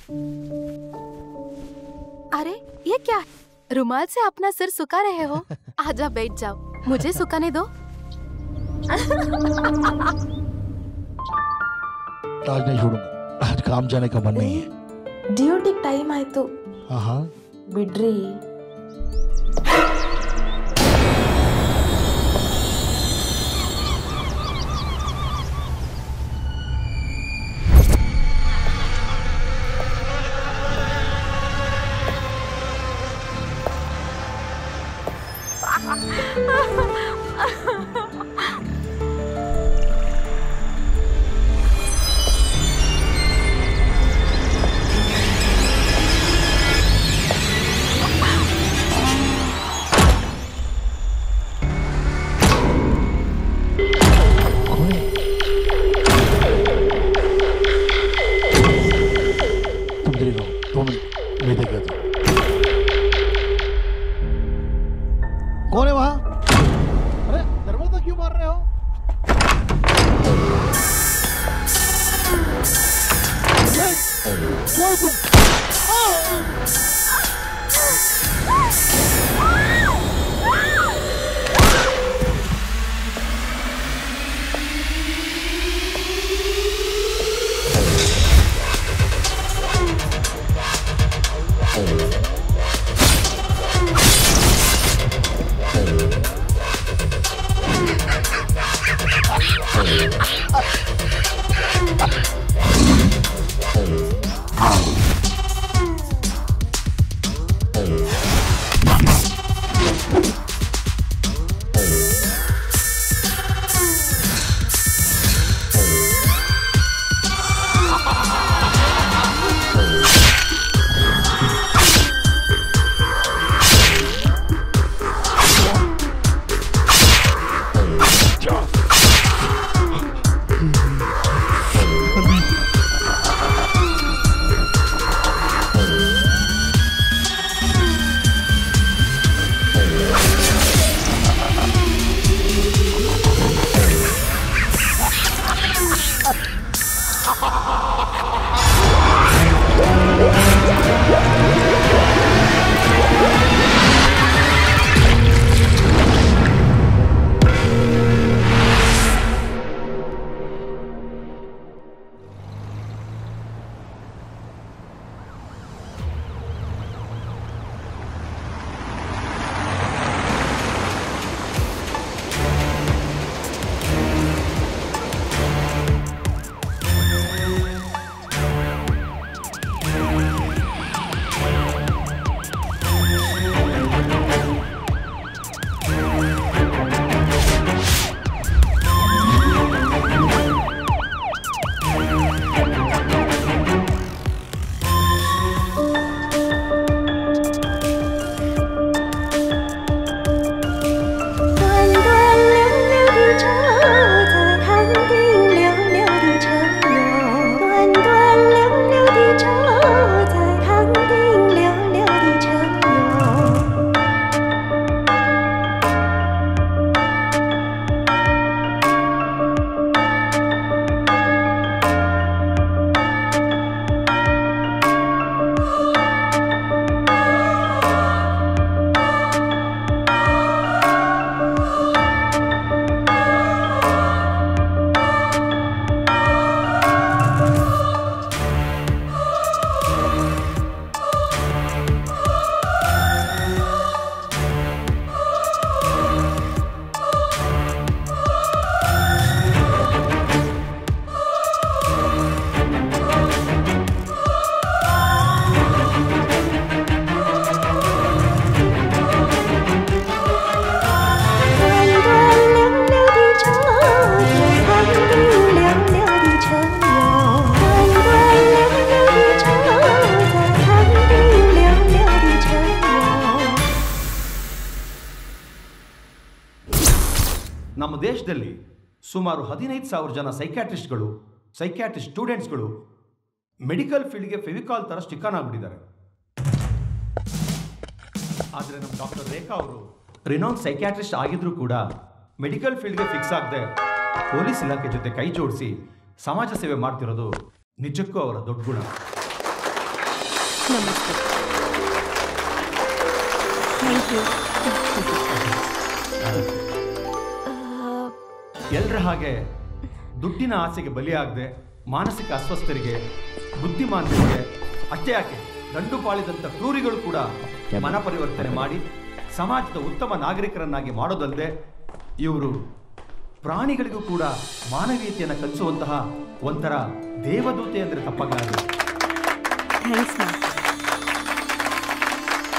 अरे ये क्या है? रुमाल से अपना सिर सुखा रहे हो? आजा बैठ जाओ, मुझे सुखाने दो। आज नहीं छोड़ूंगा, आज काम जाने का मन नहीं है। ड्यूटी टाइम आयतु बिड्री। कौन है वहां? अरे दरवाजा क्यों मार रहे हो? ನಮ್ಮ ದೇಶದಲ್ಲಿ ಸುಮಾರು 15,000 ಜನ ಸೈಕ್ಯಾಟ್ರಿಸ್ಟ್ ಸ್ಟೂಡೆಂಟ್ಸ್ಗಳು ಮೆಡಿಕಲ್ ಫೀಲ್ಡ್ಗೆ ಫೆವಿಕಾಲ್ ಥರ ಸ್ಟಿಕ್ ಆನ್ ಆಗಿಬಿಟ್ಟಿದ್ದಾರೆ. ಆದರೆ ನಮ್ಮ ಡಾಕ್ಟರ್ ರೇಖಾ ಅವರು ರಿನೌನ್ ಸೈಕ್ಯಾಟ್ರಿಸ್ಟ್ ಆಗಿದ್ರು ಕೂಡ ಮೆಡಿಕಲ್ ಫೀಲ್ಡ್ಗೆ ಫಿಕ್ಸ್ ಆಗದೆ ಪೊಲೀಸ್ ಇಲಾಖೆ ಜೊತೆ ಕೈ ಜೋಡಿಸಿ ಸಮಾಜ ಸೇವೆ ಮಾಡ್ತಿರೋದು ನಿಜಕ್ಕೂ ಅವರ ದೊಡ್ಡ ಗುಣ. ನಮಸ್ತೆ. Thank you. ಎಲ್ಲರ ಹಾಗೆ ದುಡ್ಡಿನ ಆಸೆಗೆ ಬಲಿಯಾಗದೆ ಮಾನಸಿಕ ಅಸ್ವಸ್ಥರಿಗೆ, ಬುದ್ಧಿಮಾಂದ್ಯರಿಗೆ, ಅಷ್ಟೇ ಯಾಕೆ ದಂಡುಪಾಳಿದಂಥ ಕ್ರೂರಿಗಳು ಕೂಡ ಮನ ಪರಿವರ್ತನೆ ಮಾಡಿ ಸಮಾಜದ ಉತ್ತಮ ನಾಗರಿಕರನ್ನಾಗಿ ಮಾಡೋದಲ್ಲದೆ ಇವರು ಪ್ರಾಣಿಗಳಿಗೂ ಕೂಡ ಮಾನವೀಯತೆಯನ್ನು ಕಲಿಸುವಂತಹ ಒಂಥರ ದೇವದೂತೆ ಅಂದರೆ ತಪ್ಪಾಗಲಾರದು.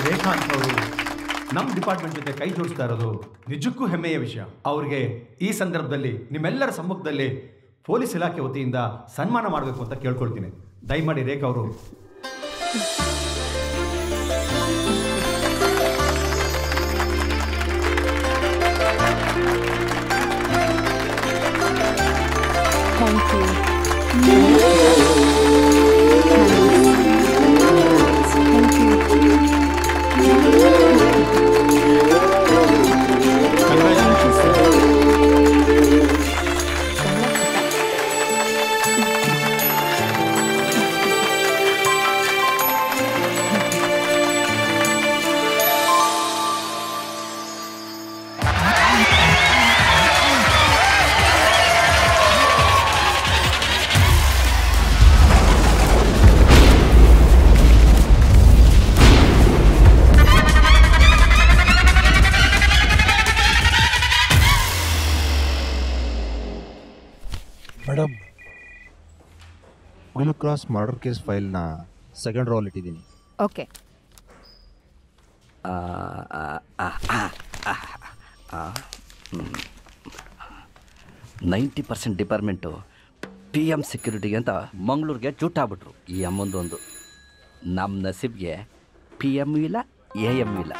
ರೇಖಾ ಅಂತವರು ನಮ್ಮ ಡಿಪಾರ್ಟ್ಮೆಂಟ್ ಜೊತೆ ಕೈ ಜೋಡಿಸ್ತಾ ಇರೋದು ನಿಜಕ್ಕೂ ಹೆಮ್ಮೆಯ ವಿಷಯ. ಅವ್ರಿಗೆ ಈ ಸಂದರ್ಭದಲ್ಲಿ ನಿಮ್ಮೆಲ್ಲರ ಸಮ್ಮುಖದಲ್ಲಿ ಪೊಲೀಸ್ ಇಲಾಖೆ ವತಿಯಿಂದ ಸನ್ಮಾನ ಮಾಡಬೇಕು ಅಂತ ಕೇಳ್ಕೊಳ್ತೀನಿ. ದಯಮಾಡಿ ರೇಖಾ ಅವರು. Thank you. Madam, blue cross murder case ಫೈಲ್ನ ಸೆಕೆಂಡ್ ರೋಲ್ ಇಟ್ಟಿದ್ದೀನಿ. ಓಕೆ. 90% ಡಿಪಾರ್ಟ್ಮೆಂಟು PM ಸೆಕ್ಯೂರಿಟಿಗೆ ಅಂತ ಮಂಗಳೂರಿಗೆ ಜೂಟಾಗ್ಬಿಟ್ರು. ಈ ಅಮ್ಮಂದೊಂದು ನಮ್ಮ ನಸೀಬ್ಗೆ PM ಇಲ್ಲ, AM ಇಲ್ಲ.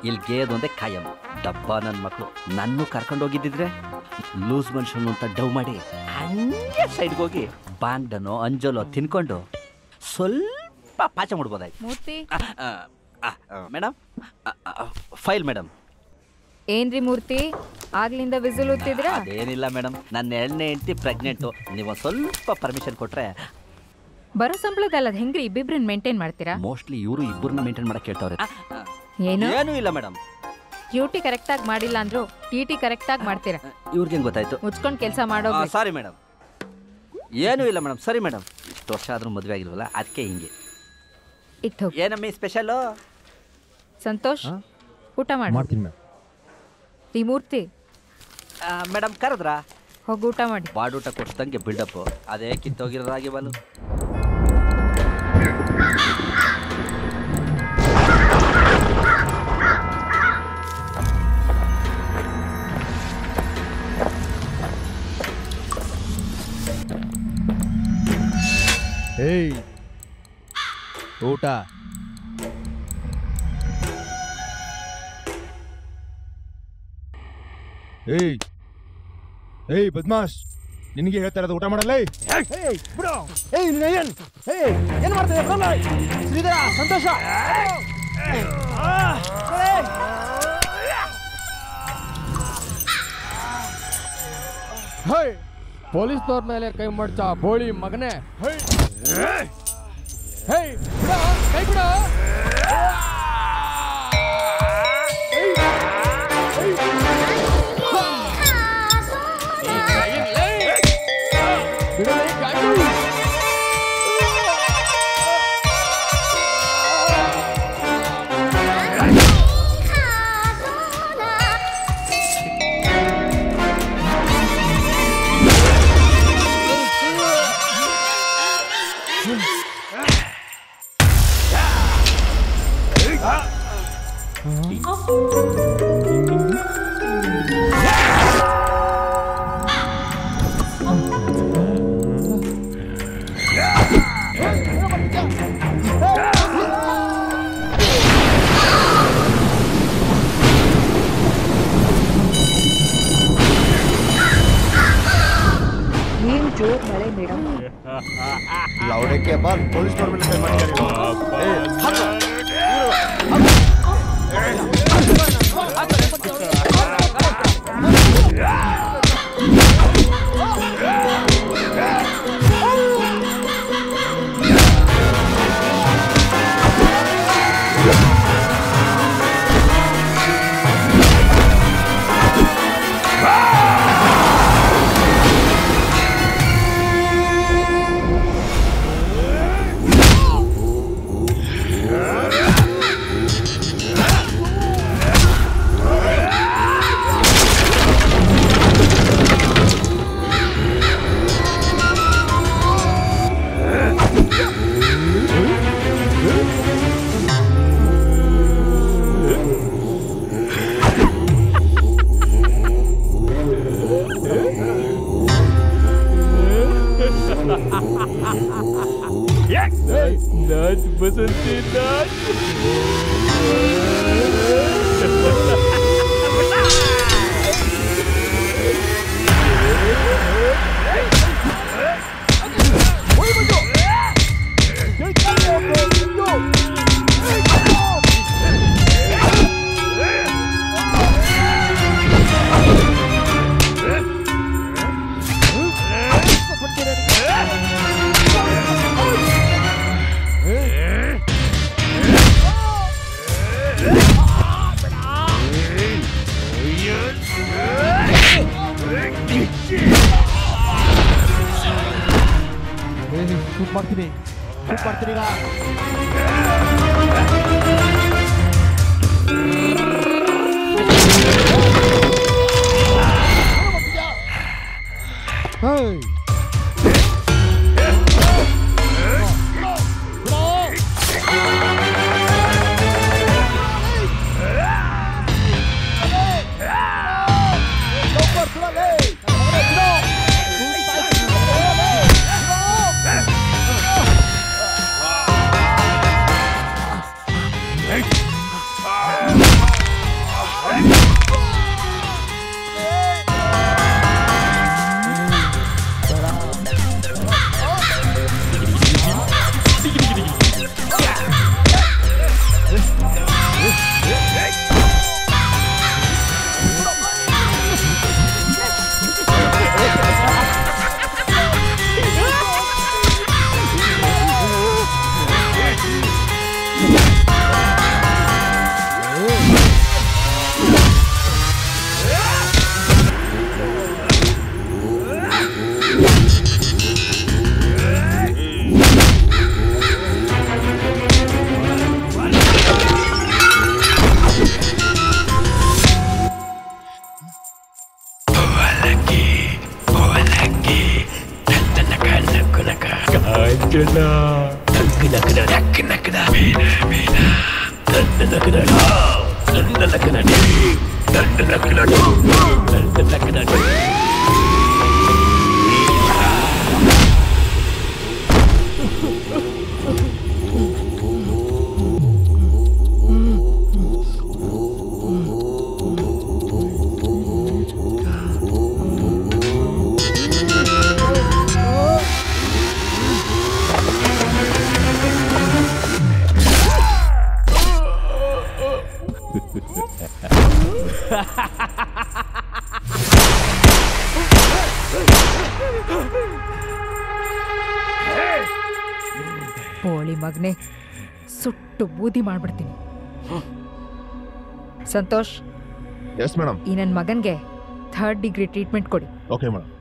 ಇಲ್ಲಿ ಗೇದು ಒಂದೇ ಕಾಯಂ ಡಬ್ಬ. ನನ್ನ ಮಕ್ಕಳು ನನ್ನೂ ಕರ್ಕೊಂಡೋಗಿದ್ದಿದ್ರೆ ಲೂಸ್ ಮನುಷ್ಯನು ಅಂತ ಡವ್ ಮಾಡಿ ಹಂಗೆ ಸೈಡ್ಗೆ ಹೋಗಿ ಬಾಂಗ್ಡನೋ ಅಂಜಲೋ ತಿನ್ಕೊಂಡು ಸ್ವಲ್ಪ ಪಾಚ ಮಾಡ್ಬೋದಾಯ್ತು. ಮೂರ್ತಿ ಮೇಡಮ್, ಫೈಲ್ ಮೇಡಮ್. ಏನ್ರಿ ಮೂರ್ತಿ, ಆಗ್ಲಿಂದ ವಿಸಿಲ್ ಓದ್ತಿದ್ರಾ? ಅದೇನಿಲ್ಲ ಮೇಡಮ್, ನನ್ನ 2ನೇ ಹೆಂಡತಿ ಪ್ರೆಗ್ನೆಂಟು. ನೀವು ಸ್ವಲ್ಪ ಪರ್ಮಿಷನ್ ಕೊಟ್ರೆ. ಬರೋ ಸಂಬಳದಲ್ಲ ಹೆಂಗ್ರಿ ಇಬ್ಬಿಬ್ರನ್ನ ಮೇಂಟೈನ್ ಮಾಡ್ತೀರಾ? ಮೋಸ್ಟ್ಲಿ ಇವರು ಇಬ್ಬರನ್ನ ಮೇಂಟೈನ್ ಮಾಡಕ್ಕೆ ಕೇಳ್ತಾವ್ರೆ. ಏನು ಇಲ್ಲ ಮೇಡಮ್. ಡ್ಯೂಟಿ ಕರೆಕ್ಟ್ ಆಗಿ ಮಾಡಿಲ್ಲ ಅಂದ್ರು TT ಕರೆಕ್ಟ್ ಆಗಿ ಮಾಡ್ತೀರಾ? ಇವ್ರಿಗೆ ಹೆಂಗ್ ಗೊತ್ತಾಯ್ತು? ಮುಚ್ಕೊಂಡು ಕೆಲಸ ಮಾಡೋ. Sorry madam. ಏನೂ ಇಲ್ಲ ಮೇಡಮ್. ಸರಿ ಮೇಡಮ್, ಇಷ್ಟು ವರ್ಷ ಆದ್ರೂ ಮದುವೆ ಆಗಿಲ್ವಲ್ಲ, ಅದಕ್ಕೆ ಹಿಂಗೆ. ಇಟ್ಟು ಏನಮ್ಮಿ ಸ್ಪೆಷಲು? ಸಂತೋಷ್, ಊಟ ಮಾಡ್ತೀನಿ ಮಾಡಿ. ಈ ಮೂರ್ತಿ ಮೇಡಮ್ ಕರೆದ್ರಾ? ಹೋಗಿ ಊಟ ಮಾಡಿ. ಬಾಡೂಟ ಕೊಡ್ಸ್ದಂಗೆ ಬಿಲ್ಡಪ್ಪು. ಅದೇ ಕಿತ್ತೋಗಿರೋದಾಗಿ ಬಲು. ಏಯ್, ಊಟ. ಏಯ್ ಏಯ್ ಬದ್ಮಾಶ್, ನಿನಗೆ ಹೇಳ್ತಾ ಇರೋದು ಊಟ ಮಾಡಲ್ಲ. ಬಿಡು. ಏಯ್ ನಯನ್, ಏನ್ ಮಾಡ್ತಾ ಇದ್ದೀರಾ? ಶ್ರೀಧರ, ಸಂತೋಷ. ಪೊಲೀಸ್ನವ್ರ ಮೇಲೆ ಕೈ ಮಾಡ್ತಾ ಬೋಳಿ ಮಗನೇ. ಕೈ ಬಿಡ. ಜೋರ್ ಮಳೆ ಮೇಡಮ್. ಲೌಡಕ್ಕೆ ಬಾಲ್ ಪೊಲೀಸ್ನವ್ರ ಮೇಲೆ ಕೈ ಮಾಡ್ತಾರೆ. ಬಸಂತಿನ ಶೂಟ್ ಮಾಡ್ತೀನಿ ಈಗ. ಪೋಳಿ ಮಗನೆ ಸುಟ್ಟು ಬೂದಿ ಮಾಡ್ಬಿಡ್ತೀನಿ. Santosh, yes madam. ಈ ನನ್ನ ಮಗನ್ಗೆ 3rd ಡಿಗ್ರಿ ಟ್ರೀಟ್ಮೆಂಟ್ ಕೊಡಿ. Okay madam.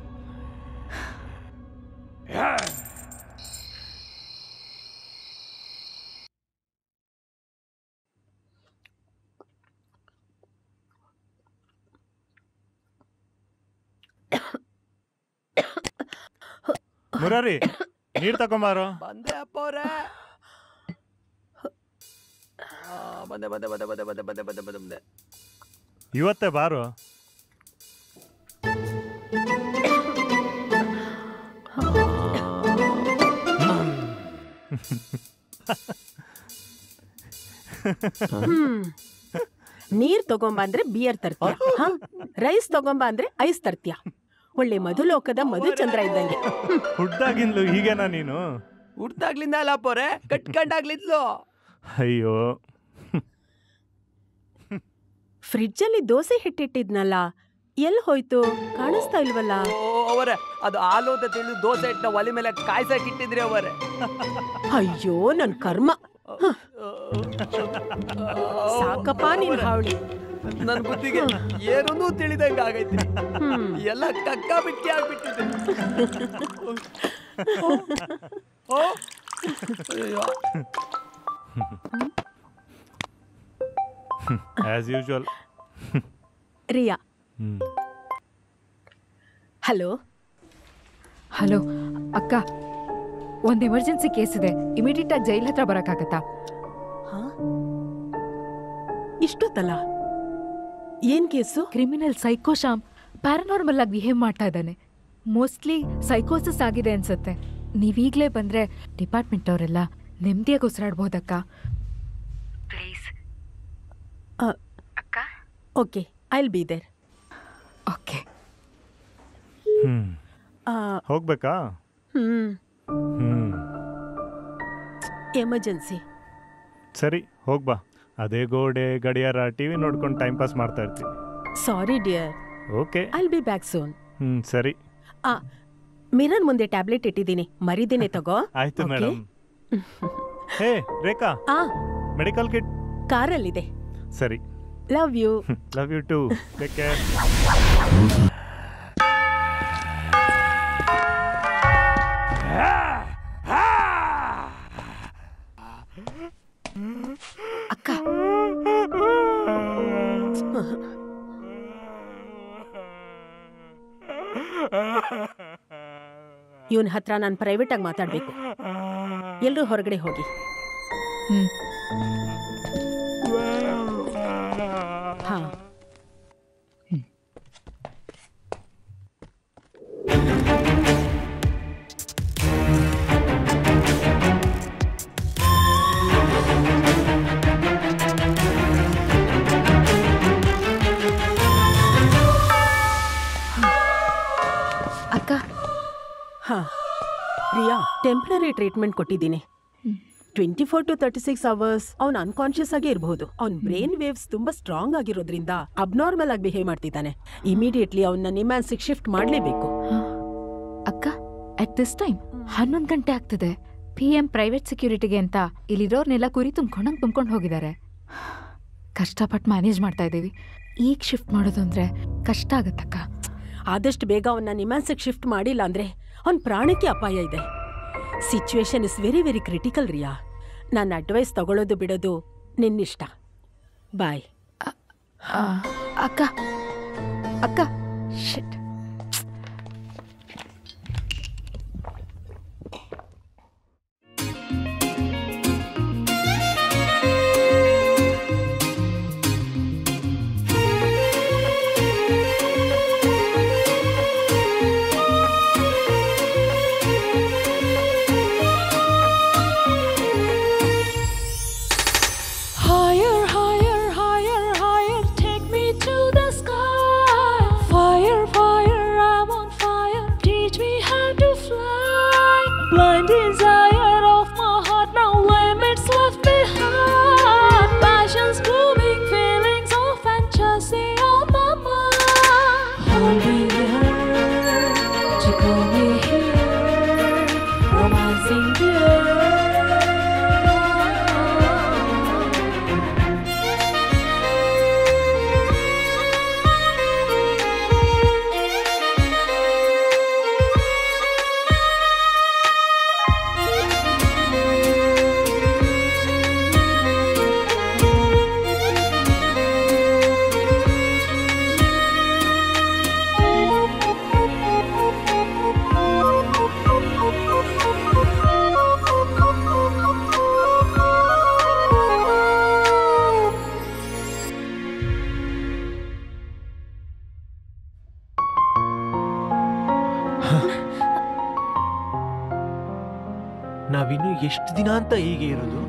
ಮುರಾರಿ, ನೀರು ತಗೊಂಬಾರೋ. ಬಂದೆ ಅಪ್ಪ ಅವ್ರೆ. ಬಂದೆ. ಇವತ್ತೇ ಬಾರು. ನೀರ್ ತಗೊಂಬ ಅಂದ್ರೆ ಬಿಯರ್ ತರ್ತೀಯ, ರೈಸ್ ತಗೊಂಬ ಅಂದ್ರೆ ಐಸ್ ತರ್ತೀಯ. ಒಳ್ಳೆ ಮಧುಲೋಕದ ಮಧುಚಂದ್ರ ಇದ್ದಂಗೆ. ಹುಡ್ದಾಗಿಂದ್ಲು ಹೀಗೇನಾ ನೀನು? ಹುಡ್ದಾಗ್ಲಿಂದ ಅಲ್ಲ ಪೋರೆ, ಕಟ್ಕೊಂಡಾಗ್ಲಿದ್ಲು. ಅಯ್ಯೋ, ಫ್ರಿಡ್ಜ್ ಅಲ್ಲಿ ದೋಸೆ ಹಿಟ್ಟಿಟ್ಟಿದ್ನಲ್ಲ, ಎಲ್ಲಿ ಹೋಯ್ತು? ಕಾಣಿಸ್ತಾ ಇಲ್ವಲ್ಲ. ಅವರೇ, ಅದು ಹಾಲು ಅಂತ ತಿಳಿದು ದೋಸೆ ಹಿಟ್ಟನ ಒಲೆ ಮೇಲೆ ಕಾಯ್ಸಕ್ ಇಟ್ಟಿದ್ರಿ ಅವರೇ. ಅಯ್ಯೋ ನನ್ ಕರ್ಮ. ಸಾಕಪ್ಪ ನೀನ್ ಹಾವಳಿ. ನನ್ ಬುದ್ಧಿಗೆ ಏನೊಂದು ತಿಳಿದಂಗ ಆಗೈತಿ. ಎಲ್ಲ ಕಕ್ಕ ಬಿಟ್ಟಿ ಆಗ್ಬಿಟ್ಟಿದೆ. As usual. Riya. Hello hello ಅಕ್ಕ, ಒಂದು ಎಮರ್ಜೆನ್ಸಿ ಕೇಸ್ ಇದೆ. ಇಮಿಡಿಯೇಟ್ ಆಗಿ ಜೈಲ್ ಹತ್ರ ಬರಕ್ಕಾಗತ್ತಾ? ಇಷ್ಟೊತ್ತಲ್ಲ? ಏನ್ case? Criminal psycho Shyam paranormal ಆಗಿ ಬಿಹೇವ್ ಮಾಡ್ತಾ ಇದ್ದಾನೆ. ಮೋಸ್ಟ್ಲಿ ಸೈಕೋಸಿಸ್ ಆಗಿದೆ ಅನ್ಸುತ್ತೆ. ನೀವೀಗ್ಲೇ ಬಂದ್ರೆ ಡಿಪಾರ್ಟ್ಮೆಂಟ್ ಅವರೆಲ್ಲ ನೆಮ್ಮದಿಯಾಗಿ ಉಸಿರಾಡ್ಬೋದಕ್ಕ. ಪ್ಲೀಸ್ ಅಕ್ಕ. Okay, I will be there. Okay. ಹೋಗ್ಬೇಕಾ? ಎಮರ್ಜೆನ್ಸಿ. ಸರಿ ಹೋಗ್ಬಾ. ಅದೇ ಗೋಡೆ ಗಡಿಯಾರ ಟಿವಿ ನೋಡ್ಕೊಂಡು ಟೈಮ್ ಪಾಸ್ ಮಾಡ್ತಾ ಇರ್ತೀವಿ. Sorry dear. Okay, I will be back soon. ಸರಿ. ಮಿರರ್ ಮುಂದೆ ಟ್ಯಾಬ್ಲೆಟ್ ಇಟ್ಟಿದ್ದೀನಿ, ಮರಿದೇನೆ ತಗೋ. ಆಯ್ತು madam. Hey Rekha, medical kit ಕಾರಲ್ಲಿದೆ. ಸರಿ. Love you. Love you too. Take care. ಅಕ್ಕ, ಇವನ್ ಹತ್ರ ನಾನು ಪ್ರೈವೇಟ್ ಆಗಿ ಮಾತಾಡ್ಬೇಕು. ಎಲ್ರೂ ಹೊರಗಡೆ ಹೋಗಿ. ಹಾ, ಅಕ್ಕ. ಹಾ ಪ್ರಿಯಾ, ಟೆಂಪ್ರರಿ ಟ್ರೀಟ್ಮೆಂಟ್ ಕೊಟ್ಟಿದ್ದೀನಿ. 24 to 36 hours ಅವ್ನು ಅನ್ಕಾನ್ಶಿಯಸ್ ಆಗೇ ಇರಬಹುದು. ಅವ್ನ ಬ್ರೈನ್ ವೇವ್ಸ್ ತುಂಬಾ ಸ್ಟ್ರಾಂಗ್ ಆಗಿರೋದ್ರಿಂದ ಅಬ್ನಾರ್ಮಲ್ ಆಗಿ ಬಿಹೇವ್ ಮಾಡ್ತಿದ್ದಾನೆ. ಇಮಿಡಿಯೇಟ್ಲಿ ಅವನ್ನ ನಿಮ್ಯಾನ್ಸಿಗೆ ಶಿಫ್ಟ್ ಮಾಡಲೇಬೇಕು. ಅಕ್ಕ, ಅಟ್ ದಿಸ್ ಟೈಮ್ 11 ಗಂಟೆ ಆಗ್ತದೆ. PM ಪ್ರೈವೇಟ್ ಸೆಕ್ಯೂರಿಟಿಗೆ ಅಂತ ಇಲ್ಲಿರೋರ್ನೆಲ್ಲ ಕುರಿ ತುಂಬ್ಕೊಂಡು ಹೋಗಿದ್ದಾರೆ. ಕಷ್ಟಪಟ್ಟು ಮ್ಯಾನೇಜ್ ಮಾಡ್ತಾ ಇದ್ದೀವಿ. ಈಗ ಶಿಫ್ಟ್ ಮಾಡೋದು ಅಂದ್ರೆ ಕಷ್ಟ ಆಗತ್ತಕ್ಕ. ಆದಷ್ಟು ಬೇಗ ಅವನ್ನ ನಿಮ್ಯಾನ್ಸಿಗೆ ಶಿಫ್ಟ್ ಮಾಡಿಲ್ಲ ಅಂದ್ರೆ ಅವನ ಪ್ರಾಣಕ್ಕೆ ಅಪಾಯ ಇದೆ. Situation is very very critical Riya. ನನ್ನ ಅಡ್ವೈಸ್ ತಗೊಳ್ಳೋದು ಬಿಡೋದು ನಿನ್ನಿಷ್ಟ. ಬಾಯ್. ಅಕ್ಕ ಅಕ್ಕ ಶಿಟ್. ನಾವಿನ್ನು ಎಷ್ಟು ದಿನ ಅಂತ ಹೀಗೆ ಇರೋದು?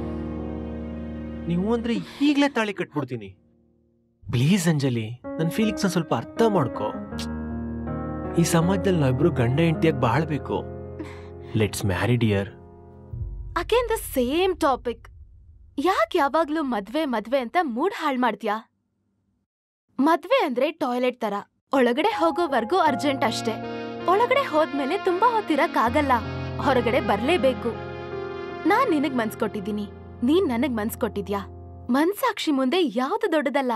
ನೀವು ಅಂದ್ರೆ ಈಗಲೇ ತಾಳಿ ಕಟ್ಬಿಡ್ತೀನಿ. ಪ್ಲೀಸ್ ಅಂಜಲಿ, ನನ್ನ ಫೀಲಿಂಗ್ಸ್ನ ಸ್ವಲ್ಪ ಅರ್ಥ ಮಾಡ್ಕೋ. ಈ ಸಮಾಜದಲ್ಲಿ ನಾವಿಬ್ರು ಗಂಡ ಹೆಂಡತಿಯಾಗಿ ಬಾಳ್ಬೇಕು. Let's marry dear. Again the same topic. ಯಾಕೆ ಯಾವಾಗ್ಲೂ ಮದ್ವೆ ಮದ್ವೆ ಅಂತ ಮೂಡ್ ಹಾಳ್ ಮಾಡ್ತೀಯಾ? ಮದ್ವೆ ಅಂದ್ರೆ ಟಾಯ್ಲೆಟ್ ತರ, ಒಳಗಡೆ ಹೋಗೋವರ್ಗೂ ಅರ್ಜೆಂಟ್ ಅಷ್ಟೇ. ಒಳಗಡೆ ಹೋದ್ಮೇಲೆ ತುಂಬಾ ಹೊತ್ತಿರಕ್ಕಾಗಲ್ಲ, ಹೊರಗಡೆ ಬರ್ಲೇಬೇಕು. ನಾನ್ ನಿನಗ್ ಮನ್ಸ್ ಕೊಟ್ಟಿದ್ದೀನಿ, ನೀನ್ ನನಗ್ ಮನ್ಸ್ ಕೊಟ್ಟಿದ್ಯಾ. ಮನ್ಸಾಕ್ಷಿ ಮುಂದೆ ಯಾವ್ದು ದೊಡ್ಡದಲ್ಲ.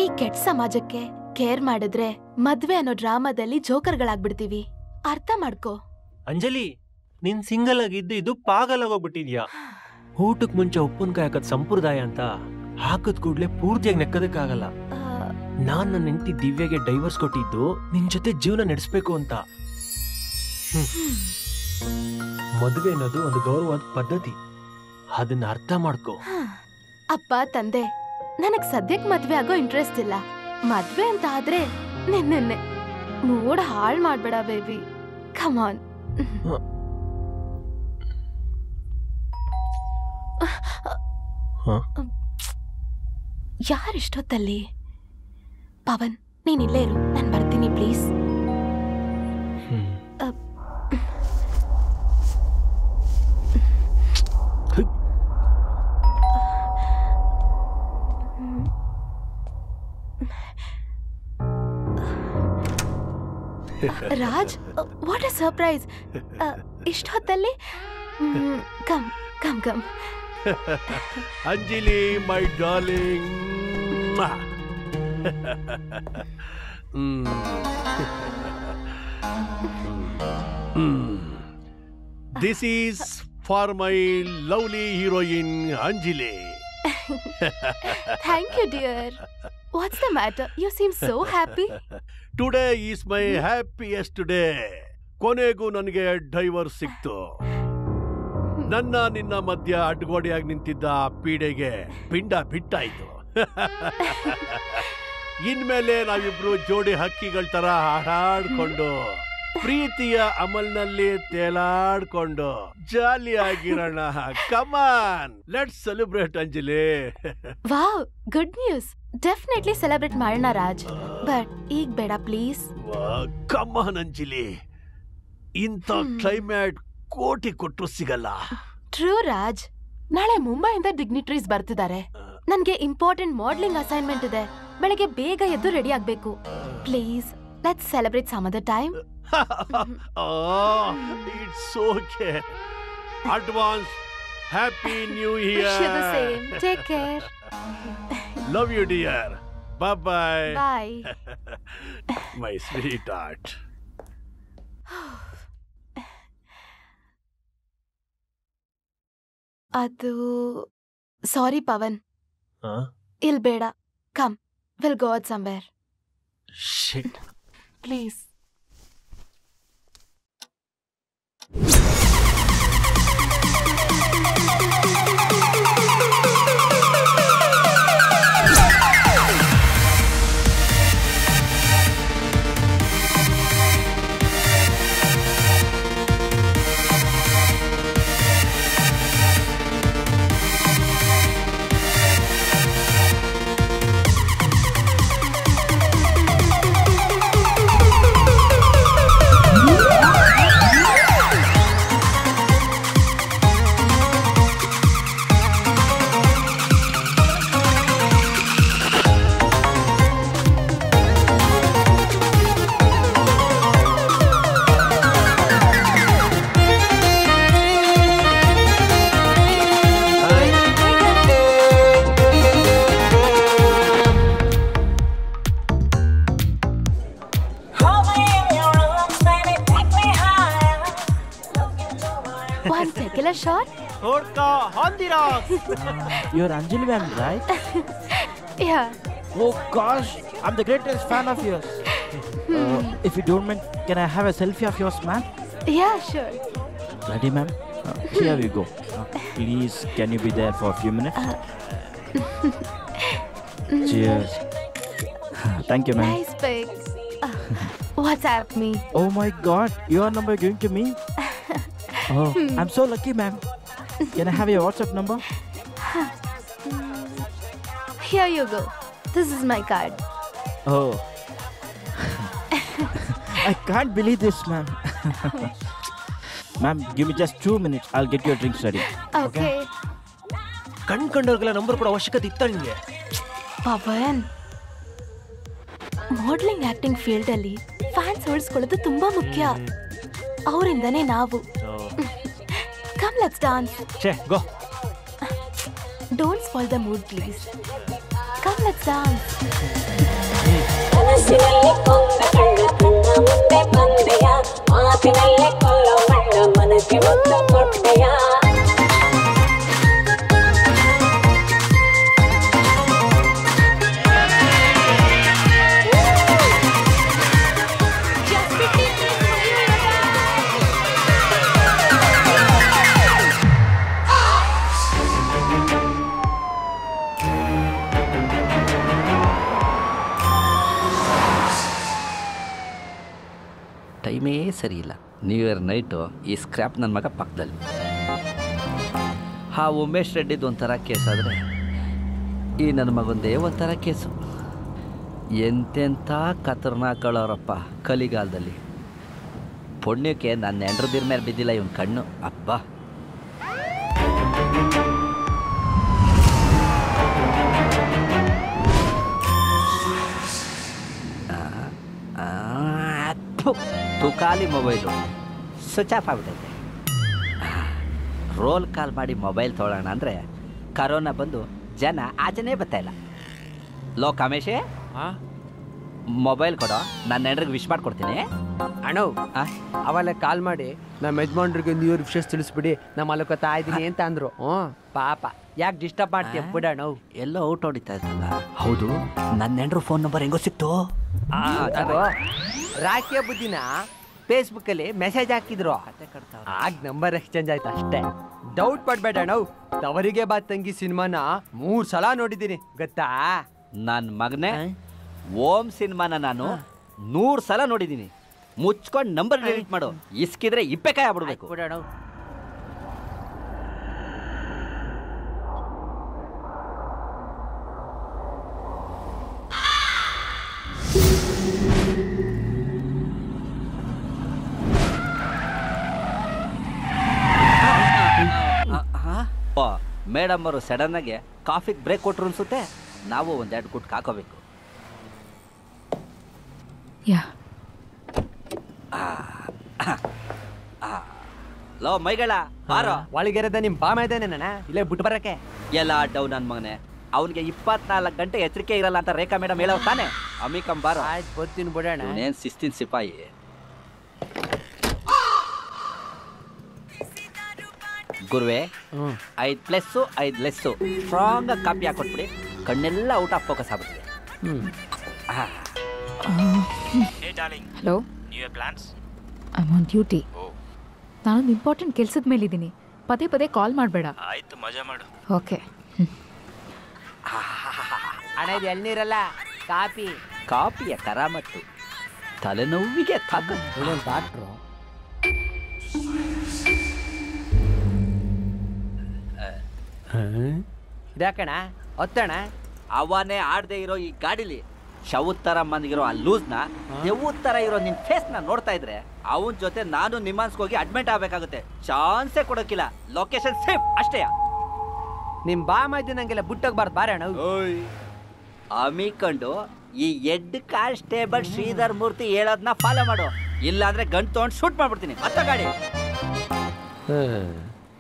ಈ ಕೆಟ್ಟ ಸಮಾಜಕ್ಕೆ ಕೇರ್ ಮಾಡಿದ್ರೆ ಮದ್ವೆ ಅನ್ನೋ ಡ್ರಾಮಾದಲ್ಲಿ ಜೋಕರ್ಗಳಾಗ್ಬಿಡ್ತೀವಿ. ಅರ್ಥ ಮಾಡ್ಕೋ. ಅಂಜಲಿ, ನೀನ್ ಸಿಂಗಲ್ ಆಗಿದ್ದು ಇದು ಪಾಗಲ್ ಆಗೋಗ್ಬಿಟ್ಟಿದ್ಯಾ. ಊಟಕ್ ಮುಂಚೆ ಉಪ್ಪಿನಕಾಯಿ ಹಾಕದ್ ಸಂಪ್ರದಾಯ ಅಂತ ಹಾಕದ್ ಕೂಡ್ಲೆ ಪೂರ್ತಿಯಾಗಿ ನೆಕ್ಕದಕ್ಕಾಗಲ್ಲ. ನಾನ್ ನನ್ನ ಹೆಂಡತಿ ದಿವ್ಯಾಗೆ ಡೈವರ್ಸ್ ಕೊಟ್ಟಿದ್ದು ನಿನ್ ಜೊತೆ ಜೀವನ ನಡೆಸ್ಬೇಕು ಅಂತ. ಮದುವೆ ಅನ್ನೋದು ಒಂದು ಗೌರವವಾದ ಪದ್ಧತಿ, ಅದನ್ನ ಅರ್ಥ ಮಾಡ್ಕೋ. ಅಪ್ಪ ತಂದೆ, ನನಗ್ ಸದ್ಯಕ್ ಮದ್ವೆ ಆಗೋ ಇಂಟ್ರೆಸ್ಟ್ ಇಲ್ಲ. ಮದ್ವೆ ಅಂತ ಆದ್ರೆ ನಿನ್ನೆ ಮೂಡ್ ಹಾಳ್ ಮಾಡ್ಬೇಡ ಬೇಬಿ. Come on. ಯಾರಿಷ್ಟೊತ್ತಲ್ಲಿ? ಪವನ್, ನೀನ್ ಇಲ್ಲೇ ಇರು, ನಾನು ಬರ್ತೀನಿ please. Raj, what a surprise! ಇಷ್ಟೊತ್ತಲ್ಲಿ? Come come come. Anjali, my darling. This is for my lovely heroine Anjali. Thank you, dear. What's the matter? You seem so happy. Today is my happiest day. ಕೊನೆಗೂ ನನಗೆ divorce ಸಿಕ್ತು. ನನ್ನ ನಿನ್ನ ಮಧ್ಯ ಅಡ್ಗೋಡಿಯಾಗಿ ನಿಂತಿದ್ದ ಪೀಡೆಗೆ ಪಿಂಡ ಬಿಟ್ಟಾಯ್ತು. ಇನ್ಮೇಲೆ ನಾವಿಬ್ರು ಜೋಡಿ ಹಕ್ಕಿಗಳ ತರ ಹಾಡಾಡ್ಕೊಂಡು ಪ್ರೀತಿಯ ಅಮಲ್ನಲ್ಲಿ ತೇಲಾಡ್ಕೊಂಡು ಜಾಲಿಯಾಗಿರೋಣ. Come on, let's celebrate Anjali. Wow, good news. Definitely celebrate ಮಾಡೋಣ ರಾಜ್, ಬಟ್ ಈಗ ಬೇಡ ಪ್ಲೀಸ್. ಕಮಾನ್ ಅಂಜಲಿ, ಇಂಥ ಕ್ಲೈಮೇಟ್ ಕೋಟಿ ಕೊಟ್ಟರು ಸಿಗಲ್ಲ. ಟ್ರೂ ರಾಜ್, ನಾಳೆ ಮುಂಬೈಯಿಂದ ಡಿಗ್ನಿಟರೀಸ್ ಬರ್ತಿದ್ದಾರೆ. ನನ್ಗೆ ಇಂಪಾರ್ಟೆಂಟ್ ಮಾಡ್ಲಿಂಗ್ ಅಸೈನ್ಮೆಂಟ್ ಇದೆ. ಬೆಳಗ್ಗೆ ಬೇಗ ಎದ್ದು ರೆಡಿ ಆಗ್ಬೇಕು. Please let's celebrate some other time. It's okay. Advance happy new year. the same. Take care. Love you, dear. Bye bye. Bye. My sweetheart. ಅದು ಸಾರಿ ಪವನ್, ಇಲ್ ಬೇಡ. Come, will go out somewhere. Shit, please. One tequila shot? Vodka on the rocks. You're Anjali ma'am, right? Yeah. Oh gosh, I'm the greatest fan of yours. If you don't mind, can I have a selfie of yours, ma'am? Yeah, sure. Ready, ma'am? Here we go. Please, can you be there for a few minutes? Cheers. Thank you, ma'am. Nice pic. WhatsApp me. Oh my God, your number going to me? Oh, I'm so lucky, ma'am. Can I have your WhatsApp number? Here you go. This is my card. Oh. I can't believe this, ma'am. Ma'am, give me just 2 minutes. I'll get your drinks ready. Okay. ಕಂಡ್ಕೊಂಡವ್ರಿಗೆಲ್ಲ number ಕೊಡೋ ಅವಶ್ಯಕತೆ ಇತ್ತ ನಿಮಗೆ? Pavan, modelling acting field ಅಲ್ಲಿ fans ಉಳಿಸ್ಕೊಳ್ಳೋದು ತುಂಬಾ ಮುಖ್ಯ. ಅವರಿಂದನೇ ನಾವು. Come, let's dance. Go. Don't spoil the mood, please. Come, let's dance. ಟೈಮೇ ಸರಿ ಇಲ್ಲ. ನ್ಯೂ ಇಯರ್ ನೈಟು ಈ ಸ್ಕ್ರ್ಯಾಪ್ ನನ್ನ ಮಗ ಪಕ್ಕದಲ್ಲಿ. ಆ ಉಮೇಶ್ ರೆಡ್ಡಿದು ಒಂಥರ ಕೇಸಾದರೆ ಈ ನನ್ನ ಮಗಂದೇ ಒಂಥರ ಕೇಸು. ಎಂತೆಂಥ ಖತರ್ನಾಕ್ಗಳವರಪ್ಪ ಕಲಿಗಾಲದಲ್ಲಿ. ಪುಣ್ಯಕ್ಕೆ ನನ್ನ ಹೆಂಡ್ರದಿರ ಮೇಲೆ ಬಿದ್ದಿಲ್ಲ ಇವನ್ ಕಣ್ಣು. ಅಪ್ಪ ತುಕಾಲಿ ಮೊಬೈಲು ಸ್ವಿಚ್ ಆಫ್ ಆಗ್ಬಿಟ್ಟೈತೆ. ರೋಲ್ ಕಾಲ್ ಮಾಡಿ ಮೊಬೈಲ್ ತೊಗೊಳ್ಳೋಣ ಅಂದರೆ ಕರೋನಾ ಬಂದು ಜನ ಆಚೆನೇ ಬರ್ತಾಯಿಲ್ಲ. ಲೋ ಕಮೇಶೇ, ಮೊಬೈಲ್ ಕೊಡೋ, ನನ್ನ ಹೆಂಡ್ರಿಗೆ ವಿಶ್ ಮಾಡ್ಕೊಡ್ತೀನಿ. ಅಣ್ಣವ್ ಅವೆಲ್ಲ ಕಾಲ್ ಮಾಡಿ ನಮ್ಮ ಯಜಮಾನ್ರಿಗೆ ನ್ಯೂ ಇಯರ್ ವಿಶೇಷ ತಿಳಿಸ್ಬಿಡಿ, ನಮ್ಮ ಮಲಕೋತಾ ಇದ್ದೀನಿ ಅಂತ ಅಂದ್ರು. ಪಾಪ ಯಾಕೆ ಡಿಸ್ಟರ್ಬ್ ಮಾಡ್ತೀಯ ಬಿಡಣ್ಣವ್. ಎಲ್ಲೋ ಔಟ್ ಹೊಡಿತಾ ಇದ್ದಲ್ಲ. ಹೌದು, ನನ್ನ ಹೆಂಡ್ರು ಫೋನ್ ನಂಬರ್ ಹೆಂಗೋ ಸಿಕ್ತು? ಅದು ರಾಖಿಯ ಬುದ್ಧಿನ ಫೇಸ್ಬುಕ್ಕಲ್ಲಿ ಮೆಸೇಜ್ ಹಾಕಿದ್ರು, ಆಗ ನಂಬರ್ ಎಕ್ಸ್ಚೇಂಜ್ ಆಯ್ತು ಅಷ್ಟೇ. ಡೌಟ್ ಪಡ್ಬೇಡ ನಾವು, ತವರಿಗೆ ಬಾ ತಂಗಿ ಸಿನಿಮಾನ 3 ಸಲ ನೋಡಿದ್ದೀನಿ ಗೊತ್ತಾ? ನನ್ನ ಮಗನೇ, ಓಂ ಸಿನಿಮಾನ ನಾನು 100 ಸಲ ನೋಡಿದ್ದೀನಿ. ಮುಚ್ಕೊಂಡು ನಂಬರ್ ಡಿಲೀಟ್ ಮಾಡು, ಇಸ್ಕಿದ್ರೆ ಇಪ್ಪೆಕಾಯಿ ಆಗ್ಬಿಡ್ಬೇಕು. ಮೇಡಮ್ ಅವರು ಸಡನ್ ಆಗಿ ಕಾಫಿಗೆ ಬ್ರೇಕ್ ಕೊಟ್ರು ಅನ್ಸುತ್ತೆ. ನಾವು ಒಂದೆರಡು ಗುಟ್ ಹಾಕೋಬೇಕು. ಲೋ ಮೈಗಳ ಬಾರೋ, ಒಳಗೆರೆದ ನಿಮ್ ಬಾಮ ಇದ್ದೇನೆ ನನ್ನ ಇಲ್ಲೇ ಬಿಟ್ಟು ಬರಕ್ಕೆ. ಎಲ್ಲ ಡೌನ್ ನನ್ನ ಮಗನೇ, ಅವನಿಗೆ 24 ಗಂಟೆ ಎಚ್ಚರಿಕೆ ಇರಲ್ಲ ಅಂತ ರೇಖಾ ಮೇಡಮ್ ಹೇಳೋ ತಾನೆ. ಅಮಿಕಂ ಬಾರೋ. ಆಯ್ತು ಬರ್ತೀನಿ ಬಿಡೋಣ. ಇವನೇನ್ ಶಿಸ್ತಿನ ಸಿಪಾಯಿ. ಗುರುವೆ, 5+, 5 ಸ್ಟ್ರಾಂಗ್ ಕಾಪಿ ಹಾಕೊಟ್ಬಿಡಿ. ಕಣ್ಣೆಲ್ಲ ಔಟ್ ಆಫ್ ಫೋಕಸ್ ಆಗ್ಬಿಟ್ಟಿದೆ. Hello, I on duty. ನಾನೊಂದು ಇಂಪಾರ್ಟೆಂಟ್ ಕೆಲಸದ ಮೇಲಿದ್ದೀನಿ. ಪದೇ ಪದೇ ಕಾಲ್ ಮಾಡಬೇಡ. ಆಯ್ತು, ಮಜಾ ಮಾಡು. ಓಕೆ. ಅಣ್ಣ ಇದು ಎಳ್ನೀರಲ್ಲ, ಕಾಪಿ. ಕಾಪಿಯ ಕರಾಮತ್ತು, ತಲೆನೋವಿಗೆ ತಾಕತ್ತು. ಡಾಕ್ಟ್ರು ಇದಾಕಣ ಹೊತ್ತಣ. ಅವನೇ ಆಡದೆ ಇರೋ ಈ ಗಾಡಿಲಿ ಶವದ್ ತರ ಮನ್ಗಿರೋ ಆ ಲೂಸ್ನ, ದೆವ್ವದ ತರ ಇರೋ ನಿನ್ ಫೇಸ್ ನ ನೋಡ್ತಾ ಇದ್ರೆ ಅವನ ಜೊತೆ ನಾನು ನಿಮ್ಮಾನ್ಸ್ಗೆ ಹೋಗಿ ಆಗ್ಬೇಕಾಗುತ್ತೆ. ಚಾನ್ಸೇ ಕೊಡೋಕಿಲ್ಲ. ಲೊಕೇಶನ್ ಸೇಫ್ ಅಷ್ಟೇ. ನಿಮ್ ಬಾ ಮೈದು ನಂಗೆಲ್ಲ ಬುಟ್ಟೋಗ್ಬಾರ್ದು ಬಾರಣ. ಅಮಿಕೊಂಡು ಈ ಹೆಡ್ ಕಾನ್ಸ್ಟೇಬಲ್ ಶ್ರೀಧರ್ ಮೂರ್ತಿ ಹೇಳೋದನ್ನ ಫಾಲೋ ಮಾಡು, ಇಲ್ಲಾಂದ್ರೆ ಗನ್ ತಗೊಂಡು ಶೂಟ್ ಮಾಡ್ಬಿಡ್ತೀನಿ. ಹತ್ತ ಗಾಡಿ.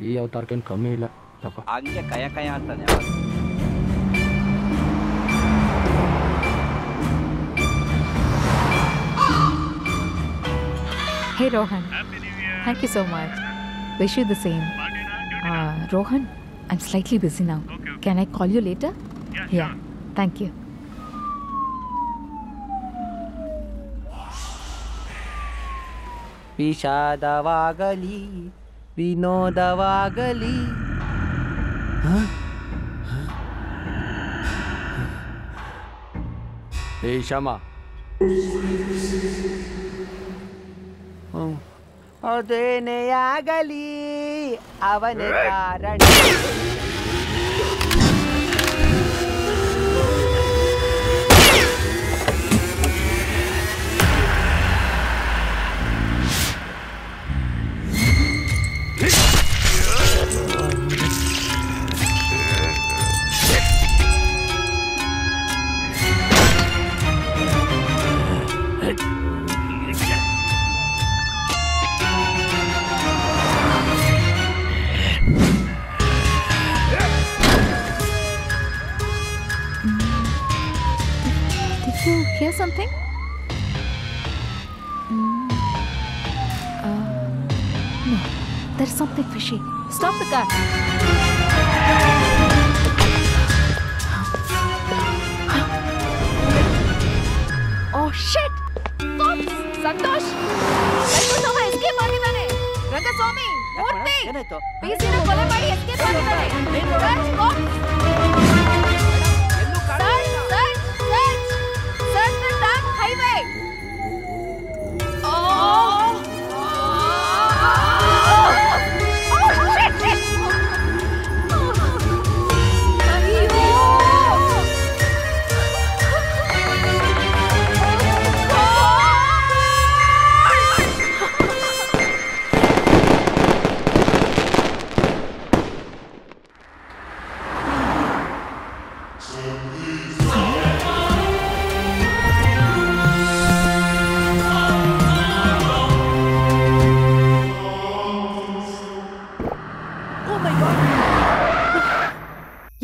ಈ ಅವತಾರಕ್ಕೇನು ಕಮ್ಮಿ ಇಲ್ಲ. ಹಂಗೆ ಕಯ ಕಯ ಅಂತಾನೆ. Hey Rohan, thank you so much. Wish you the same. Rohan, I'm slightly busy now. Can I call you later? Yeah. Thank you. ವಿಷಾದವಾಗಲಿ ವಿನೋದವಾಗಲಿ. ಏ ಶಮ, ಅದೇನೇ ಆಗಲಿ ಅವನೇ ಕಾರಣ. Did you hear something? No, there's something fishy. Stop the car. Oh shit! Cops! Santosh! Rangaswamy escape ಆಗಿದ್ದಾನೆ. ರಂಗಸ್ವಾಮಿ, ಮೂರ್ತಿ! ಪೀಸಿನ ಕೊಲೆ ಮಾಡಿ escape ಆಗಿದ್ದಾನೆ. Search, cops! Search the dark highway! Oh shit!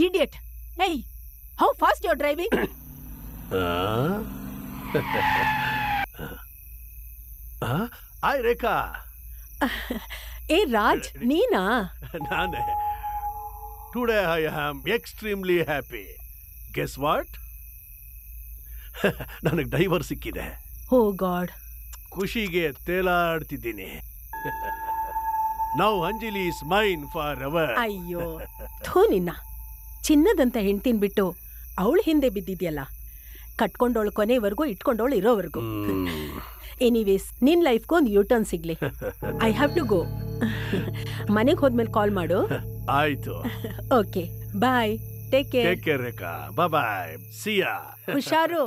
ಇಡಿಯಟ್. Hey, how fast you're driving? Hi Rekha. ಏ ರಾಜ್, ನೀನಾ? ನಾನೇ. Today I am extremely happy. Guess what? ನನಗೆ divorce ಸಿಕ್ಕಿದೆ. Oh god. ಖುಷಿಗೆ ತೇಲಾಡ್ತಿದ್ದೀನಿ. Now Anjali is mine forever. ಅಯ್ಯೋ ಥೂ ನಿನ್ನ. ಚಿನ್ನದಂತ ಹೆಂಡ್ತಿನ್ ಬಿಟ್ಟು ಅವಳು ಹಿಂದೆ ಬಿದ್ದಿದ್ಯಲ್ಲ. ಕಟ್ಕೊಂಡವಳು ಕೊನೆವರೆಗೂ ಇಟ್ಕೊಂಡವಳು ಇರೋವರೆಗೂ. ಎನಿವೇಸ್ ನಿನ್ ಲೈಫ್ಗೂ ಒಂದು ಯೂಟರ್ನ್ ಸಿಗ್ಲಿ. I have to go. ಮನೆಗೆ ಹೋದ್ಮೇಲೆ ಕಾಲ್ ಮಾಡು. ಆಯ್ತು. Okay bye. Take care. Take care Rekha. Bye bye. See ya. ಹುಷಾರು.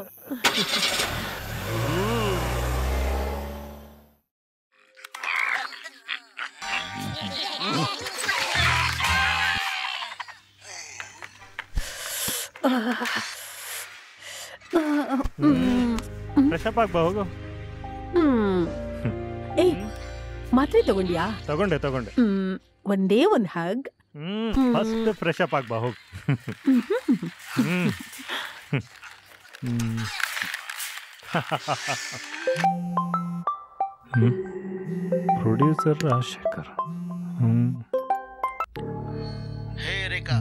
ಫ್ರೆಶ್ ಅಪ್ ಆಗ್ಬಾ ಹೋಗು. ಏಯ್ ಮಾತ್ರೆ ತಗೊಂಡ್ಯಾ? ತಗೊಂಡೆ. ಒಂದೇ ಒಂದು ಹಗ್. ಫಸ್ಟ್ ಫ್ರೆಶ್ ಅಪ್ ಆಗ್ಬಾ ಹೋಗು. Producer Rajashekar. Hey Rekha,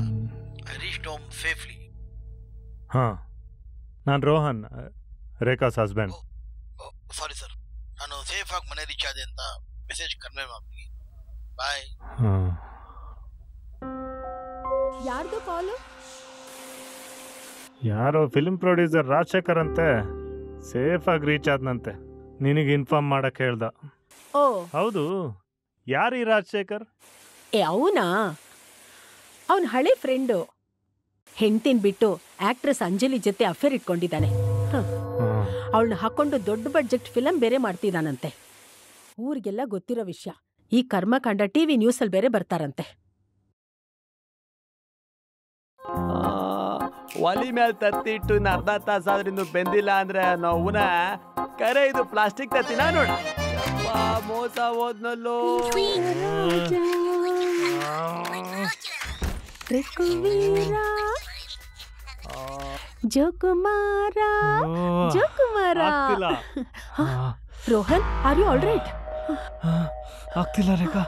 I reached home safely. ಹಾಂ, ನಾನು Rohan, Rekha's husband. Sorry sir, ನಾನು ಸೇಫ್ ಆಗಿ ಮನೆ ರೀಚ್ ಆದೆ ಅಂತ ಮೆಸೇಜ್ ಕನ್ವೆ ಮಾಡ್ತೀನಿ. ಬಾಯ್. ಯಾರ್ದು ಕಾಲು? ಯಾರೋ ಫಿಲ್ಮ್ ಪ್ರೊಡ್ಯೂಸರ್ ರಾಜಶೇಖರ್ ಅಂತೆ. ಸೇಫ್ ಆಗಿ ರೀಚ್ ಆದ್ನಂತೆ. ನಿನಗೆ ಇನ್ಫಾರ್ಮ್ ಮಾಡಕ್ ಹೇಳ್ದ. ಓ ಹೌದು, ಯಾರು ಈ ರಾಜಶೇಖರ್? ಅವನಾ? ಅವನ ಹಳೆ ಫ್ರೆಂಡು. ಹೆಂಡ್ತಿನ್ ಬಿಟ್ಟು ಆಕ್ಟ್ರೆಸ್ ಅಂಜಲಿ ಜೊತೆ ಅಫೇರ್ ಇಟ್ಕೊಂಡಿದ್ದಾನೆ. ಅವಳನ್ನ ಹಾಕೊಂಡು ದೊಡ್ಡ ಬಡ್ಜೆಟ್ ಫಿಲಂ ಬೇರೆ ಮಾಡ್ತಿದ್ದಾನಂತೆ. ಊರಿಗೆಲ್ಲ ಗೊತ್ತಿರೋ ವಿಷಯ. ಈ ಕರ್ಮಕಾಂಡ ಟಿವಿ ನ್ಯೂಸಲ್ಲಿ ಬೇರೆ ಬರ್ತಾರಂತೆ. ಒಲಿ ಮೇಲೆ ತತ್ತಿಟ್ಟು ಅರ್ಧ ತಾಸಾದ್ರಿಂದ ಬೆಂದಿಲ್ಲ ಅಂದ್ರೆ ನೋವುನ ಕರೆ ಇದು ಪ್ಲಾಸ್ಟಿಕ್ ತತ್ತಿನ ನೋಡ. ಮೋಸ ಹೋದ್ನಲ್ಲೋ. ಜೋಕುಮಾರ Rohan, are you all right? ಆಗ್ತಿಲ್ಲ ರೇಖಾ,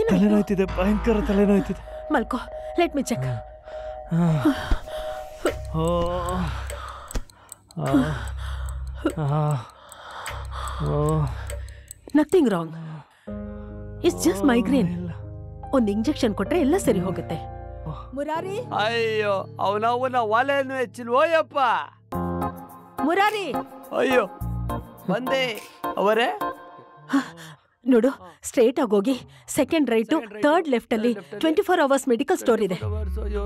ತಲೆನೋಯ್ತಿದೆ, ಭಯಂಕರ ತಲೆನೋಯ್ತಿದೆ. ಮಲ್ಕೋ, let me check. Nothing wrong, it's just migraine. ಒಂದು ಇಂಜೆಕ್ಷನ್ ಕೊಟ್ರೆ ಎಲ್ಲ ಸರಿ ಹೋಗುತ್ತೆ. ಮುರಾರಿ, ಅಯ್ಯೋ ಅವನವನ ಒಲೆಯನ್ನು ಹೆಚ್ಚಿಲ್ವೋಯಪ್ಪ. ಮುರಾರಿ, ಅಯ್ಯೋ ಬಂದೆ ಅವರೇ. ನೋಡು, ಸ್ಟ್ರೇಟ್ ಆಗೋಗಿ ಸೆಕೆಂಡ್ ರೈಟು ಥರ್ಡ್ ಲೆಫ್ಟ್ ಅಲ್ಲಿ 24 hours ಮೆಡಿಕಲ್ ಸ್ಟೋರ್ ಇದೆ.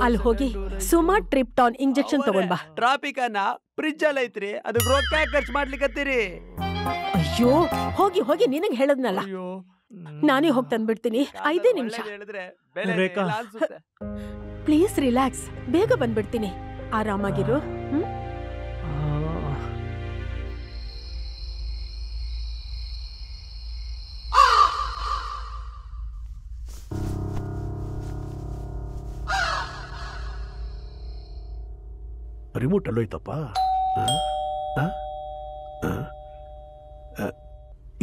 ಅಲ್ಲಿ ಹೋಗಿ ಸುಮಾ ಟ್ರಿಪ್ಟಾನ್ ಇಂಜೆಕ್ಷನ್ ತಗೊಂಡ್ ಬಾ. ಟ್ರಾಫಿಕ್ ಅನ್ನ ಫ್ರಿಜ್ ಅಲ್ಲಿ ಐತ್ರಿ, ಅದು ರೊಕ್ಕ ಖರ್ಚು ಮಾಡ್ಲಿಕ್ಕತ್ತೀರಿ. ಅಯ್ಯೋ ಹೋಗಿ ಹೋಗಿ, ನಿನಗೆ ಹೇಳದ್ನಲ್ಲ. ನಾನೇ ಹೋಗಿ ತಂದ್ಬಿಡ್ತೀನಿ, 5 ನಿಮಿಷ. ಪ್ಲೀಸ್ ರಿಲ್ಯಾಕ್ಸ್, ಬೇಗ ಬಂದ್ಬಿಡ್ತೀನಿ. ಆರಾಮಾಗಿರು. ರಿಮೋಟ್ ಅಲ್ಲೋಯ್ತಪ್ಪ.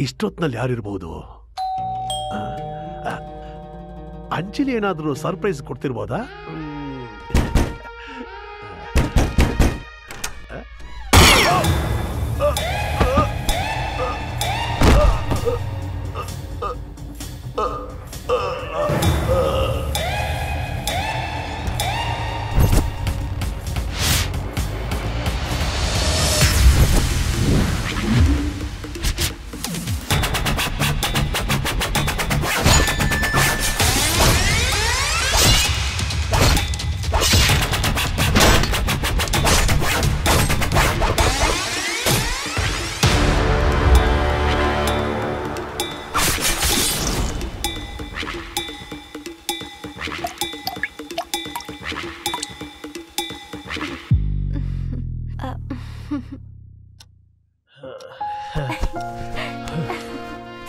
ಇಷ್ಟೊತ್ನಲ್ಲಿ ಯಾರಿರ್ಬೋದು? ಅಂಜಲಿ ಏನಾದರೂ surprise ಕೊಡ್ತಿರ್ಬೋದಾ?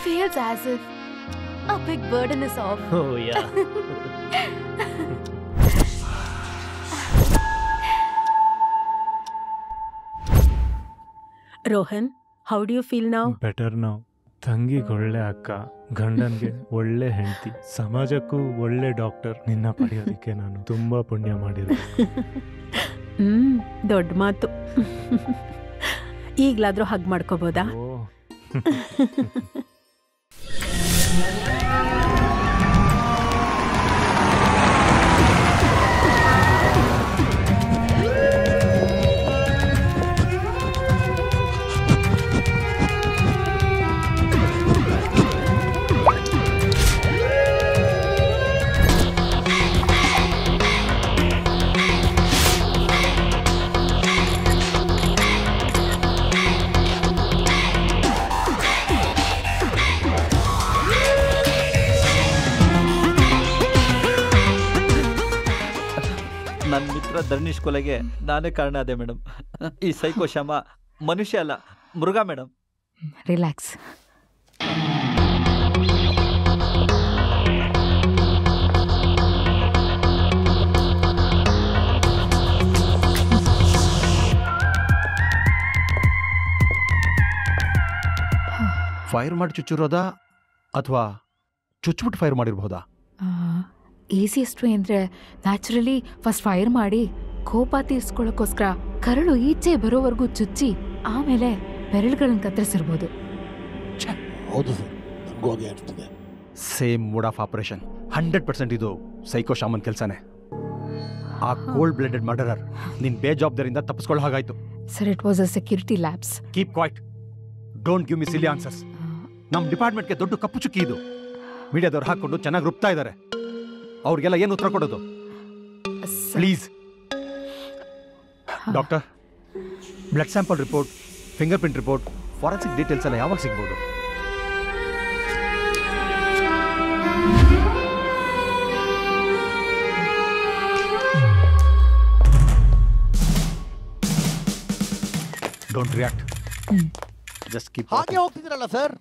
Feels as if a big burden is off. Oh yeah. Rohan, how do you feel now? Better ನಾವು. ತಂಗಿಗೆ ಒಳ್ಳೆ ಅಕ್ಕ, ಗಂಡನ್ಗೆ ಒಳ್ಳೆ ಹೆಂಡತಿ, ಸಮಾಜಕ್ಕೂ ಒಳ್ಳೆ ಡಾಕ್ಟರ್ ನಿನ್ನ ಪಡೆಯೋದಕ್ಕೆ ನಾನು ತುಂಬಾ ಪುಣ್ಯ ಮಾಡಿದೆ. ದೊಡ್ಡ ಮಾತು. ಈಗ್ಲಾದ್ರೂ ಹಗ್ ಮಾಡ್ಕೋಬೋದಾ? ನನ್ನ ಮಿತ್ರ ಧರ್ನೀಶ್ ಕೊಲೆಗೆ ನಾನೇ ಕಾರಣ ಅದೇ ಮೇಡಮ್. ಈ ಸೈಕೋ ಶ್ಯಾಮ ಮನುಷ್ಯ ಅಲ್ಲ, ಮೃಗ ಮೇಡಮ್. ರಿಲ್ಯಾಕ್ಸ್. ಫೈರ್ ಮಾಡಿ ಚುಚ್ಚಿರೋದಾ ಅಥವಾ ಚುಚ್ಚಿಬಿಟ್ಟು ಫೈರ್ ಮಾಡಿರ್ಬೋದಾ? ಈಸಿಯೆಸ್ಟ್ ವೇ ಅಂದರೆ ನ್ಯಾಚುರಲಿ ಫಸ್ಟ್ ಫೈರ್ ಮಾಡಿ ಕೋಪ ತೀರ್ಸ್ಕೊಳ್ಳೋಕ್ಕೋಸ್ಕರ ಕರಳು ಈಚೆ ಬರೋವರೆಗೂ ಚುಚ್ಚಿ ಆಮೇಲೆ ಬೆರಳುಗಳನ್ನ ಕತ್ತರಿಸಿರ್ಬೋದು. ಹೌದು ಸರ್, ನನಗೂ ಹಾಗೆ ಅನಿಸ್ತದೆ. Same mode of operation. 100% ಇದು ಸೈಕೋ ಶಾಮನ್ ಕೆಲಸನೇ. ಆ ಕೋಲ್ಡ್ ಬ್ಲಡೆಡ್ ಮರ್ಡರರ್ ನಿನ್ ಬೇಜವಾಬ್ದಾರಿಯಿಂದ ತಪ್ಪಿಸ್ಕೊಳ್ಳೋ ಹಾಗಾಯ್ತು. Sir, it was a security labs. Keep quiet. Don't give me silly answers. ನಮ್ಮ ಡಿಪಾರ್ಟ್ಮೆಂಟ್ಗೆ ದೊಡ್ಡ ಕಪ್ಪು ಚುಕ್ಕಿ ಇದು. ಮೀಡಿಯಾದವ್ರು ಹಾಕೊಂಡು ಚೆನ್ನಾಗಿ ರುಬ್ತಾ ಇದ್ದಾರೆ. ಅವ್ರಿಗೆಲ್ಲ ಏನು ಉತ್ತರ ಕೊಡೋದು? Please doctor, blood sample report, finger print report, forensic details ಎಲ್ಲ ಯಾವಾಗ ಸಿಗ್ಬೋದು? Don't react. Just keep. ಹಾಗೆ ಹೋಗ್ತಿದ್ದೀರಲ್ಲ ಸರ್,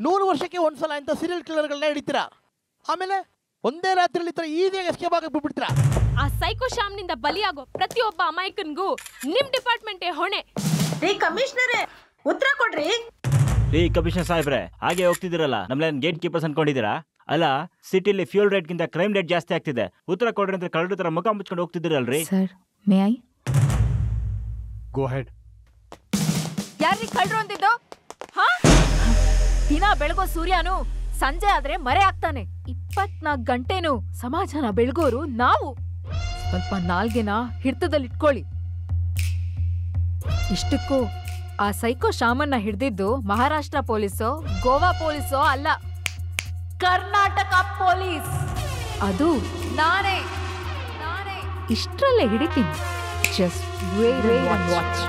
100 ವರ್ಷಕ್ಕೆ ಒಂದ್ಸಲ ಅಂತ ಸೀರಿಯಲ್ ಕಿಲ್ಲರ್ಗಳನ್ನ ಹಿಡಿತೀರಾ, ಆಮೇಲೆ ಒಂದೇ ರಾತ್ರಿಯಲ್ಲಿ ತರ ಈಸಿಯಾಗಿ ಎಸ್ಕೇಪ್ ಆಗಿ ಬಿಟ್ಬಿಡ್ತೀರಾ. ಆ ಸೈಕೋ ಶಾಮ್ನಿಂದ ಬಲಿಯಾಗೋ ಪ್ರತಿಯೊಬ್ಬ ಅಮಾಯಕನಿಗೂ ನಿಮ್ ಡಿಪಾರ್ಟ್ಮೆಂಟೇ ಹೊಣೆ. ರೀ ಕಮಿಷನರೇ, ಉತ್ತರ ಕೊಡ್ರಿ. ರೀ ಕಮಿಷನರ್ ಸಾಹೇಬ್ರೆ, ಹಾಗೆ ಹೋಗ್ತಿದ್ದೀರಲ್ಲ, ನಮ್ಲೇನ್ ಗೇಟ್ ಕೀಪರ್ಸ್ ಅನ್ಕೊಂಡಿದ್ದೀರಾ? ಅಲ್ಲ, ಸಿಟಿಲಿ ಫ್ಯೂಲ್ ರೇಟ್ಗಿಂತ ಕ್ರೈಮ್ ರೇಟ್ ಜಾಸ್ತಿ ಆಗ್ತಿದೆ. ಉತ್ತರ ಕೊಡ್ರಿ ಅಂದ್ರೆ ಕಳ್ಳರ ತರ ಮುಖ ಮುಚ್ಕೊಂಡು ಹೋಗ್ತಿದ್ದೀರಲ್ರಿ. Sir, may I? Go ahead. ಯಾರ್ರೀ ಕಳ್ಳರು ಅಂದಿದ್ದು? ದಿನ ಬೆಳಗೋ ಸೂರ್ಯನು ಸಂಜೆ ಆದ್ರೆ ಮರೆ ಆಗ್ತಾನೆ. 24 ಗಂಟೆನೂ ಸಮಾಜನ ಬೆಳಗೋರು ನಾವು. ಸ್ವಲ್ಪ ನಾಲ್ಗೆನ ಹಿಡಿತದಲ್ಲಿಟ್ಕೊಳ್ಳಿ. ಇಷ್ಟಕ್ಕೂ ಆ ಸೈಕೋ ಶಾಮನ್ನ ಹಿಡ್ದಿದ್ದು ಮಹಾರಾಷ್ಟ್ರ ಪೊಲೀಸೋ ಗೋವಾ ಪೊಲೀಸೋ ಅಲ್ಲ, ಕರ್ನಾಟಕ ಪೊಲೀಸ್. ಅದು ನಾನೇ. ಇಷ್ಟರಲ್ಲೇ ಹಿಡಿತೀನಿ. Just wait and watch.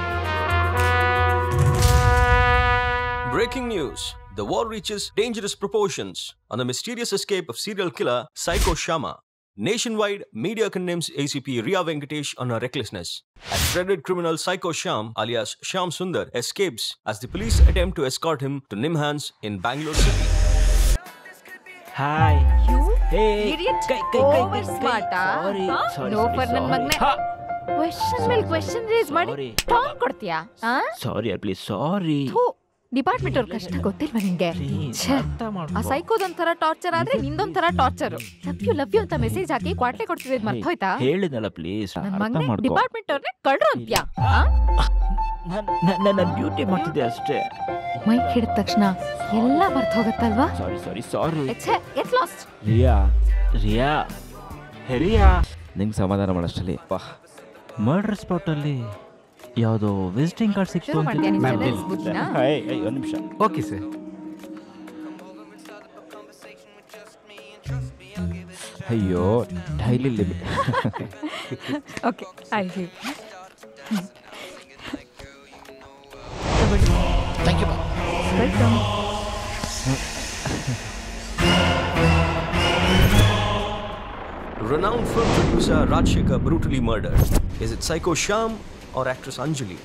Breaking news. The war reaches dangerous proportions on the mysterious escape of serial killer Psycho Shama. Nationwide, media condemns ACP Riya Venkatesh on her recklessness. As dreaded criminal Psycho Sham, alias Sham Sundar, escapes as the police attempt to escort him to Nimhans in Bangalore city. Hi. You? Hey. Idiot. Over smart. Sorry. No for ನನ್ನ ಮಗನೇ. Question ಮೇಲೆ question race ಮಾಡಿ ಟಾಂಗ್ ಕೊಡ್ತೀಯಾ? Sorry please, sorry. Department ಅವ್ರ ಕಷ್ಟ ಗೊತ್ತಿಲ್ವಾ ನಿಂಗೆ? ಆ ಸೈಕೋದೊಂಥರ ಟಾರ್ಚರ್ ಆದ್ರೆ ನಿಂದೊಂಥರ ಟಾರ್ಚರ್. ಲವ್ ಯು ಅಂತ ಮೆಸೇಜ್ ಹಾಕಿ ಕ್ವಾಟ್ಲೆ ಕೊಡ್ತಿದ್ ಮರ್ತೋಯ್ತಾ? ಹೇಳಿದ್ನಲ್ಲ ಪ್ಲೀಸ್, ಅರ್ಥ ಮಾಡ್ಕೋ. ಡಿಪಾರ್ಟ್ಮೆಂಟ್ ಅವ್ರನ್ನೇ ಕಳ್ರು ಅಂತ್ಯಾ? ನನ್ನ ಡ್ಯೂಟಿ ಮಾಡ್ತಿದ್ದೆ ಅಷ್ಟೇ. ಮೈಕ್ ಹಿಡಿದ ತಕ್ಷಣ ಎಲ್ಲ ಮರ್ತ ಹೋಗತ್ತಲ್ವಾ? ಸಾರಿ. Get lost. ರಿಯಾ ನಿಂಗೆ ಸಮಾಧಾನ ಮಾಡೋಷ್ಟಲ್ಲಿ ಮರ್ಡರ್ ಸ್ಪಾಟ್ ಅಲ್ಲಿ ಯಾವುದೋ ವಿಸಿಟಿಂಗ್ ಕಾರ್ಡ್ ಸಿಕ್ತು ಅಂತ. ಒಂದು ನಿಮಿಷ. Okay sir. ಅಯ್ಯೋ, daily limit. Okay, I give. Thank you. Welcome. Renowned film producer Rajshekar brutally murdered. Is it Psycho Sham or actress Anjali?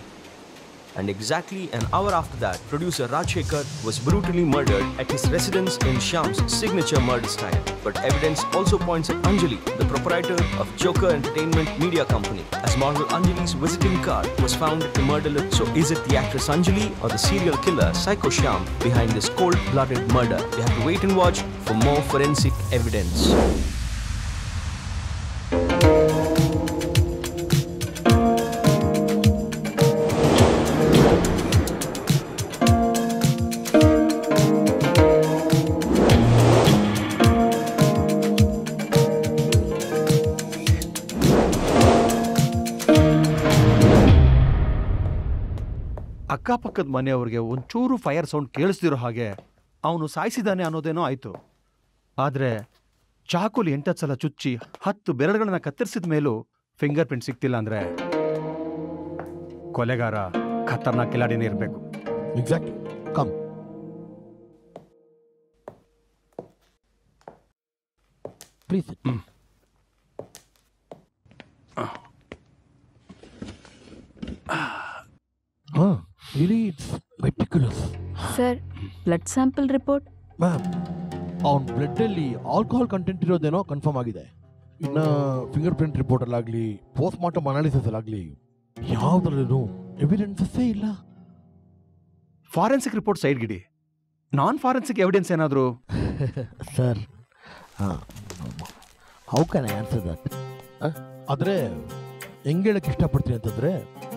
and exactly an hour after that, producer Rajshekhar was brutally murdered at his residence in Shyam's signature murder style. But evidence also points at Anjali, the proprietor of Joker Entertainment Media Company, as model Anjali's visiting card was found at the murder list. So is it the actress Anjali or the serial killer Psycho Shyam behind this cold-blooded murder? We have to wait and watch for more forensic evidence. ಅಕ್ಕಪಕ್ಕದ ಮನೆಯವ್ರಿಗೆ ಒಂಚೂರು fire sound ಕೇಳಿಸ್ದಿರೋ ಹಾಗೆ ಅವನು ಸಾಯಿಸಿದಾನೆ ಅನ್ನೋದೇನೋ ಆಯಿತು. ಆದರೆ ಚಾಕುಲಿ 8 ಸಲ ಚುಚ್ಚಿ 10 ಬೆರಳುಗಳನ್ನ ಕತ್ತರಿಸಿದ ಮೇಲೂ ಫಿಂಗರ್ ಪ್ರಿಂಟ್ ಸಿಗ್ತಿಲ್ಲ ಅಂದರೆ ಕೊಲೆಗಾರ ಖತರ್ನಾಕ್ ಕಿಲಾಡಿನೇ ಇರಬೇಕು. Exactly. Come. Please. Really, it's meticulous. Sir, blood sample report? Ma'am, ಅವನ ಬ್ಲಡ್ಡಲ್ಲಿ ಆಲ್ಕೋಹಾಲ್ ಕಂಟೆಂಟ್ ಇರೋದೇನೋ ಕನ್ಫರ್ಮ್ ಆಗಿದೆ. ಇನ್ನು ಫಿಂಗರ್ ಪ್ರಿಂಟ್ ರಿಪೋರ್ಟಲ್ಲಾಗಲಿ ಪೋಸ್ಟ್ ಮಾರ್ಟಮ್ ಅನಾಲಿಸಿಸಲ್ಲಾಗಲಿ ಯಾವುದ್ರಲ್ಲೂ ಎವಿಡೆನ್ಸಸ್ಸೇ ಇಲ್ಲ. ಫಾರೆನ್ಸಿಕ್ ರಿಪೋರ್ಟ್ ಸೈಡ್ಗಿಡಿ, ನಾನ್ ಫಾರೆನ್ಸಿಕ್ ಎವಿಡೆನ್ಸ್ ಏನಾದರೂ? Sir, how can I answer that? ಆದರೆ ಹೆಂಗೆ ಹೇಳಕ್ಕೆ ಇಷ್ಟಪಡ್ತೀನಿ ಅಂತಂದರೆ,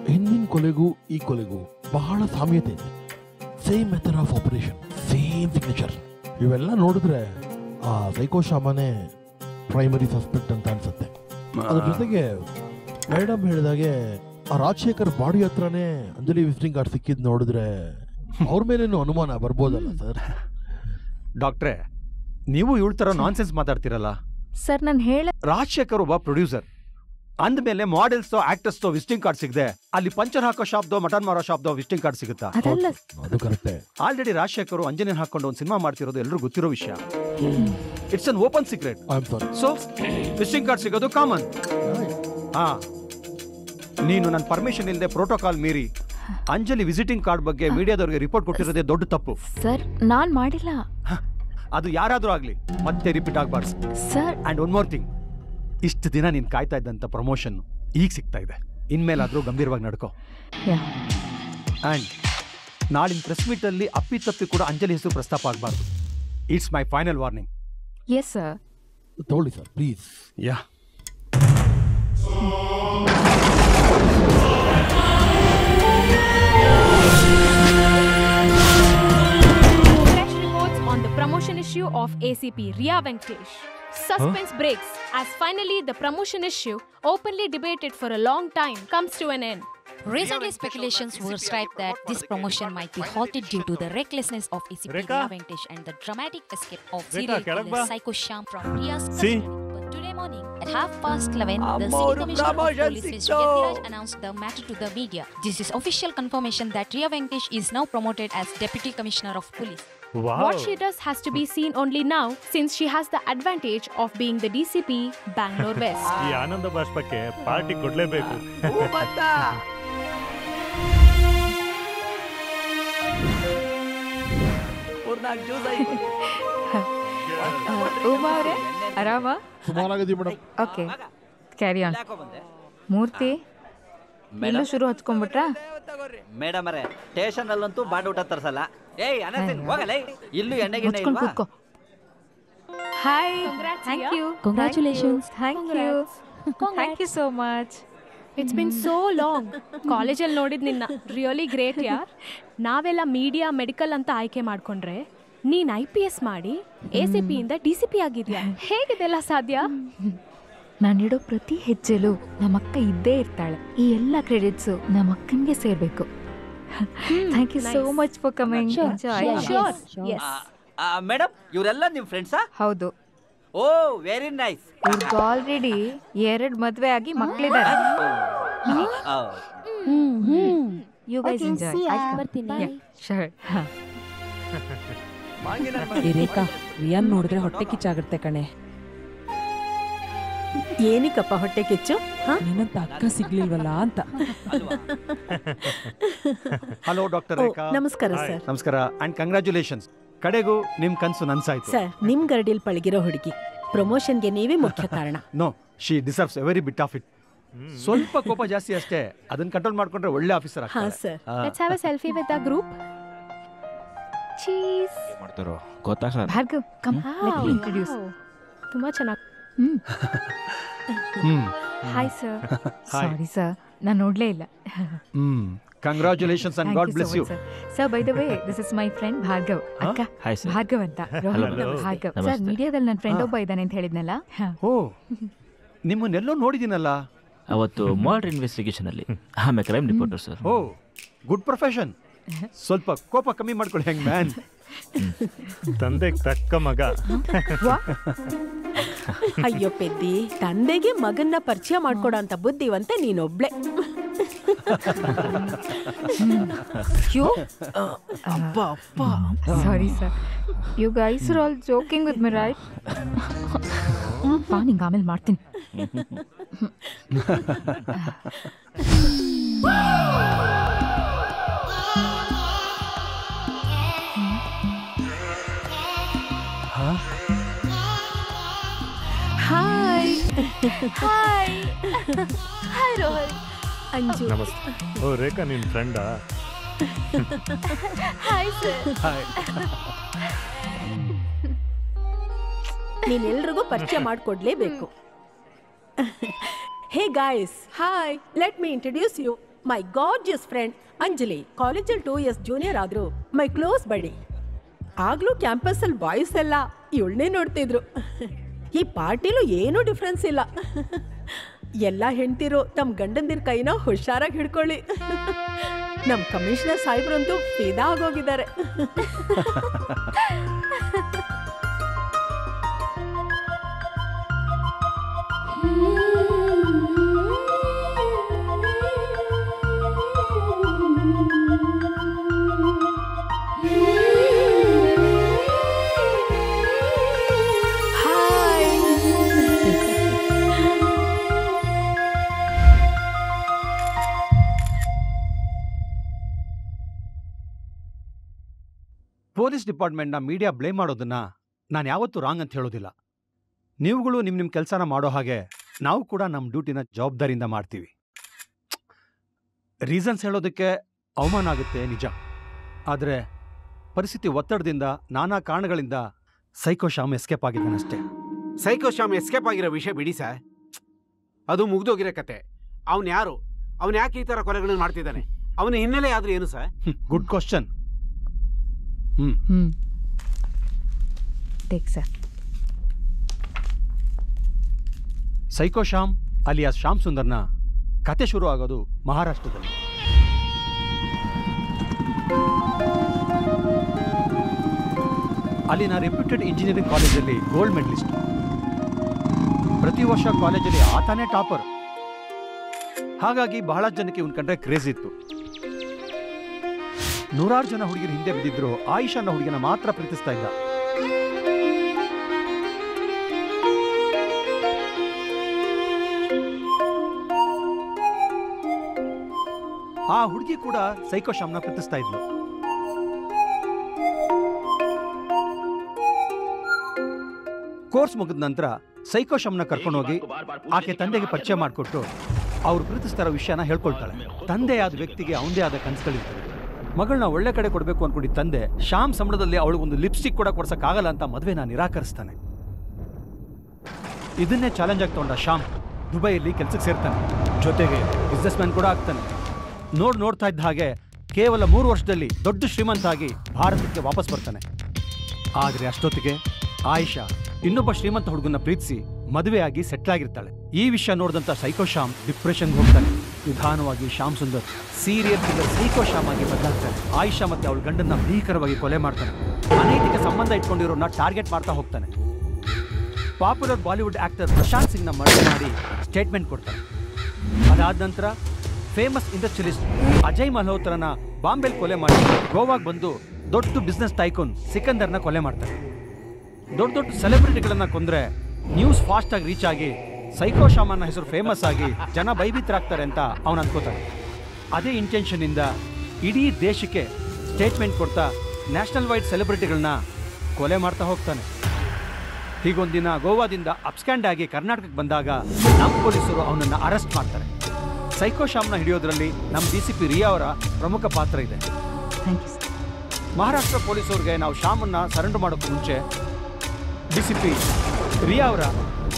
ಹಿಂದಿನ ಕೊಲೆಗೂ ಈ ಕೊಲೆಗೂ ಬಹಳ ಸಾಮ್ಯತೆ ಇದೆ. Same method of operation, same signature. ಇವೆಲ್ಲ ನೋಡಿದ್ರೆ ಆ ಸೈಕೋ ಶಾಮನೇ ಪ್ರೈಮರಿ ಸಸ್ಪೆಕ್ಟ್ ಅಂತ ಅನ್ಸುತ್ತೆ. ಅದ್ರ ಜೊತೆಗೆ ಮೇಡಮ್ ಹೇಳಿದಾಗೆ ಆ ರಾಜಶೇಖರ್ ಬಾಡಿ ಹತ್ರನೇ ಅಂಜಲಿ ವಿಸಿಟಿಂಗ್ ಕಾರ್ಡ್ ಸಿಕ್ಕಿದ್ ನೋಡಿದ್ರೆ ಅವ್ರ ಮೇಲೇನು ಅನುಮಾನ ಬರ್ಬೋದಲ್ಲ ಸರ್? ಡಾಕ್ಟ್ರೇ, ನೀವು ಇವಳ ಥರ ನಾನ್ಸೆನ್ಸ್ ಮಾತಾಡ್ತಿರಲ್ಲ. ಸರ್, ನಾನು ರಾಜಶೇಖರ್ ಒಬ್ಬ ಪ್ರೊಡ್ಯೂಸರ್ ಅಂದಮೇಲೆ ಮಾಡೆಲ್ಸ್ ಆಕ್ಟರ್ಸ್ ವಿಸಿಟಿಂಗ್ ಕಾರ್ಡ್ ಸಿಗದೆ ಅಲ್ಲಿ ಪಂಚರ್ ಹಾಕೋ ಶಾಪ್ದೋ ಮಟನ್ ಮಾರೋ ಶಾಪ್ದೋ ವಿಸಿಟಿಂಗ್ ಕಾರ್ಡ್ ಸಿಗುತ್ತಾ? ಅದು ಕರೆಕ್ಟೇ. ಆಲ್ರೆಡಿ ರಾಜಶೇಖರ್ ಅಂಜನೇನ್ ಹಾಕೊಂಡು ಒಂದು ಸಿನಿಮಾ ಮಾಡ್ತಿರೋದು ಎಲ್ಲರೂ ಗೊತ್ತಿರೋ ವಿಷಯ. It's an open secret. So visiting card ಸಿಗೋದು ಕಾಮನ್. ನೀನು ನನ್ನ ಪರ್ಮಿಷನ್ ಇಲ್ಲದೆ ಪ್ರೋಟೋಕಾಲ್ ಮೀರಿ ಅಂಜಲಿ ವಿಸಿಟಿಂಗ್ ಕಾರ್ಡ್ ಬಗ್ಗೆ ಮೀಡಿಯಾದವ್ರಿಗೆ ರಿಪೋರ್ಟ್ ಕೊಟ್ಟಿರೋದೇ ದೊಡ್ಡ ತಪ್ಪು. ಸರ್, ನಾನ್ ಮಾಡಿಲ್ಲ. ಅದು ಯಾರಾದ್ರೂ ಆಗ್ಲಿ ಮತ್ತೆ ರಿಪೀಟ್ ಆಗಬಾರ್ದು sir. And one more thing, ಇಷ್ಟು ದಿನ ನೀನು ಕಾಯ್ತಾ ಇದ್ದಂಥ ಪ್ರಮೋಷನ್ ಈಗ ಸಿಗ್ತಾ ಇದೆ. ಇನ್ಮೇಲಾದ್ರೂ ಗಂಭೀರವಾಗಿ ನಡ್ಕೋ. ಅಂಡ್ ನಾಳಿನ ಪ್ರೆಸ್ ಮೀಟಲ್ಲಿ ಅಪ್ಪಿತಪ್ಪಿ ಕೂಡ ಅಂಜಲಿ ಹೆಸರು ಪ್ರಸ್ತಾಪ ಆಗಬಾರ್ದು. It's my final warning. Yes sir. ತಗೊಳ್ಳಿ ಸರ್, please. Yeah. Fresh reports on the promotion issue of ACP Riya Venkatesh. Suspense breaks as finally the promotion issue, openly debated for a long time, comes to an end. Recently, speculations were stirred that this promotion might be halted due to the recklessness of ACP Riya Venkatesh and the dramatic escape of serial killer Psycho Shyam from Riya's custody. But today morning, at 11:30, the City Commissioner of Police Srikanth announced the matter to the media. This is official confirmation that Riya Venkatesh is now promoted as Deputy Commissioner of Police. Wow. What she does has to be seen only now, since she has the advantage of being the DCP, Bangalore West. ಈ ಆನಂದ ಬಾಷ್ಪಕ್ಕೆ party ಕೊಡ್ಲೇಬೇಕು. Uma ಅವರೇ, ಆರಾಮ? ಸುಮಾರಾಗಿದೆ madam. Okay, carry on. Murthy, ಇಲ್ಲೂ ಶುರು ಹಚ್ಕೊಂಡ್ಬಿಟ್ರಾ? Madam ಅವರೇ, station ಅಲ್ಲಂತೂ ಬಾಂಡ್ ಊಟ ತರ್ಸಲ್ಲ. ಏಯ್ ಅನಸಿನ್, ಹೋಗಲೇ. ಇಲ್ಲೂ ಎಣ್ಣೆ ಗಿಣ್ಣೆ ಇಲ್ವಾ? Hi, thank you. Congratulations. Thank you. Thank you so much. It's been so long. ಕಾಲೇಜಲ್ಲಿ ನೋಡಿದ್ ನಿನ್ನ ರಿಯಲಿ ಗ್ರೇಟ್ ಯಾರ್. ನಾವೆಲ್ಲ ಮೀಡಿಯಾ ಮೆಡಿಕಲ್ ಅಂತ ಆಯ್ಕೆ ಮಾಡ್ಕೊಂಡ್ರೆ ನೀನ್ IPS ಮಾಡಿ ACP ಇಂದ DCP ಆಗಿದ್ಯಾ. ಹೇಗಿದೆಲ್ಲ ಸಾಧ್ಯ? ನಾನಿಡೋ ಪ್ರತಿ ಹೆಜ್ಜೆಲೂ ನಮ್ಮಕ್ಕ ಇದ್ದೇ ಇರ್ತಾಳೆ. ಈ ಎಲ್ಲ ಕ್ರೆಡಿಟ್ಸು ನಮ್ಮಕ್ಕನಿಗೆ ಸೇರ್ಬೇಕು. Thank you so much for coming. Madam, ಇವರೆಲ್ಲ ನಿಮ್ಮ ಫ್ರೆಂಡ್ಸಾ? ಹೌದು. Oh, very nice. ಇವ್ರಿಗೆ ಆಲ್ರೆಡಿ 2 ಮದ್ವೆ ಆಗಿ ಮಕ್ಕಳಿದ್ದಾರೆ. You guys enjoy. ಬರ್ತೀನಿ. ಶೂರ್. ರೇಖಾ, ರಿಯಾನ್ ನೋಡಿದ್ರೆ ಹೊಟ್ಟೆ ಕಿಚ್ಚಾಗುತ್ತೆ ಕಣೆ. ಏನಕ್ಕಪ್ಪ ಹೊಟ್ಟೆ ಕಿಚ್ಚು? ನಿನ್ನಂತ ಅಕ್ಕ ಸಿಗ್ಲಿಲ್ವಲ್ಲ ಅಂತ. ಹಲೋ ಡಾಕ್ಟರ್ ರೇಖಾ. ನಮಸ್ಕಾರ ಸರ್. ನಮಸ್ಕಾರ ಅಂಡ್ ಕಂಗ್ರ್ಯಾಚುಲೇಷನ್ಸ್. ಕಡೆಗೂ ನಿಮ್ ಕನ್ಸು ನನ್ಸಾಯ್ತು. ಸರ್, ನಿಮ್ ಗರಡಿಲ್ ಪಳಗಿರೋ ಹುಡುಗಿ ಪ್ರಮೋಷನ್ಗೆ ನೀವೇ ಮುಖ್ಯ ಕಾರಣ. No, she deserves every bit of it. ಸ್ವಲ್ಪ ಕೋಪ ಜಾಸ್ತಿ ಅಷ್ಟೇ, ಅದನ್ನ ಕಂಟ್ರೋಲ್ ಮಾಡ್ಕೊಂಡ್ರೆ ಒಳ್ಳೆ ಆಫೀಸರ್ ಆಗ್ತಾರೆ. Let's have a selfie with our group. Cheese. ಮಾಡ್ತಾರೋ ಗೊತ್ತಾಗಲ್ಲ. Bhargav, come let me introduce. ತುಂಬಾ ಚೆನ್ನಾಗಿ. Hi sir. ಸಾರಿ ಸರ್, ನಾನು ನೋಡ್ಲೇ ಇಲ್ಲ. Congratulations and God bless you. Sir, by the way, this is my friend Bhargav. ಅಕ್ಕ, ಭಾರ್ಗವ್ ಅಂತ. ಭಾರ್ಗವ್ ಸರ್, ಮೀಡಿಯಾದಲ್ಲಿ ನನ್ನ ಫ್ರೆಂಡ್ ಒಬ್ಬ ಇದ್ದಾನೆ ಅಂತ ಹೇಳಿದ್ನಲ್ಲ. ಓ, ನಿಮ್ಮನ್ನೆಲ್ಲೋ ನೋಡಿದ್ದೀನಲ್ಲ. ಅವತ್ತು ಮರ್ಡರ್ ಇನ್ವೆಸ್ಟಿಗೇಷನ್ ಅಲ್ಲಿ ಆಮೇಲೆ ಕ್ರೈಮ್ ರಿಪೋರ್ಟರ್ ಸರ್. ಓ, ಗುಡ್ ಪ್ರೊಫೆಷನ್. ಸ್ವಲ್ಪ ಕೋಪ ಕಮ್ಮಿ ಮಾಡ್ಕೊಳ್ಳಿ ಹೆಂಗ್ ಮ್ಯಾನ್. ತಂದೆಗೆ ತಕ್ಕ ಮಗ. ಅಯ್ಯೋ ಪೆದ್ದಿ, ತಂದೆಗೆ ಮಗನ್ನ ಪರಿಚಯ ಮಾಡ್ಕೊಡೋ ಅಂತ ಬುದ್ಧಿವಂತೆ ನೀನೊಬ್ಳೆ. Sorry sir, you guys are all joking with me right? ನಿಂಗೆ ಆಮೇಲೆ ಮಾಡ್ತೀನಿ. Hi hi hi Rohan. Anju. ನಮಸ್ತೆ. ಓ ರೇಖಾ, ನಿನ್ ಫ್ರೆಂಡಾ? Hi sir. ನೀನೆಲ್ರಿಗೂ ಪರಿಚಯ ಮಾಡ್ಕೊಡ್ಲೇಬೇಕು. Hey guys, hi, let me introduce you my gorgeous friend Anjali. ಕಾಲೇಜಲ್ಲಿ 2 years ಜೂನಿಯರ್ ಆದ್ರು ಮೈ ಕ್ಲೋಸ್ ಬಡಿ. ಆಗ್ಲೂ ಕ್ಯಾಂಪಸ್ ಅಲ್ಲಿ ಬಾಯ್ಸ್ ಎಲ್ಲ ಇವಳನ್ನೇ ನೋಡ್ತಿದ್ರು. ಈ ಪಾರ್ಟಿಲೂ ಏನೂ ಡಿಫ್ರೆನ್ಸ್ ಇಲ್ಲ. ಎಲ್ಲ ಹೆಣ್ತಿರೋ ತಮ್ಮ ಗಂಡಂದಿರ ಕೈನ ಹುಷಾರಾಗಿ ಹಿಡ್ಕೊಳ್ಳಿ. ನಮ್ಮ ಕಮಿಷನರ್ ಸಾಹೇಬ್ರಂತೂ ಫಿದಾ ಆಗೋಗಿದ್ದಾರೆ. ಪೊಲೀಸ್ ಡಿಪಾರ್ಟ್ಮೆಂಟ್ನ ಮೀಡಿಯಾ ಬ್ಲೇಮ್ ಮಾಡೋದನ್ನ ನಾನು ಯಾವತ್ತೂ ರಾಂಗ್ ಅಂತ ಹೇಳೋದಿಲ್ಲ. ನೀವುಗಳು ನಿಮ್ಮ ಕೆಲಸನ ಮಾಡೋ ಹಾಗೆ ನಾವು ಕೂಡ ನಮ್ಮ ಡ್ಯೂಟಿನ ಜವಾಬ್ದಾರಿಯಿಂದ ಮಾಡ್ತೀವಿ. ರೀಸನ್ಸ್ ಹೇಳೋದಕ್ಕೆ ಅವಮಾನ ಆಗುತ್ತೆ ನಿಜ, ಆದರೆ ಪರಿಸ್ಥಿತಿ ಒತ್ತಡದಿಂದ ನಾನಾ ಕಾರಣಗಳಿಂದ ಸೈಕೋ ಶ್ಯಾಮ್ ಎಸ್ಕೇಪ್ ಆಗಿದ್ದಾನಷ್ಟೇ. ಸೈಕೋ ಶ್ಯಾಮ್ ಎಸ್ಕೇಪ್ ಆಗಿರೋ ವಿಷಯ ಬಿಡಿ ಸರ್, ಅದು ಮುಗ್ದೋಗಿರೋ ಕತೆ. ಅವನು ಯಾರು? ಅವನು ಯಾಕೆ ಈ ಥರ ಕೊಲೆಗಳನ್ನು ಮಾಡ್ತಿದ್ದಾನೆ? ಅವನ ಹಿನ್ನೆಲೆ ಆದ್ರೂ ಏನು sir? Good question. Psycho Shyam alias Shyam ಸುಂದರ್ನ ಕತೆ ಶುರು ಆಗೋದು ಮಹಾರಾಷ್ಟ್ರದಲ್ಲಿ. ಅಲ್ಲಿನ ರೆಪ್ಯೂಟೆಡ್ ಇಂಜಿನಿಯರಿಂಗ್ ಕಾಲೇಜಲ್ಲಿ ಗೋಲ್ಡ್ ಮೆಡಲಿಸ್ಟ್. ಪ್ರತಿ ವರ್ಷ ಕಾಲೇಜಲ್ಲಿ ಆತನೇ ಟಾಪರ್. ಹಾಗಾಗಿ ಬಹಳ ಜನಕ್ಕೆ ಇವನ್ ಕಂಡ್ರೆ ಕ್ರೇಜ್ ಇತ್ತು. 100 ಜನ ಹುಡುಗಿರು ಹಿಂದೆ ಬಿದ್ದಿದ್ರು, ಆಯಿಷಾ ಅನ್ನೋ ಹುಡುಗಿನ ಮಾತ್ರ ಪ್ರೀತಿಸ್ತಾ ಇದ್ದ. ಆ ಹುಡುಗಿ ಕೂಡ ಸೈಕೋ ಶ್ಯಾಮ್ನ ಪ್ರೀತಿಸ್ತಾ ಇದ್ಲು. ಕೋರ್ಸ್ ಮುಗಿದ ನಂತರ ಸೈಕೋ ಶ್ಯಾಮ್ನ ಕರ್ಕೊಂಡೋಗಿ ಆಕೆ ತಂದೆಗೆ ಪರಿಚಯ ಮಾಡಿಕೊಟ್ಟು ಅವ್ರು ಪ್ರೀತಿಸ್ತಾ ಇರೋ ವಿಷಯನ ಹೇಳ್ಕೊಳ್ತಾಳೆ. ತಂದೆಯಾದ ವ್ಯಕ್ತಿಗೆ ಅವನದೇ ಆದ ಕನಸುಗಳಿರ್ತವೆ. ಮಗಳನ್ನ ಒಳ್ಳೆ ಕಡೆ ಕೊಡಬೇಕು ಅನ್ಕೊಂಡಿದ್ದ ತಂದೆ ಶ್ಯಾಮ್ ಸಂಬಳದಲ್ಲಿ ಅವಳಿಗೊಂದು ಲಿಪ್ಸ್ಟಿಕ್ ಕೂಡ ಕೊಡ್ಸಕ್ಕಾಗಲ್ಲ ಅಂತ ಮದುವೆನ ನಿರಾಕರಿಸ್ತಾನೆ. ಇದನ್ನೇ ಚಾಲೆಂಜ್ ಆಗಿ ತಗೊಂಡ ಶ್ಯಾಮ್ ದುಬೈಯಲ್ಲಿ ಕೆಲಸಕ್ಕೆ ಸೇರ್ತಾನೆ. ಜೊತೆಗೆ ಬಿಸ್ನೆಸ್ ಮ್ಯಾನ್ ಕೂಡ ಆಗ್ತಾನೆ. ನೋಡ್ತಾ ಇದ್ದ ಹಾಗೆ ಕೇವಲ 3 ವರ್ಷದಲ್ಲಿ ದೊಡ್ಡ ಶ್ರೀಮಂತ ಆಗಿ ಭಾರತಕ್ಕೆ ವಾಪಸ್ ಬರ್ತಾನೆ. ಆದರೆ ಅಷ್ಟೊತ್ತಿಗೆ ಆಯಿಷಾ ಇನ್ನೊಬ್ಬ ಶ್ರೀಮಂತ ಹುಡುಗನ ಪ್ರೀತಿಸಿ ಮದುವೆಯಾಗಿ ಸೆಟ್ಲ್ ಆಗಿರ್ತಾಳೆ. ಈ ವಿಷಯ ನೋಡಿದಂತ ಸೈಕೋ ಶ್ಯಾಮ್ ಡಿಪ್ರೆಷನ್ಗೆ ಹೋಗ್ತಾನೆ. ನಿಧಾನವಾಗಿ Shyam Sundar serial killer psycho Shyam ಆಗಿ ಬದಲಾಗ್ತಾನೆ. ಆಯಿಷಾ ಮತ್ತೆ ಅವಳ ಗಂಡನ್ನ ಭೀಕರವಾಗಿ ಕೊಲೆ ಮಾಡ್ತಾನೆ. ಅನೈತಿಕ ಸಂಬಂಧ ಇಟ್ಕೊಂಡಿರೋನ್ನ ಟಾರ್ಗೆಟ್ ಮಾಡ್ತಾ ಹೋಗ್ತಾನೆ. ಪಾಪ್ಯುಲರ್ ಬಾಲಿವುಡ್ ಆಕ್ಟರ್ ಪ್ರಶಾಂತ್ ಸಿಂಗ್ನ ಮರ್ಡರ್ ಮಾಡಿ ಸ್ಟೇಟ್ಮೆಂಟ್ ಕೊಡ್ತಾನೆ. ಅದಾದ ನಂತರ ಫೇಮಸ್ ಇಂಡಸ್ಟ್ರಿಯಲಿಸ್ಟ್ ಅಜಯ್ ಮಲ್ಹೋತ್ರನ ಬಾಂಬೆಲ್ ಕೊಲೆ ಮಾಡಿ ಗೋವಾಗೆ ಬಂದು ದೊಡ್ಡ ಬಿಸ್ನೆಸ್ ಟೈಕೋನ್ ಸಿಕಂದರ್ನ ಕೊಲೆ ಮಾಡ್ತಾನೆ. ದೊಡ್ಡ ಸೆಲೆಬ್ರಿಟಿಗಳನ್ನ ಕೊಂದ್ರೆ ನ್ಯೂಸ್ ಫಾಸ್ಟ್ ಆಗಿ ರೀಚ್ ಆಗಿ ಸೈಕೋ ಶಾಮನ್ನ ಹೆಸರು ಫೇಮಸ್ ಆಗಿ ಜನ ಭಯಭೀತರಾಗ್ತಾರೆ ಅಂತ ಅವನು ಅನ್ಕೋತಾನೆ. ಅದೇ ಇಂಟೆನ್ಷನ್ನಿಂದ ಇಡೀ ದೇಶಕ್ಕೆ ಸ್ಟೇಟ್ಮೆಂಟ್ ಕೊಡ್ತಾ ನ್ಯಾಷನಲ್ ವೈಡ್ ಸೆಲೆಬ್ರಿಟಿಗಳನ್ನ ಕೊಲೆ ಮಾಡ್ತಾ ಹೋಗ್ತಾನೆ. ಹೀಗೊಂದಿನ ಗೋವಾದಿಂದ ಅಬ್ಸ್ಕ್ಯಾಂಡ್ ಆಗಿ ಕರ್ನಾಟಕಕ್ಕೆ ಬಂದಾಗ ನಮ್ಮ ಪೊಲೀಸರು ಅವನನ್ನು ಅರೆಸ್ಟ್ ಮಾಡ್ತಾರೆ. ಸೈಕೋ ಶಾಮ್ನ ಹಿಡಿಯೋದ್ರಲ್ಲಿ ನಮ್ಮ DCP ರಿಯಾ ಅವರ ಪ್ರಮುಖ ಪಾತ್ರ ಇದೆ. ಮಹಾರಾಷ್ಟ್ರ ಪೊಲೀಸವ್ರಿಗೆ ನಾವು ಶಾಮನ್ನ ಸರೆಂಡರ್ ಮಾಡೋಕ್ಕೆ ಮುಂಚೆ DCP ರಿಯಾ ಅವರ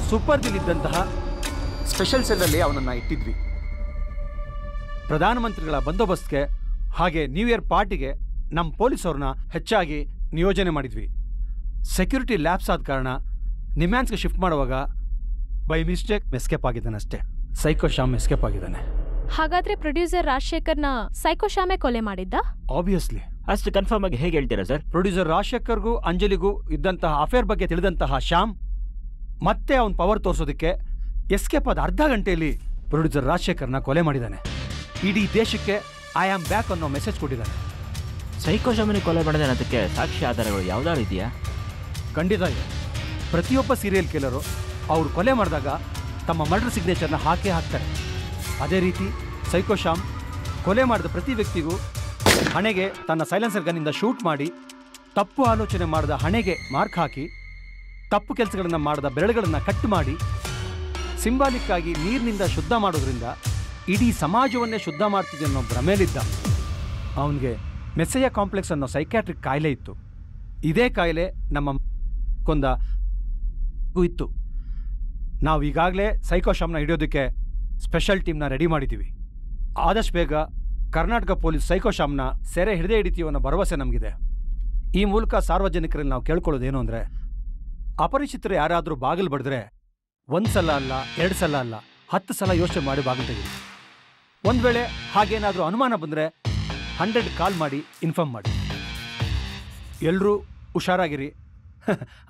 ಸೂಪರ್ದಿಲ್ಲಿದ್ದಂತಹ ಸ್ಪೆಷಲ್ ಸೆಲ್ಲಲ್ಲಿ ಅವನನ್ನು ಇಟ್ಟಿದ್ವಿ. ಪ್ರಧಾನಮಂತ್ರಿಗಳ ಬಂದೋಬಸ್ತ್ಗೆ ಹಾಗೆ ನ್ಯೂ ಇಯರ್ ಪಾರ್ಟಿಗೆ ನಮ್ಮ ಪೊಲೀಸವ್ರನ್ನ ಹೆಚ್ಚಾಗಿ ನಿಯೋಜನೆ ಮಾಡಿದ್ವಿ. ಸೆಕ್ಯೂರಿಟಿ ಲ್ಯಾಬ್ಸ್ ಆದ ಕಾರಣ ನಿಮ್ಯಾನ್ಸ್ಗೆ ಶಿಫ್ಟ್ ಮಾಡುವಾಗ ಬೈ ಮಿಸ್ಟೇಕ್ ಎಸ್ಕೇಪ್ ಆಗಿದ್ದಾನೆ ಅಷ್ಟೇ. ಸೈಕೋ ಶಾಮ್ ಎಸ್ಕೇಪ್ ಆಗಿದ್ದಾನೆ. ಹಾಗಾದ್ರೆ ಪ್ರೊಡ್ಯೂಸರ್ ರಾಜಶೇಖರ್ನ ಸೈಕೋ ಶಾಮೆ ಕೊಲೆ ಮಾಡಿದ್ದ? ಆಬ್ವಿಯಸ್ಲಿ. ಅಷ್ಟು ಕನ್ಫರ್ಮ್ ಆಗಿ ಹೇಗೆ ಹೇಳ್ತೀರಾ ಸರ್? ಪ್ರೊಡ್ಯೂಸರ್ ರಾಜಶೇಖರ್ಗೂ ಅಂಜಲಿಗೂ ಇದ್ದಂತಹ ಅಫೇರ್ ಬಗ್ಗೆ ತಿಳಿದಂತಹ ಶ್ಯಾಮ್ ಮತ್ತೆ ಅವನ ಪವರ್ ತೋರಿಸೋದಕ್ಕೆ ಎಸ್ಕೇಪ್ ಆದ ಅರ್ಧ ಗಂಟೆಯಲ್ಲಿ ಪ್ರೊಡ್ಯೂಸರ್ ರಾಜಶೇಖರ್ನ ಕೊಲೆ ಮಾಡಿದ್ದಾನೆ. ಇಡೀ ದೇಶಕ್ಕೆ ಐ ಆಮ್ ಬ್ಯಾಕ್ ಅನ್ನೋ ಮೆಸೇಜ್ ಕೊಟ್ಟಿದ್ದಾನೆ. ಸೈಕೋ ಶಾಮನಿ ಕೊಲೆ ಮಾಡಿದ ಅನ್ನೋದಕ್ಕೆ ಸಾಕ್ಷಿ ಆಧಾರಗಳು ಯಾವ್ದಾದ್ರು ಇದೆಯಾ? ಖಂಡಿತ ಇದೆ. ಪ್ರತಿಯೊಬ್ಬ ಸೀರಿಯಲ್ ಕಿಲ್ಲರು ಅವ್ರು ಕೊಲೆ ಮಾಡಿದಾಗ ತಮ್ಮ ಮರ್ಡರ್ ಸಿಗ್ನೇಚರ್ನ ಹಾಕ್ತಾರೆ. ಅದೇ ರೀತಿ ಸೈಕೋ ಶಾಮ್ ಕೊಲೆ ಮಾಡಿದ ಪ್ರತಿ ವ್ಯಕ್ತಿಗೂ ಹಣೆಗೆ ತನ್ನ ಸೈಲೆನ್ಸರ್ ಗನ್ನಿಂದ ಶೂಟ್ ಮಾಡಿ ತಪ್ಪು ಆಲೋಚನೆ ಮಾಡಿದ ಹಣೆಗೆ ಮಾರ್ಕ್ ಹಾಕಿ ತಪ್ಪು ಕೆಲಸಗಳನ್ನು ಮಾಡಿದ ಬೆರಳುಗಳನ್ನು ಕಟ್ ಮಾಡಿ ಸಿಂಬಾಲಿಕ್ ಆಗಿ ನೀರಿನಿಂದ ಶುದ್ಧ ಮಾಡೋದ್ರಿಂದ ಇಡೀ ಸಮಾಜವನ್ನೇ ಶುದ್ಧ ಮಾಡ್ತಿದೆ ಅನ್ನೋ ಭ್ರಮೇಲಿದ್ದ. ಅವನಿಗೆ ಮೆಸ್ಸೆಯ ಕಾಂಪ್ಲೆಕ್ಸ್ ಅನ್ನೋ ಸೈಕ್ಯಾಟ್ರಿಕ್ ಕಾಯಿಲೆ ಇತ್ತು. ಇದೇ ಕಾಯಿಲೆ ನಮ್ಮ ಕೊಂದ ಇತ್ತು. ನಾವು ಈಗಾಗಲೇ ಸೈಕೋ ಶಾಮ್ನ ಹಿಡಿಯೋದಕ್ಕೆ ಸ್ಪೆಷಲ್ ಟೀಮ್ನ ರೆಡಿ ಮಾಡಿದ್ದೀವಿ. ಆದಷ್ಟು ಬೇಗ ಕರ್ನಾಟಕ ಪೊಲೀಸ್ ಸೈಕೋ ಶಾಮ್ನ ಸೆರೆ ಹಿಡಿದೇ ಹಿಡಿತೀವಿ ಅನ್ನೋ ಭರವಸೆ ನಮಗಿದೆ. ಈ ಮೂಲಕ ಸಾರ್ವಜನಿಕರಲ್ಲಿ ನಾವು ಕೇಳ್ಕೊಳ್ಳೋದೇನು ಅಂದರೆ, ಅಪರಿಚಿತರು ಯಾರಾದರೂ ಬಾಗಿಲು ಬಡಿದ್ರೆ 1 ಸಲ ಅಲ್ಲ 2 ಸಲ ಅಲ್ಲ 10 ಸಲ ಯೋಚನೆ ಮಾಡಿ ಬಾಗಿಲು ತೆಗೀರಿ. ಒಂದು ವೇಳೆ ಹಾಗೇನಾದರೂ ಅನುಮಾನ ಬಂದರೆ 100 ಕಾಲ್ ಮಾಡಿ ಇನ್ಫಾರ್ಮ್ ಮಾಡಿ. ಎಲ್ಲರೂ ಹುಷಾರಾಗಿರಿ.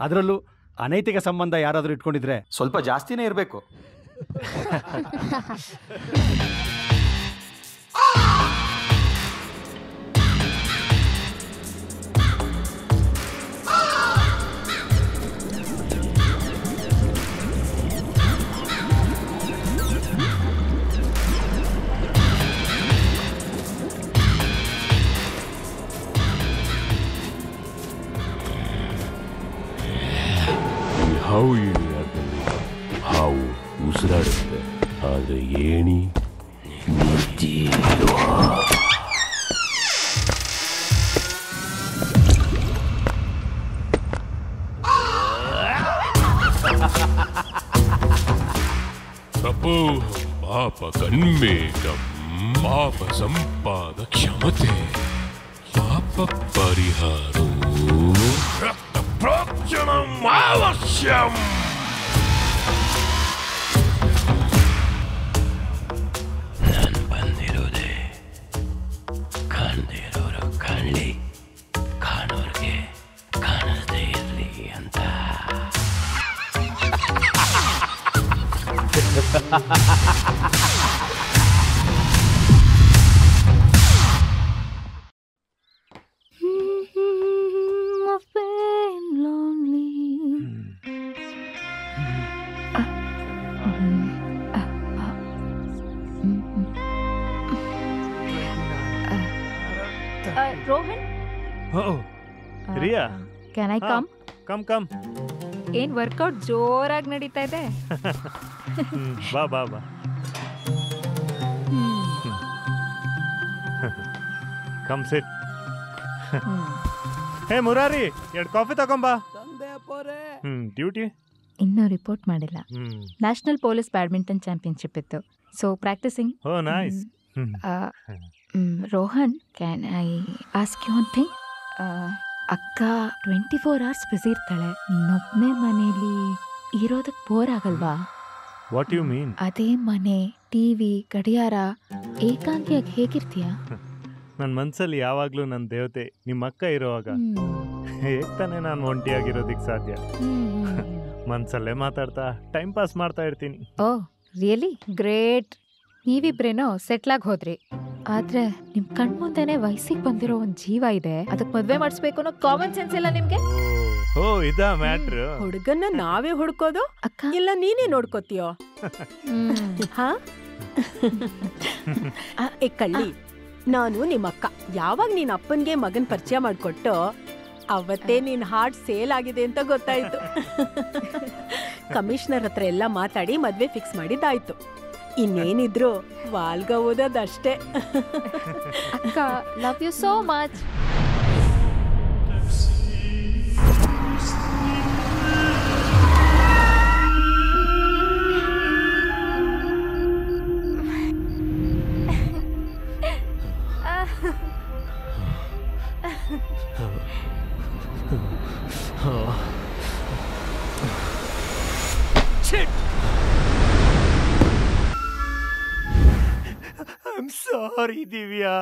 ಅದರಲ್ಲೂ ಅನೈತಿಕ ಸಂಬಂಧ ಯಾರಾದರೂ ಇಟ್ಕೊಂಡಿದ್ರೆ ಸ್ವಲ್ಪ ಜಾಸ್ತಿನೇ ಇರಬೇಕು. ಹಾವು ಹಾವು ಉಸಿರಾಡುತ್ತೆ, ಆದರೆ ಏಣಿ ತಪೋ ಪಾಪ ಕಣ್ಮೇಘಂ ಪಾಪ ಸಂಪಾದ ಕ್ಷಮತೆ ಪಾಪ ಪರಿಹಾರೋ ರಕ್ತ ಪ್ರೋಕ್ಷಣಂ ಅವಶ್ಯಂ. ನಾನು ಬಂದಿರೋದೆ ಕಾಣದೇ ಇರೋರು ಕಾಣಲಿ, ಕಾಣೋರ್ಗೆ ಕಾಣದೇ ಇರಲಿ ಅಂತ. Rohan, Riya, can I come? Come come. ಏನ್ ವರ್ಕೌಟ್ ಜೋರಾಗಿ ನಡೀತಾ ಇದೆ. ಬಾ ಬಾ ಬಾ. Come sit. Hey Murari, 2 coffee ತಗೊಂಬಾ. ಡ್ಯೂಟಿ ಇನ್ನೂ ರಿಪೋರ್ಟ್ ಮಾಡಿಲ್ಲ. ನ್ಯಾಷನಲ್ ಪೊಲೀಸ್ ಬ್ಯಾಡ್ಮಿಂಟನ್ ಚಾಂಪಿಯನ್ಶಿಪ್ ಇತ್ತು, so practising. Oh nice. Rohan, can I ask you one thing? ಅಕ್ಕ 24 hours ಬ್ಯುಸಿ ಇರ್ತಾಳೆ. ನೀನೊಬ್ಬನೇ ಮನೇಲಿ ಇರೋದಕ್ಕೆ ಬೋರ್ ಆಗಲ್ವಾ? What you mean? ಅದೇ ಮನೆ, ಟಿವಿ, ಗಡಿಯಾರ, ಏಕಾಂಗಿಯಾಗಿ ಹೇಗಿರ್ತೀಯ? ನನ್ನ ಮನಸ್ಸಲ್ಲಿ ಯಾವಾಗಲೂ ನನ್ನ ದೇವತೆ ನಿಮ್ಮ ಅಕ್ಕ ಇರೋವಾಗ ಹೇಗೆ ತಾನೇ ನಾನು ಒಂಟಿಯಾಗಿರೋದಕ್ಕೆ ಸಾಧ್ಯ? ಮನಸ್ಸಲ್ಲೇ ಮಾತಾಡ್ತಾ ಟೈಮ್ ಪಾಸ್ ಮಾಡ್ತಾ ಇರ್ತೀನಿ. Oh really great. ನೀವಿಬ್ರೇನೋ ಸೆಟ್ಲಾಗಿ ಹೋದ್ರಿ, ಆದ್ರೆ ನಿಮ್ ಕಣ್ಮುಂದೆನೆ ವಯಸ್ಸಿಗೆ ಬಂದಿರೋ ಒಂದ್ ಜೀವ ಇದೆ. ಅದಕ್ಕೆ ಮದ್ವೆ ಮಾಡಿಸ್ಬೇಕು ಅನ್ನೋ ಕಾಮನ್ ಸೆನ್ಸ್ ಇಲ್ಲ ನಿಮ್ಗೆ? ಓ ಇದಾ ಮ್ಯಾಟ್ರು. ಹುಡುಗನ್ನ ನಾವೇ ಹುಡ್ಕೋದು ಇಲ್ಲ ನೀನೇ ನೋಡ್ಕೋತೀಯೋ? ಹಾ ಏ ಕಳ್ಳಿ, ನಾನು ನಿಮ್ಮಕ್ಕ ಯಾವಾಗ ನೀನ್ ಅಪ್ಪನ್ಗೆ ಮಗನ್ ಪರಿಚಯ ಮಾಡ್ಕೊಟ್ಟು ಅವತ್ತೇ ನಿನ್ ಹಾರ್ಟ್ ಸೇಲ್ ಆಗಿದೆ ಅಂತ ಗೊತ್ತಾಯ್ತು. ಕಮಿಷನರ್ ಹತ್ರ ಎಲ್ಲ ಮಾತಾಡಿ ಮದ್ವೆ ಫಿಕ್ಸ್ ಮಾಡಿದ್ದಾಯ್ತು. ಇನ್ನೇನಿದ್ರು ವಾಲ್ಗ ಓದೋದಷ್ಟೇ. ಅಕ್ಕ, love you so much. I'm sorry, Divya.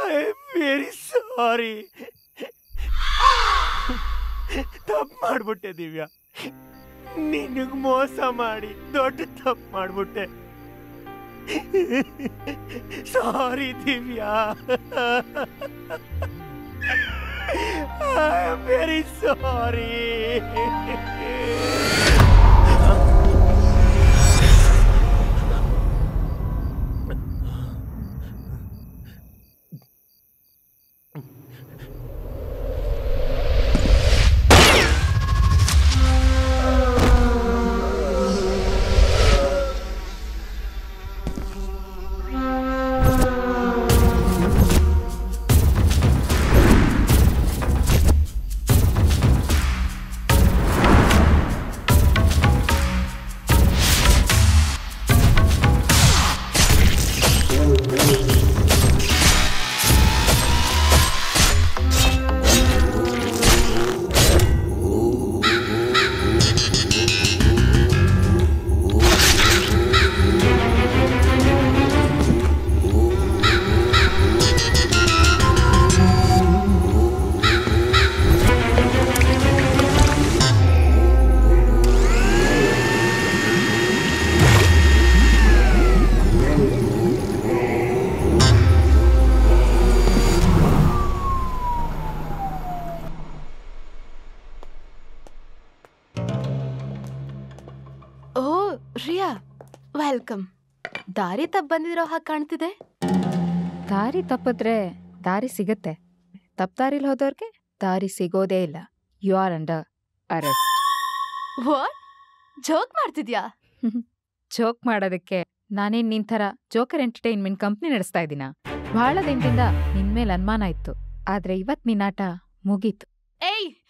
I'm very sorry. ತಪ್ಪು ಮಾಡ್ಬಿಟ್ಟೆ ದಿವ್ಯಾ. ನಿನಗ್ ಮೋಸ ಮಾಡಿ ದೊಡ್ಡ ತಪ್ಪು ಮಾಡ್ಬಿಟ್ಟೆ. Sorry Divya. I am very sorry. Welcome. ದಾರಿ ತಪ್ಪ ಬಂದಿರೋ ಹಾಗೆ ಕಾಣ್ತಿದೆ. ದಾರಿ ತಪ್ಪಿದ್ರೆ ದಾರಿ ಸಿಗತ್ತೆ, ತಪ್ಪು ದಾರಿಲಿ ಹೋದವ್ರಿಗೆ ದಾರಿ ಸಿಗೋದೇ ಇಲ್ಲ. You are under arrest. What? Joke ಮಾಡ್ತಿದ್ಯಾ? ಜೋಕ್ ಮಾಡೋದಕ್ಕೆ ನಾನೇನ್ ನಿನ್ ಥರ ಜೋಕರ್ ಎಂಟರ್ಟೈನ್ಮೆಂಟ್ ಕಂಪ್ನಿ ನಡೆಸ್ತಾ ಇದ್ದೀನ? ಬಹಳ ದಿನದಿಂದ ನಿನ್ ಮೇಲೆ ಅನುಮಾನ ಇತ್ತು, ಆದ್ರೆ ಇವತ್ ನಿನ್ನಾಟ ಮುಗೀತು.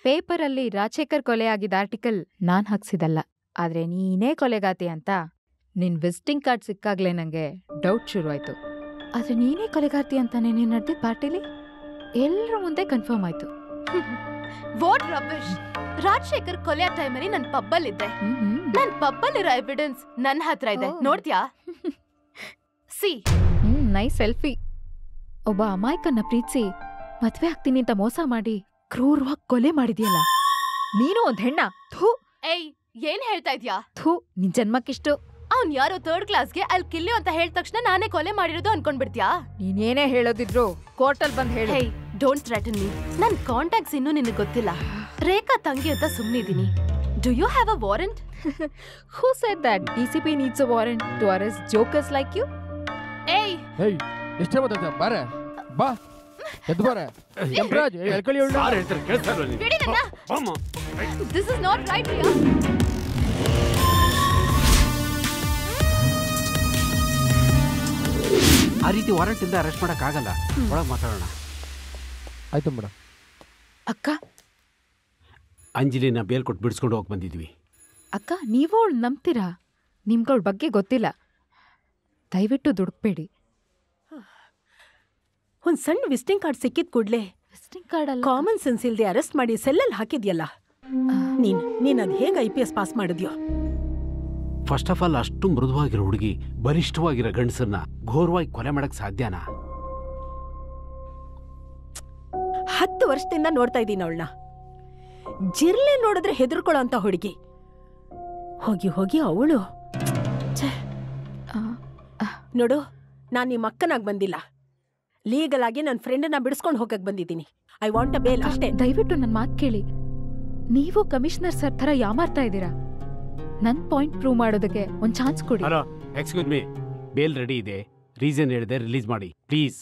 ಪೇಪರಲ್ಲಿ ರಾಜಶೇಖರ್ ಕೊಲೆ ಆಗಿದ್ದ ಆರ್ಟಿಕಲ್ ನಾನ್ ಹಾಕ್ಸಿದಲ್ಲ, ಆದ್ರೆ ನೀನೇ ಕೊಲೆಗಾತಿ ಅಂತ ನಿನ್ ವಿಸಿಟಿಂಗ್ ಕಾರ್ಡ್ ಸಿಕ್ಕಾಗ್ಲೇ ನಂಗೆ ಡೌಟ್ ಶುರುವಾಯ್ತು. ಆದ್ರೆ ನೀನೇ ಕೊಲೆಗಾತಿ ಅಂತಾನೆ ನೀನ್ ನಡೆದಿದ್ದ ಪಾರ್ಟಿಲಿ ಎಲ್ಲರ ಮುಂದೆ ಕನ್ಫರ್ಮ್ ಆಯ್ತು. What rubbish! ರಾಜಶೇಖರ್ ಕೊಲೆಯ ಟೈಮಲ್ಲಿ ನನ್ ಪಬ್ಬಲ್ಲಿದ್ದೆ. ನನ್ ಪಬ್ಬಲ್ಲಿರೋ ಎವಿಡೆನ್ಸ್ ನನ್ನ ಹತ್ರ ಇದೆ, ನೋಡ್ತ್ಯಾ? C nice selfie. ಒಬ್ಬ ಅಮಾಯಕನ್ನ ಪ್ರೀತಿಸಿ ಮದ್ವೆ ಆಗ್ತೀನಿ ಅಂತ ಮೋಸ ಮಾಡಿ ಕ್ರೂರವಾಗಿ ಕೊಲೆ ಮಾಡಿದ್ಯಲ್ಲ, ನೀನು ಒಂದ್ ಹೆಣ್ಣ. ಥೂ! ಏಯ್, ಏನ್ ಹೇಳ್ತಾ ಇದ್ಯಾ? ಥೂ, ನಿನ್ ಜನ್ಮಕ್ಕಿಷ್ಟು. ಅವ್ನ್ ಯಾರೋ ಥರ್ಡ್ ಕ್ಲಾಸ್ಗೆ ಅಲ್ಲಿ ಕಿಲ್ಲು ಅಂತ ಹೇಳಿದ ತಕ್ಷಣ ನಾನೇ ಕೊಲೆ ಮಾಡಿರೋದು ಅನ್ಕೊಂಡ್ಬಿಡ್ತ್ಯಾ? ನೀನೇನೇ ಹೇಳೋದಿದ್ರು ಕೋರ್ಟಲ್ ಬಂದ್ ಹೇಳು. Hey, don't threaten me. ನನ್ ಕಾಂಟ್ಯಾಕ್ಟ್ಸ್ ಇನ್ನೂ ನಿನಗೆ ಗೊತ್ತಿಲ್ಲ. ರೇಖಾ ತಂಗಿ ಅಂತ ಸುಮ್ಮನಿದ್ದೀನಿ. Do you have a warrant? Who said that DCP needs a warrant to arrest jokers like you? ಏಯ್, ಎಷ್ಟೇ ಮಾತಾಡ್ತಾ ಬಾರೆ, ಬಾ ಎದ್ದು ಬಾರೆ. ಕೆಂಪರಾಜ್ ಎಳ್ಕೊಳ್ಳಿ ಅವಳು. ಯಾರು ಹೇಳ್ತಾರೆ ಕೇಳ್ತಾ ಇಲ್ವಾ ನೀನು? ಬಿಡಿ ನನ್ನ. ಬಾಮ್ಮ. This is not right, Riya. ಆ ರೀತಿ ವಾರಂಟ್ ಇಂದ ಅರೆಸ್ಟ್ ಮಾಡಕ್ ಆಗಲ್ಲ. ಒಳಗೆ ಮಾತಾಡೋಣ. ಆಯ್ತು ಮೇಡಮ್. ಅಕ್ಕ, ಅಂಜಲಿನ ಬೇಲ್ ಕೊಟ್ಟು ಬಿಡಿಸ್ಕೊಂಡು ಹೋಗಿ ಬಂದಿದ್ವಿ. ಅಕ್ಕ, ನೀವು ಅವಳು ನಂಬ್ತೀರಾ? ನಿಮ್ಗಳ ಬಗ್ಗೆ ಗೊತ್ತಿಲ್ಲ, ದಯವಿಟ್ಟು ದುಡುಕ್ಬೇಡಿ. ಒಂದ್ ಸಣ್ಣ ವಿಸಿಟಿಂಗ್ ಕಾರ್ಡ್ ಸಿಕ್ಕಿದ್ ಕೂಡ್ಲೆ ವಿಸಿಟಿಂಗ್ ಕಾರ್ಡ್ ಅಲ್ಲ, ಕಾಮನ್ ಸೆನ್ಸ್ ಇಲ್ದೆ ಅರೆಸ್ಟ್ ಮಾಡಿ ಸೆಲ್ಲಲ್ಲಿ ಹಾಕಿದ್ಯಲ್ಲ. ನೀನ್ ಅದ್ ಹೇಗೆ IPS ಪಾಸ್ ಮಾಡಿದ್ಯೋ? ಫಸ್ಟ್ ಆಫ್ ಆಲ್, ಅಷ್ಟು ಮೃದುವಾಗಿರೋ ಹುಡುಗಿ ಬಲಿಷ್ಠವಾಗಿರೋ ಗಂಡಸನ್ನ ಘೋರವಾಗಿ ಕೊಲೆ ಮಾಡಕ್ ಸಾಧ್ಯನಾ? 10 ವರ್ಷದಿಂದ ನೋಡ್ತಾ ಇದ್ದೀನಿ ಅವಳನ್ನ. ಜಿರ್ಲೆ ನೋಡಿದ್ರೆ ಹೆದರ್ಕೊಳ್ಳೋ ಅಂತ ಹುಡುಗಿ. ಹೋಗಿ ಹೋಗಿ ಅವಳು. ನೋಡು, ನಾನ್ ನಿಮ್ಮ ಅಕ್ಕನಾಗ್ ಬಂದಿಲ್ಲ, ಲೀಗಲ್ ಆಗಿ ನನ್ನ ಫ್ರೆಂಡನ್ನ ಬಿಡಿಸ್ಕೊಂಡು ಹೋಗಕ್ ಬಂದಿದ್ದೀನಿ. ಐ ವಾಂಟ್ ಅ ಬೇಲ್ ಅಷ್ಟೇ. ದಯವಿಟ್ಟು ನನ್ನ ಮಾತು ಕೇಳಿ. ನೀವು ಕಮಿಷನರ್ ಸರ್ ತರ ಯಾಮಾರ್ತಾ ಇದ್ದೀರಾ. ನನ್ ಪಾಯಿಂಟ್ ಪ್ರೂವ್ ಮಾಡೋದಕ್ಕೆ ಒಂದ್ ಚಾನ್ಸ್ ಕೊಡಿ. Hello, excuse me, bail ready ಇದೆ. ರೀಸನ್ ಹೇಳಿದೆ ರಿಲೀಸ್ ಮಾಡಿ ಪ್ಲೀಸ್.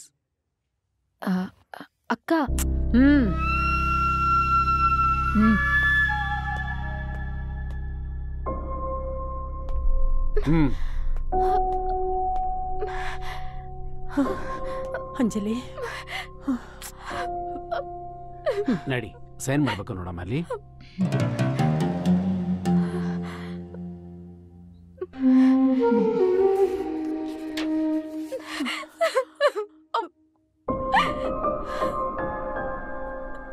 ಅಕ್ಕ. ಅಂಜಲಿ ನಡಿ, ಸೈನ್ ಮಾಡ್ಬೇಕು ನೋಡಮ್ಮ ಅಲ್ಲಿ.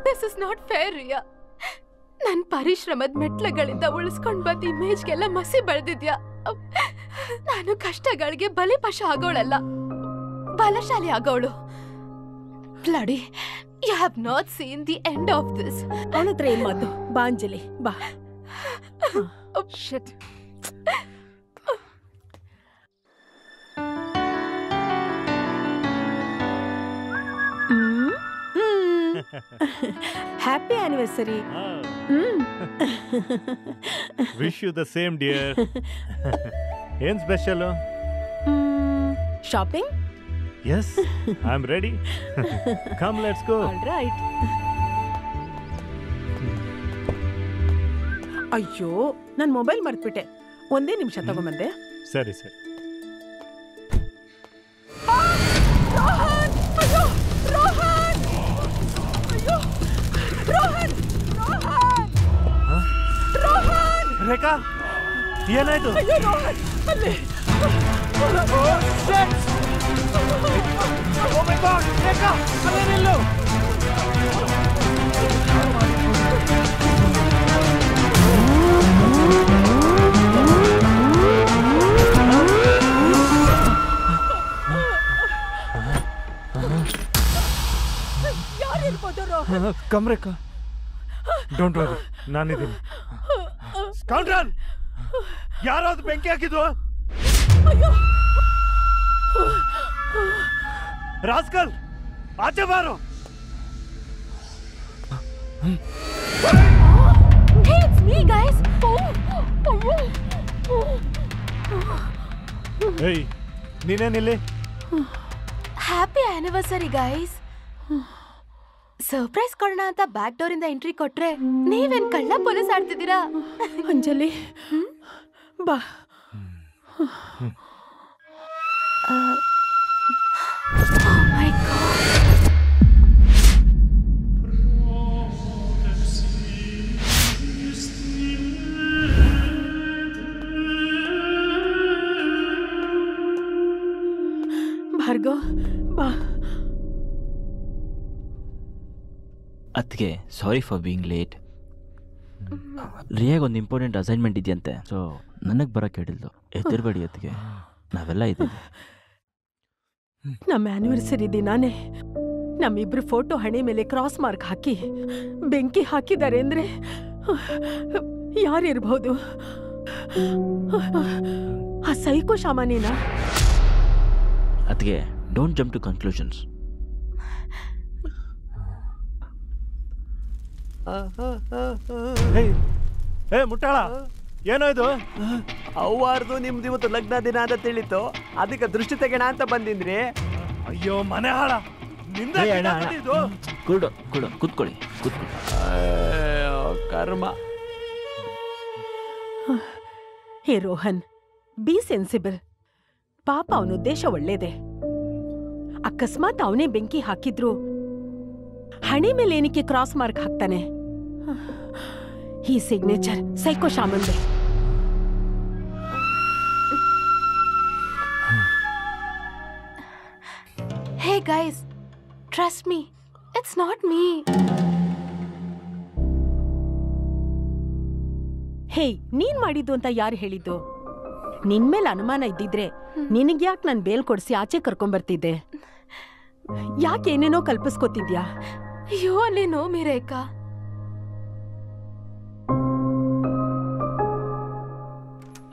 This is not fair Riya. ನನ್ ಪರಿಶ್ರಮದ ಮೆಟ್ಲುಗಳಿಂದ ಉಳಿಸ್ಕೊಂಡ್ ಬಂದ ಇಮೇಜ್ಗೆಲ್ಲ ಮಸಿ ಬೆಳೆದಿದ್ಯಾ. ನಾನು ಕಷ್ಟಗಳಿಗೆ ಬಲಿಪಶ ಆಗೋಳಲ್ಲ, ಬಲಶಾಲಿ ಆಗೋಳು. Bloody, you have not seen the end of this. ಅವಳ ಹತ್ರ ಏನ್ ಮಾತು? ಬಾ ಅಂಜಲಿ, ಬಾ. Shit. Happy anniversary. Wish you the same dear. ಏನ್ special? Shopping? Yes, I'm ready. Come, let's go. All right. ಅಯ್ಯೋ, ನನ್ನ ಮೊಬೈಲ್ ಮರ್ತ್ಬಿಟ್ಟೆ. ಒಂದೇ ನಿಮಿಷ ತಗೊಂಬಂದೆ. ಸರಿ ಸರಿ. ರೋಹನ್! ಅಯ್ಯೋ, ರೋಹನ್! ಅಯ್ಯೋ, ರೋಹನ್! ರೋಹನ್! ರೋಹನ್! ರೇಖಾ, ಏನಾಯ್ತು? ಅಯ್ಯೋ, ರೋಹನ್! ಅಲ್ಲಿ. Oh my God, ರೇಖಾ, ಅಲ್ಲೇ ನಿಲ್ಲು. ಯಾರಿರ್ಬೋದು Rohan? Come Rekha, don't worry, ನಾನಿದ್ದೀನಿ. ಸ್ಕೌಂಡ್ರಲ್, ಯಾರೋ ಅದು ಬೆಂಕಿ ಹಾಕಿದ್ದು? ರಾಸ್ಕಲ್, ಆಚೆ ಬಾರೋ. Hey, it's me, guys. Hey, ನೀನೇನಿಲ್ಲಿ? Happy anniversary guys. ಸರ್ಪ್ರೈಸ್ ಕೊಡೋಣ ಅಂತ ಬ್ಯಾಕ್ ಡೋರ್ ಇಂದ ಎಂಟ್ರಿ ಕೊಟ್ರೆ ನೀವೇನ್ ಕಳ್ಳ ಪೊಲೀಸ್ ಆಡ್ತಿದ್ದೀರಾ? ಅಂಜಲಿ, ಬಾ. My God. ಭಾರ್ಗವ್, ಬಾ. ಅದಕ್ಕೆ ಸಾರಿ ಫಾರ್ ಬೀಯಿಂಗ್ ಲೇಟ್. ರಿಯಾಗ ಒಂದು ಇಂಪಾರ್ಟೆಂಟ್ ಅಸೈನ್ಮೆಂಟ್ ಇದೆಯಂತೆ, ಸೊ ನನಗೆ ಬರೋಕ್ಕೆ ಹೇಳಿದ್ಲು. ಎತ್ತಿರಬೇಡಿ, ಅದಕ್ಕೆ ನಾವೆಲ್ಲ ಇದ್ದೀವಿ. ನಮ್ಮ ಆನಿವರ್ಸರಿ ದಿನಾನೇ ನಮ್ಮಿಬ್ರು ಫೋಟೋ ಹಣೆ ಮೇಲೆ ಕ್ರಾಸ್ ಮಾರ್ಕ್ ಹಾಕಿ ಬೆಂಕಿ ಹಾಕಿದ್ದಾರೆ ಅಂದ್ರೆ ಯಾರಿರ್ಬಹುದು? ಆ ಸೈಕೋ ಶಾಮಾನೇನಾ? ಅದಕ್ಕೆ ಡೋಂಟ್ ಜಂಪ್ ಟು ಕನ್ಕ್ಲೂಷನ್ಸ್. ಮುಟ್ಟಾಳ, ಏನೋ ಇದು? ಅವ್ವಾರ್ದು ನಿಮ್ದು ಇವತ್ತು ಲಗ್ನ ದಿನ ಅಂತ ತಿಳಿತು, ಅದಕ್ಕೆ ದೃಷ್ಟಿ ತೆಗೋಣ ಅಂತ ಬಂದಿನ್ರಿ. ಅಯ್ಯೋ ಮನೆ ಹಾಳ, ಕೂತ್ಕೊಳ್ಳಿ. ಕರ್ಮ. ಹೇ ರೋಹನ್, ಬಿ ಸೆನ್ಸಿಬಲ್. ಪಾಪ ಅವನ ಉದ್ದೇಶ ಒಳ್ಳೇದೆ. ಅಕಸ್ಮಾತ್ ಅವನೇ ಬೆಂಕಿ ಹಾಕಿದ್ರು ಹಣೆ ಮೇಲೆ ಏನಕ್ಕೆ ಕ್ರಾಸ್ ಮಾರ್ಕ್ ಹಾಕ್ತಾನೆ? ಈ ಸಿಗ್ನೇಚರ್ ಸೈಕೋ ಶಾಮಂದೆ. Hey guys, trust me, it's not me. Hey, ನೀನ್ ಮಾಡಿದ್ದು ಅಂತ ಯಾರು ಹೇಳಿದ್ದು? ನಿನ್ ಮೇಲೆ ಅನುಮಾನ ಇದ್ದಿದ್ರೆ ನಿನಗ್ಯಾಕೆ ನಾನು ಬೇಲ್ ಕೊಡಿಸಿ ಆಚೆ ಕರ್ಕೊಂಡ್ಬರ್ತಿದ್ದೆ? ಯಾಕೆ ಏನೇನೋ ಕಲ್ಪಿಸ್ಕೊತಿದ್ಯಾ? ಅಯ್ಯೋ, ಅಲ್ಲೇನೋ ರೇಖಾ.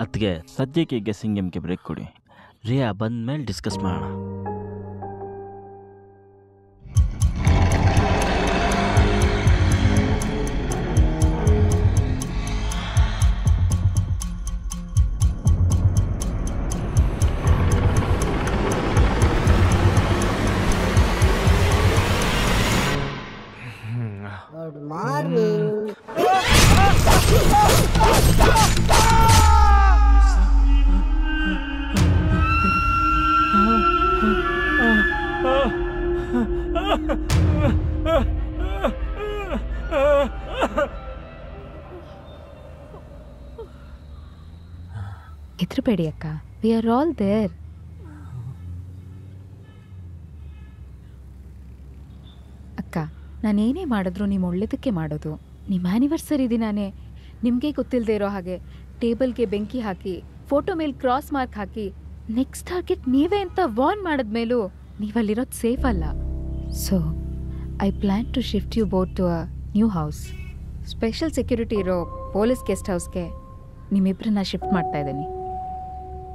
ಅದಕ್ಕೆ ಸದ್ಯಕ್ಕೆ ಗೆಸ್ಸಿಂಗ್ ಗೇಮ್ಗೆ ಬ್ರೇಕ್ ಕೊಡಿ. ರಿಯಾ ಬಂದ ಮೇಲೆ ಡಿಸ್ಕಸ್ ಮಾಡೋಣ. ಹೆದರ್ಬೇಡಿ ಅಕ್ಕ, ವಿ ಆರ್ ಆಲ್ ದೇರ್. ಅಕ್ಕ, ನಾನೇನೇ ಮಾಡಿದ್ರು ನಿಮ್ಮ ಒಳ್ಳೇದಕ್ಕೆ ಮಾಡೋದು. ನಿಮ್ಮ ಆ್ಯನಿವರ್ಸರಿ ದಿನಾನೇ ನಿಮಗೆ ಗೊತ್ತಿಲ್ಲದೆ ಇರೋ ಹಾಗೆ ಟೇಬಲ್ಗೆ ಬೆಂಕಿ ಹಾಕಿ, ಫೋಟೋ ಮೇಲೆ ಕ್ರಾಸ್ ಮಾರ್ಕ್ ಹಾಕಿ, ನೆಕ್ಸ್ಟ್ ಟಾರ್ಗೆಟ್ ನೀವೇ ಅಂತ ವಾರ್ನ್ ಮಾಡಿದ್ಮೇಲೂ ನೀವಲ್ಲಿರೋದು ಸೇಫ್ ಅಲ್ಲ. So I plan to shift you both to a new house. Special security ಇರೋ ಪೊಲೀಸ್ ಗೆಸ್ಟ್ ಹೌಸ್ಗೆ ನಿಮ್ಮಿಬ್ಬರನ್ನ ಶಿಫ್ಟ್ ಮಾಡ್ತಾ ಇದ್ದೀನಿ.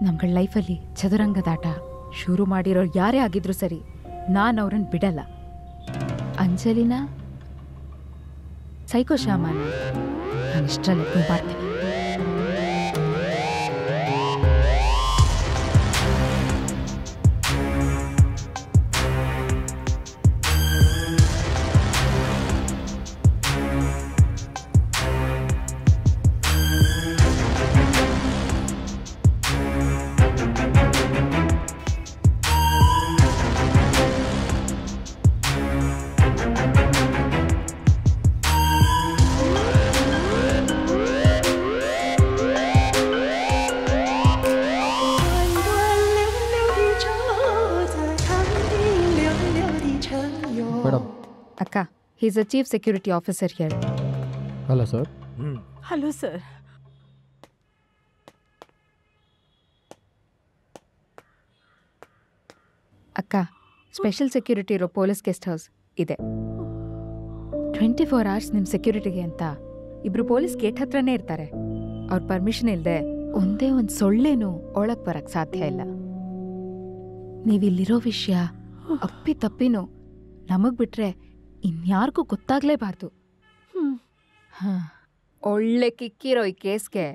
ನಮ್ಗಳ ಲೈಫಲ್ಲಿ ಚದುರಂಗದಾಟ ಶುರು ಮಾಡಿರೋರು ಯಾರೇ ಆಗಿದ್ರು ಸರಿ, ನಾನು ಅವ್ರನ್ನ ಬಿಡಲ್ಲ. ಅಂಜಲಿನ ಸೈಕೋ ಶಾಮಾನ ನಾನು ಇಷ್ಟರಲ್ಲಿ ಪ್ರೂವ್ ಮಾಡ್ತೀನಿ. ಅಕ್ಕ, he is a chief security officer here. Hello, sir. Hello, sir. ಅಕ್ಕ, ಸ್ಪೆಷಲ್ ಸೆಕ್ಯೂರಿಟಿ ಇರೋ ಪೊಲೀಸ್ ಗೆಸ್ಟ್ ಹೌಸ್ ಇದೆ. 24 hours ನಿಮ್ಮ ಸೆಕ್ಯೂರಿಟಿಗೆ ಅಂತ ಇಬ್ರು ಪೊಲೀಸ್ ಗೇಟ್ ಹತ್ರನೇ ಇರ್ತಾರೆ. ಅವ್ರ ಪರ್ಮಿಷನ್ ಇಲ್ಲದೆ ಒಂದೇ ಒಂದು ಸೊಳ್ಳೆನೂ ಒಳಗೆ ಬರಕ್ಕೆ ಸಾಧ್ಯ ಇಲ್ಲ. ನೀವಿಲ್ಲಿರೋ ವಿಷಯ ಅಪ್ಪಿ ತಪ್ಪಿನೂ ನಮಗೆ ಬಿಟ್ರೆ ಇನ್ಯಾರಿಗೂ ಗೊತ್ತಾಗ್ಲೇಬಾರ್ದು. ಒಳ್ಳೆ ಕಿಕ್ಕಿರೋ ಈ ಕೇಸ್ಗೆ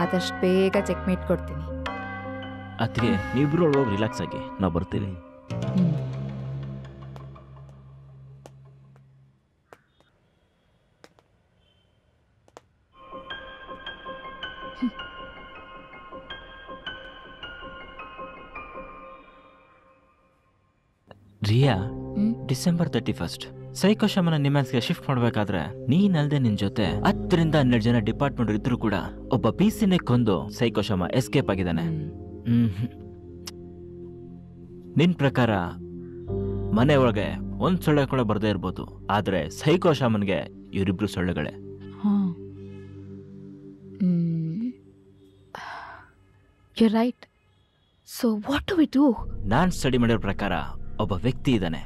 ಆದಷ್ಟು ಬೇಗ ಚೆಕ್ಮೇಟ್ ಕೊಡ್ತೀನಿ. ಅದಕ್ಕೆ ನೀವಿಬ್ರು ಹೋಗಿ ರಿಲ್ಯಾಕ್ಸ್ ಆಗಿ ನಾವು ಬರ್ತೀವಿ. ರಿಯಾ, ಡಿಸೆಂಬರ್ 31 ಸೈಕೋ ಶಮನ ನಿಮ್ಯಾನ್ಸ್ಗೆ ಶಿಫ್ಟ್ ಮಾಡಬೇಕಾದ್ರೆ ನೀನಲ್ದೆ ನಿನ್ ಜೊತೆ 10ರಿಂದ 12 ಜನ ಡಿಪಾರ್ಟ್ಮೆಂಟ್ ಇದ್ರು ಕೂಡ ಒಬ್ಬ ಪಿಸಿನೇ ಕೊಂದು ಸೈಕೋ ಶಮ ಎಸ್ಕೇಪ್ ಆಗಿದ್ದಾನೆ. ನಿನ್ ಪ್ರಕಾರ ಮನೆ ಒಳಗೆ ಒಂದ್ ಸೊಳ್ಳೆ ಕೂಡ ಬರ್ದೇ ಇರ್ಬೋದು, ಆದ್ರೆ ಸೈಕೋ ಶಾಮನ್ಗೆ ಇವರಿಬ್ರು ಸೊಳ್ಳೆಗಳೇ. You right. So what do we do? ನಾನ್ ಸ್ಟಡಿ ಮಾಡಿರೋ ಪ್ರಕಾರ ಒಬ್ಬ ವ್ಯಕ್ತಿ ಇದ್ದಾನೆ,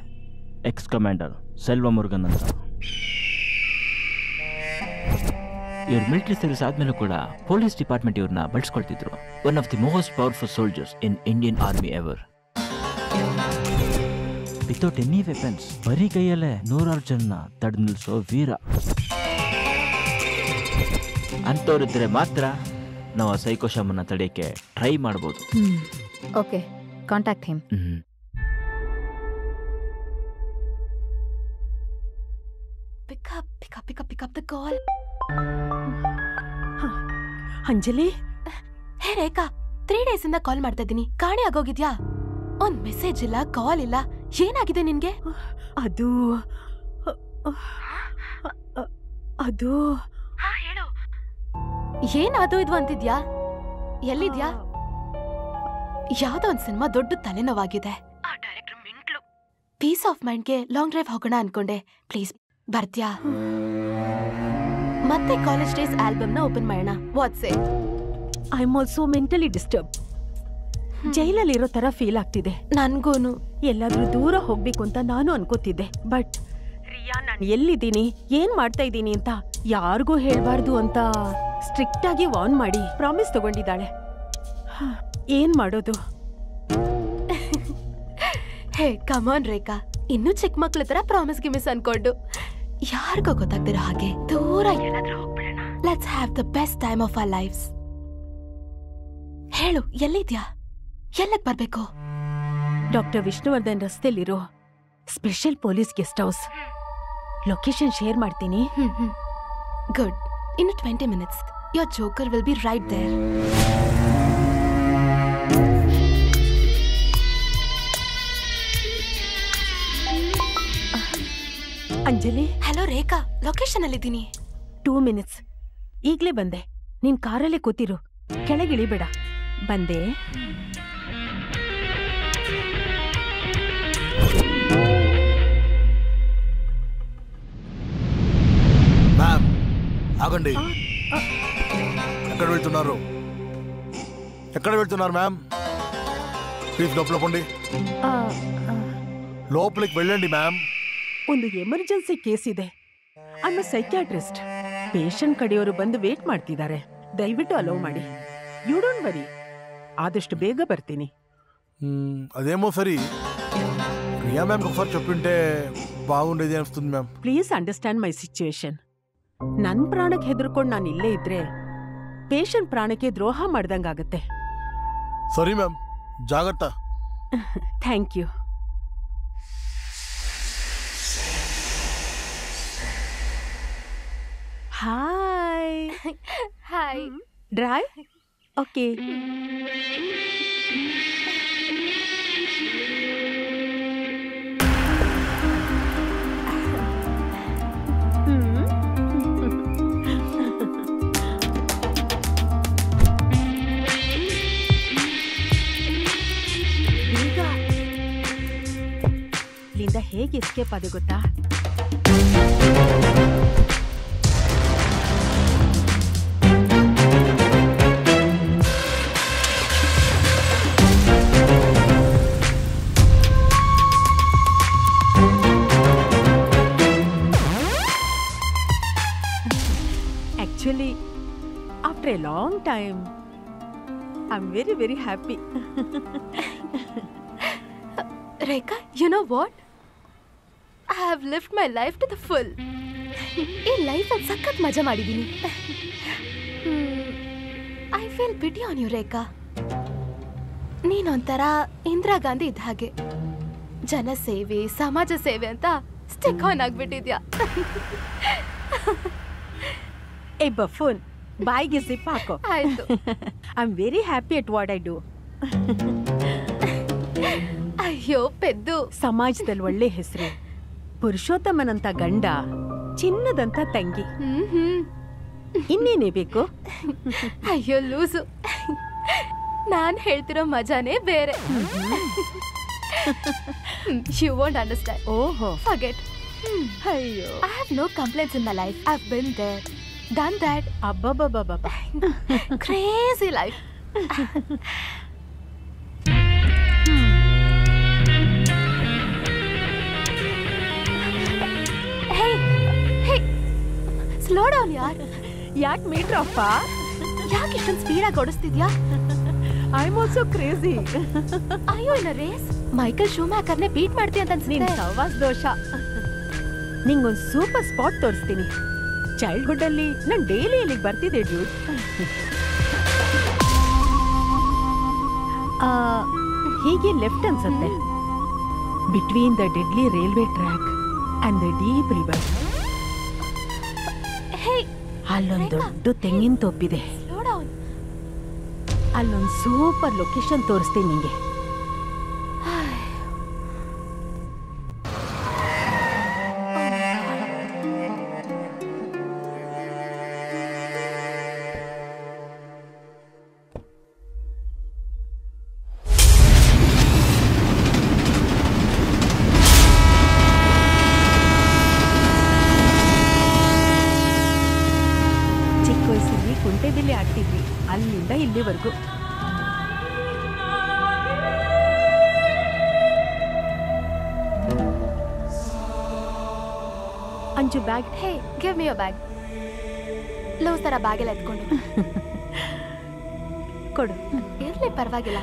ಎಕ್ಸ್ ಕಮಾಂಡರ್ ಸೆಲ್ವ ಮುರುಗನ್ ಅಂತ. ಇವ್ರ ಮಿಲಿಟರಿ ಸರ್ವಿಸ್ ಆದ್ಮೇಲೂ ಕೂಡ ಪೊಲೀಸ್ ಡಿಪಾರ್ಟ್ಮೆಂಟ್ ಇವ್ರನ್ನ ಬಳಸ್ಕೊಳ್ತಿದ್ರು. One of the most powerful soldiers in Indian army ever. Without any weapons ಬರೀ ಕೈಯಲ್ಲೇ 100 ಜನ ತಡೆದು ನಿಲ್ಲಿಸೋ ವೀರ. ಅಂಥವ್ರಿದ್ರೆ ಮಾತ್ರ ನಾವು ಆ ಸೈಕೋ ಶಾಮನ್ನ ತಡೆಯಕ್ಕೆ ಟ್ರೈ ಮಾಡ್ಬೋದು. Okay, contact him. Pick up the call. Anjali, hey Rekha, 3 days ಇಂದ ಕಾಲ್ ಮಾಡ್ತಾ ಇದ್ದೀನಿ. ಕಾಣೆ ಆಗೋಗಿದ್ಯಾ? ಒಂದ್ ಮೆಸೇಜ್ ಇಲ್ಲ, ಕಾಲ್ ಇಲ್ಲ. ಏನಾಗಿದೆ ನಿನ್ಗೆ? ಅದು ಹೇಳು. ಏನ್ ಅದು ಇದು ಅಂತಿದ್ಯಾ? ಎಲ್ಲಿದ್ಯಾ? ಯಾವ್ದೋ ಒಂದ್ ಸಿನಿಮಾ ದೊಡ್ಡ ತಲೆನೋವಾಗಿದೆ. ಆ ಡೈರೆಕ್ಟರ್ ಮಿಂಟ್ಲು. ಪೀಸ್ ಆಫ್ ಮೈಂಡ್ಗೆ ಲಾಂಗ್ ಡ್ರೈವ್ ಹೋಗೋಣ ಅನ್ಕೊಂಡೆ. ಪ್ಲೀಸ್ ಬರ್ತ್ಯಾ? ಮತ್ತೆ ಕಾಲೇಜ್ ಡೇಸ್ ಆಲ್ಬಮ್ನ ಓಪನ್ ಮಾಡೋಣ. What's it? I am also mentally disturb. ಜೈಲಲ್ಲಿ ಇರೋ ತರ ಫೀಲ್ ಆಗ್ತಿದೆ ನನ್ಗೂನು. ಎಲ್ಲಾದ್ರೂ ದೂರ ಹೋಗ್ಬೇಕು ಅಂತ ನಾನು ಅನ್ಕೋತಿದ್ದೆ. ಬಟ್ ರಿಯಾ, ನಾನು ಎಲ್ಲಿದ್ದೀನಿ, ಏನ್ ಮಾಡ್ತಾ ಇದ್ದೀನಿ ಅಂತ ಯಾರಿಗೂ ಹೇಳ್ಬಾರ್ದು ಅಂತ ಸ್ಟ್ರಿಕ್ಟ್ ಆಗಿ ವಾರ್ನ್ ಮಾಡಿ ಪ್ರಾಮಿಸ್ ತಗೊಂಡಿದ್ದಾಳೆ. ಏನ್ ಮಾಡೋದು? ಹೇ ಕಮಾನ್ ರೇಖಾ, ಇನ್ನೂ ಚಿಕ್ಕ ಮಕ್ಳ ತರ ಪ್ರಾಮಿಸ್ ಗಿಮಿಸ್ ಅನ್ಕೊಂಡು ಯಾರಿಗೂ ಗೊತ್ತಾಗ್ದಿರೋ ಹಾಗೆ ದೂರ ಎಲ್ಲಾದ್ರೂ ಹೋಗ್ಬಿಡೋಣ. Let's have the best time of our lifes. ಹೇಳು, ಎಲ್ಲಿದ್ಯಾ? ಎಲ್ಲಕ್ ಬರ್ಬೇಕು? ಡಾಕ್ಟರ್ ವಿಷ್ಣುವರ್ಧನ್ ರಸ್ತೆಲಿರೋ special police guest house. Location share ಮಾಡ್ತೀನಿ. ಗುಡ್. ಇನ್ನು 20 minutes your joker will be right there. Anjali, hello Rekha, location ಅಲ್ಲಿದ್ದೀನಿ. 2 minutes. ಈಗ್ಲೇ ಬಂದೆ. ನೀನ್ ಕಾರಲ್ಲೇ ಕೂತಿರು, ಕೆಳಗಿಳಿಬೇಡ. ಬಂದೆ. మ్యామ్ ఆగండి. ఎక్కడ వెళ్తున్నారు? ఎక్కడ వెళ్తున్నారు మ్యామ్? ప్లీజ్ లోపల పోండి. లోపలికి వెళ్ళండి మ్యామ్. ಒಂದು ಎಮರ್ಜೆನ್ಸಿ ಕೇಸ್ ಇದೆ. I am psychiatrist. ಪೇಷಂಟ್ ಕಡೆಯವರು ಬಂದು ವೇಟ್ ಮಾಡ್ತಿದ್ದಾರೆ. ದಯವಿಟ್ಟು ಅಲೋ ಮಾಡಿ. ಯು ಡೋಂಟ್ ವರಿ, ಆದಷ್ಟು ಬೇಗ ಬರ್ತೀನಿ. అదేమో సరి. రియా మ్యామ్ ఒకసారి చెప్పింటే బాగుండేది అనిపిస్తుంది ma'am. Please understand my situation. ನನ್ನ ಪ್ರಾಣಕ್ಕೆ ಹೆದರ್ಕೊಂಡು ನಾನು ಇಲ್ಲೇ ಇದ್ರೆ ಪೇಷಂಟ್ ಪ್ರಾಣಕ್ಕೆ ದ್ರೋಹ ಮಾಡ್ದಂಗಾಗತ್ತೆ. ಸರಿ ಮ್ಯಾಮ್, ಜಾಗ್ರತ. Thank you. Hi. Hi. Dry? Okay. ಇಲ್ಲಿಂದ ಹೇಗೆ ಎಸ್ಕೇಪ್ ಆದೆ ಗೊತ್ತಾ? Actually, after a long time, I'm very, very happy. Rekha, you know what? I have lived my life to the full. In life, I'm sakat maja madidini. I feel pity on you, Rekha. ನೀನು ಒಂಥರ ಇಂದಿರಾ ಗಾಂಧಿ ಇದ್ದ ಹಾಗೆ. ಜನ ಸೇವೆ, ಸಮಾಜ ಸೇವೆ ಅಂತ stick on ಆಗ್ಬಿಟ್ಟಿದ್ಯಾ. ಏ ಬಫೂನ್, ಬಾಯಿಗೆ ಜಿಪ್ ಹಾಕೋ. ಆಯ್ತು. I am very happy at what I do. ಅಯ್ಯೋ ಪೆದ್ದು. ಸಮಾಜದಲ್ಲಿ ಒಳ್ಳೆ ಹೆಸರು, ಪುರುಷೋತ್ತಮನಂತ ಗಂಡ, ಚಿನ್ನದಂತ ತಂಗಿ. ಇನ್ನೇನೇ ಬೇಕು? ಅಯ್ಯೋ ಲೂಸು, ನಾನ್ ಹೇಳ್ತಿರೋ ಮಜಾನೇ ಬೇರೆ. You won't understand. ಓಹೋ, forget. ಅಯ್ಯೋ, I have no complaints in my life. I've been there, done that. ಅಬ್ಬಬ್ಬಬ್ಬಬ್ಬ, crazy life. Hey, hey, slow down yaar. ಯಾಕೆ ಮೀಟರ್ ಅಪ್ಪ? ಯಾಕೆ ಇಷ್ಟೊಂದು ಸ್ಪೀಡಾಗಿ ಓಡಿಸ್ತಿದ್ಯಾ? I am also crazy. ಅಯ್ಯೋ, ಇನ್ ರೇಸ್ ಮೈಕಲ್ ಶೂಮ್ಯಾಕರ್ನೇ ಬೀಟ್ ಮಾಡ್ತೀಯ ಅಂತ ಅನ್ಸುತ್ತೆ. ನಿನ್ ಸವಾಸ್ ದೋಷ. ನಿಂಗೊಂದು ಸೂಪರ್ ಸ್ಪಾಟ್ ತೋರಿಸ್ತೀನಿ. ಚೈಲ್ಡ್ಹುಡ್ ಅಲ್ಲಿ ನಾನು ಡೈಲಿ ಇಲ್ಲಿಗೆ ಬರ್ತಿದ್ದೆ ಡ್ಯೂಡ್. ಹೀಗೆ ಲೆಫ್ಟ್ ಅನ್ಸುತ್ತೆ. Between the deadly railway track and the deep river. ಅಲ್ಲೊಂದು ದೊಡ್ಡ ತೆಂಗಿನ ತೋಪಿದೆ. ಅಲ್ಲೊಂದು ಸೂಪರ್ ಲೊಕೇಶನ್ ತೋರಿಸ್ತೀನಿ ನಿಂಗೆ. ಚಿಕ್ಕ ವಯಸ್ಸಲ್ಲಿ ಕುಂಟೆಬಿಲ್ಲೆ ಆಡ್ತಿದ್ವಿ, ಅಲ್ಲಿಂದ ಇಲ್ಲಿವರೆಗೂ. Anju bag. Hey, give me your bag. Loose ತರ ಬ್ಯಾಗೆಲ್ಲ ಎತ್ಕೊಂಡು ಕೊಡು. ಇರ್ಲಿ, ಪರವಾಗಿಲ್ಲ.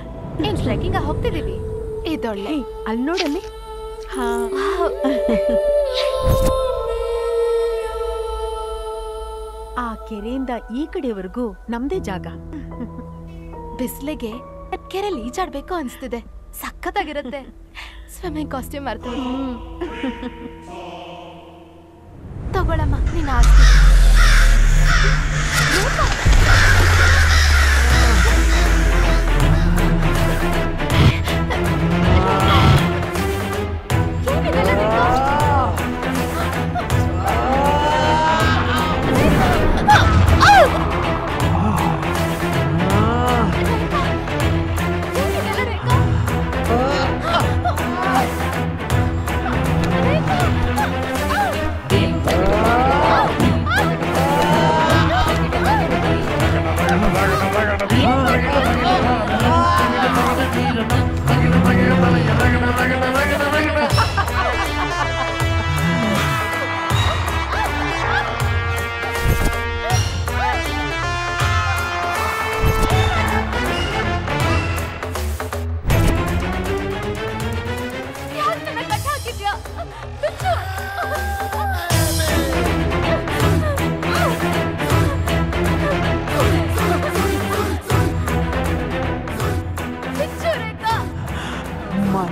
ಏನ್ ಟ್ರೆಕ್ಕಿಂಗ್ ಹೋಗ್ತಿದೀವಿ. ಇದೊಳ್ಳೆ. ಅಲ್ಲಿ ನೋಡಲ್ಲಿ. ಆ ಕೆರೆಯಿಂದ ಈ ಕಡೆವರೆಗೂ ನಮ್ದೇ ಜಾಗ. ಬಿಸ್ಲಿಗೆ ಕೆರೆಯಲ್ಲಿ ಈಜಾಡ್ಬೇಕು ಅನ್ಸ್ತಿದೆ. ಸಖತ್ತಾಗಿರುತ್ತೆ. ಸ್ವಿಮ್ಮಿಂಗ್ ಕಾಸ್ಟ್ಯೂಮ್ ಮರ್ತು ತಗೊಳಮ್ಮ, ನೀನ್ ಆಸ್ತಿ.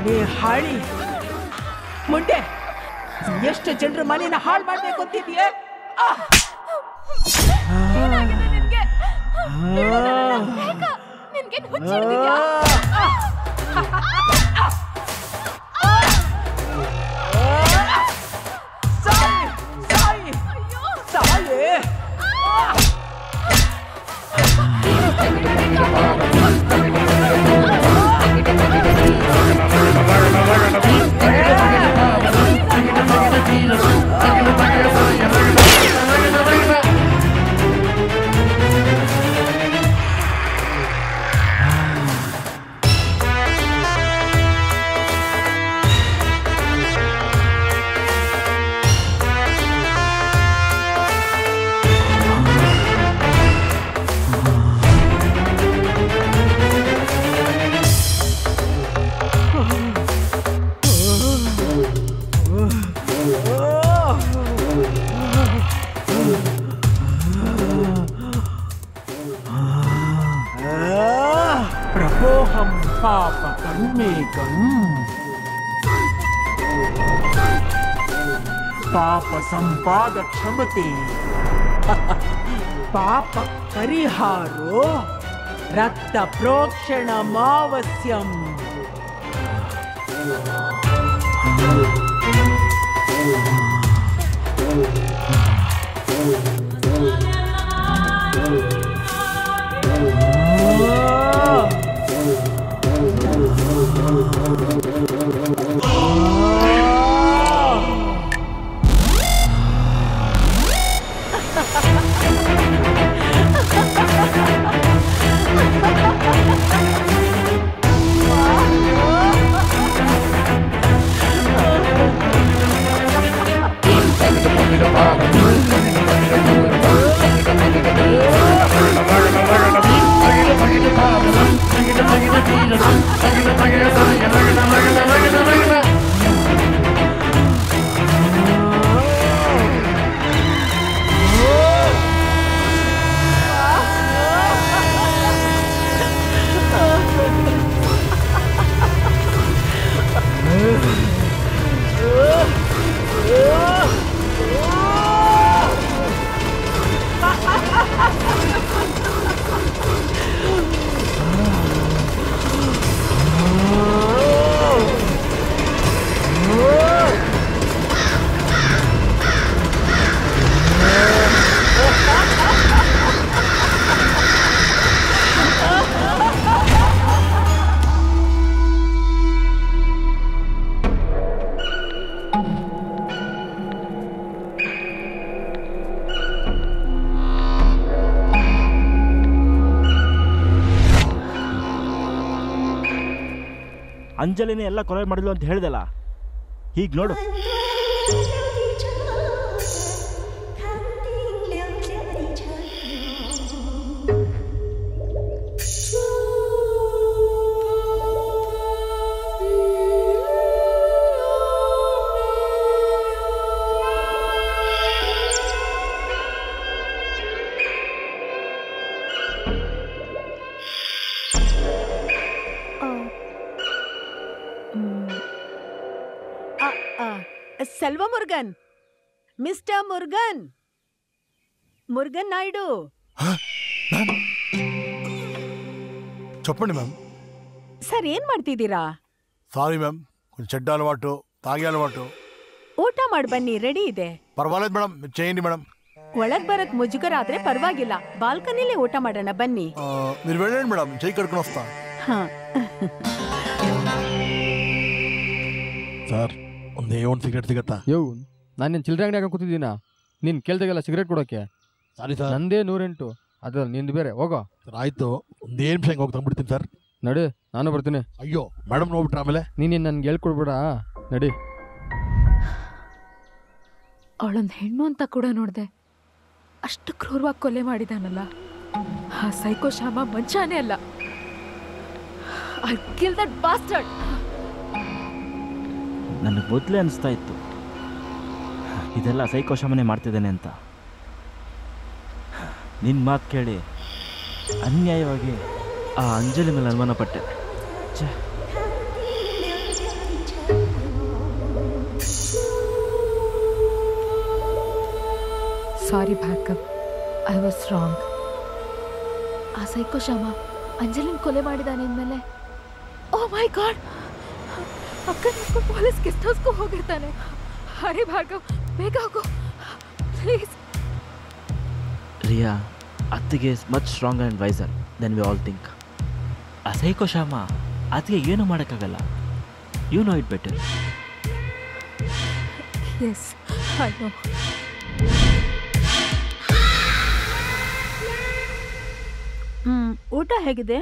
ಲೇ ಹಾಳಿ ಮುಂಡೆ, ಎಷ್ಟು ಜನರು ಮನೇನ ಹಾಳು ಮಾಡ್ಬೇಕು ಅಂತಿದೀಯ? ನಿನ್ಗೇನ್ ಹುಚ್ಚ ಹಿಡ್ದಿದ್ಯಾ? प्रपोहं पापकर्मेकम् पापसम्पादक्षमते ಪಾಪ ಪರಿಹಾರೋ ರಕ್ತ ಪ್ರೋಕ್ಷಣಮಾವಶ್ಯಂ. ಅಂಜಲಿನೇ ಎಲ್ಲ ಕೊಲೆ ಮಾಡಿದ್ಲು ಅಂತ ಹೇಳ್ದಲ್ಲ, ಹೀಗೆ ನೋಡು. సెల్వ మురుగన్, మిస్టర్ మురుగన్, మురుగన్ నాయుడు. చెప్పండి మ్యామ్. ಸರ್ ಏನ್ ಮಾಡ್ತಿದ್ದೀರಾ? ಸಾರಿ ಮ್ಯಾಮ್, కొంచెం చెడ్డ అలవాటు, తాగే అలవాటు. ಊಟ ಮಾಡಿ ಬನ್ನಿ, ರೆಡಿ ಇದೆ. పర్వాలేదు మేడం, చేయండి మేడం. ಒಳಗ್ ಬರಕ್ ಮುಜುಗರ ಆದ್ರೆ ಪರವಾಗಿಲ್ಲ, ಬಾಲ್ಕನಿಲೇ ಊಟ ಮಾಡೋಣ ಬನ್ನಿ. మీరు వెళ్ళండి మేడం, చేయి కడుకుని వస్తా. ಸರ್, ಒಂದೇ ಒಂದು ಸಿಗರೇಟ್ ಸಿಗತ್ತಾ? ಯೋ, ನಾನು ಚಿಲ್ಲರೆ ಅಂಗಡಿ ಹಾಕೊಂಡು ಕೂತಿದ್ದೀನ, ನೀನು ಕೇಳ್ದಾಗೆಲ್ಲ ಸಿಗರೇಟ್ ಕೊಡೋಕೆ? ಸಾರಿ ಸರ್, ನಂದೇ 108, ಅದ್ರಲ್ಲಿ ನಿಂದು ಬೇರೆ. ಹೋಗೋ. ಸರ್ ಆಯ್ತು, ಒಂದೇ ನಿಮಿಷ ಹೆಂಗೆ ಹೋಗಿ ತಂದ್ಬಿಡ್ತೀನಿ ಸರ್. ನಡಿ, ನಾನು ಬರ್ತೀನಿ. ಅಯ್ಯೋ ಮೇಡಮ್ ನೋಡ್ಬಿಟ್ರೆ ಆಮೇಲೆ ನೀನು ನನ್ಗೆ ಹೇಳ್ಕೊಡ್ಬೇಡ, ನಡಿ. ಅವಳೊಂದು ಹೆಣ್ಣು ಅಂತ ಕೂಡ ನೋಡ್ದೆ, ಅಷ್ಟು ಕ್ರೂರವಾಗಿ ಕೊಲೆ ಮಾಡಿದಾನಲ್ಲ ಆ ಸೈಕೋ ಶ್ಯಾಮ ಮಂಚಾನೇ ಅಲ್ಲ. I killed that bastard. ನನಗೆ ಮೊದಲೇ ಅನಿಸ್ತಾ ಇತ್ತು ಇದೆಲ್ಲ ಸೈಕೋ ಶ್ಯಾಮನೇ ಮಾಡ್ತಿದ್ದಾನೆ ಅಂತ. ನಿನ್ನ ಮಾತು ಕೇಳಿ ಅನ್ಯಾಯವಾಗಿ ಆ ಅಂಜಲಿ ಮೇಲೆ ಅನುಮಾನ ಪಟ್ಟೆ. Sorry Bhargav, I was wrong. ಆ ಸೈಕೋ ಶ್ಯಾಮ ಅಂಜಲಿನ್ ಕೊಲೆ ಮಾಡಿದಾನೆ ಅಂದಮೇಲೆ, ಓ ಮೈ ಗಾಡ್, ಅಕ್ಕ ಪೊಲೀಸ್ ಗೆಸ್ಟ್ ಹೌಸ್ಗೂ ಹೋಗಿರ್ತಾನೆ. ಹರಿ ಭಾರ್ಗವ್, ಬೇಗ ಹೋಗು ಪ್ಲೀಸ್. ರಿಯಾ, ಅತ್ತಿಗೆ is much strong and wiser than we all think. ಆ ಸೈಕೋ ಶ್ಯಾಮ ಅತ್ತಿಗೆ ಏನೂ ಮಾಡೋಕ್ಕಾಗಲ್ಲ. You know it better. Yes, I know. ಊಟ ಹೇಗಿದೆ?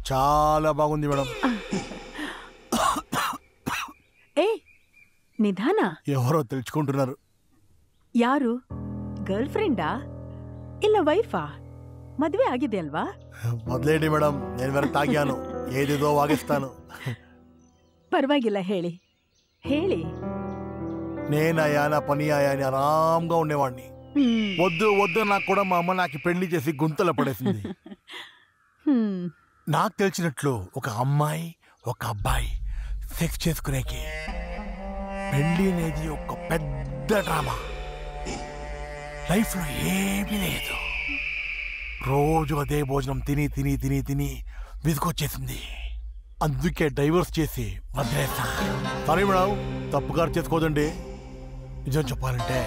చాలా బాగుంది మేడం. ಏ ನಿಧಾನ. ఎవరో తెలుసుకుంటున్నారు. ಯಾರು? ಗರ್ಲ್ ಫ್ರೆಂಡಾ ಇಲ್ಲ ವೈಫಾ? ಮದುವೆ ಆಗಿದೆ ಅಲ್ವಾ? మొదలేండి మేడం, నేను వేరే తాగాను, ఏదేదో వాగిస్తాను. పర్వాగిಲ್ಲ, ಹೇಳಿ ಹೇಳಿ. నేనయ్యా నా పని అయ్యా అని ఆరాంగా ఉండేవాడిని. వద్దు వద్దు నాకు కూడా మా అమ్మ నాకు పెళ్లి చేసి గుంతలో పడేసింది. నాకు తెలిసినట్లు ఒక అమ్మాయి ఒక అబ్బాయి సెక్స్ చేసుకునేకి పెళ్లి అనేది ఒక పెద్ద డ్రామా. లైఫ్లో ఏమీ లేదు. రోజు అదే భోజనం తిని తిని తిని తిని విసుకొచ్చేసింది. అందుకే డైవర్స్ చేసి వదిలేసా. సారీ మేడం, తప్పుగా చేసుకోదండి. నిజం చెప్పాలంటే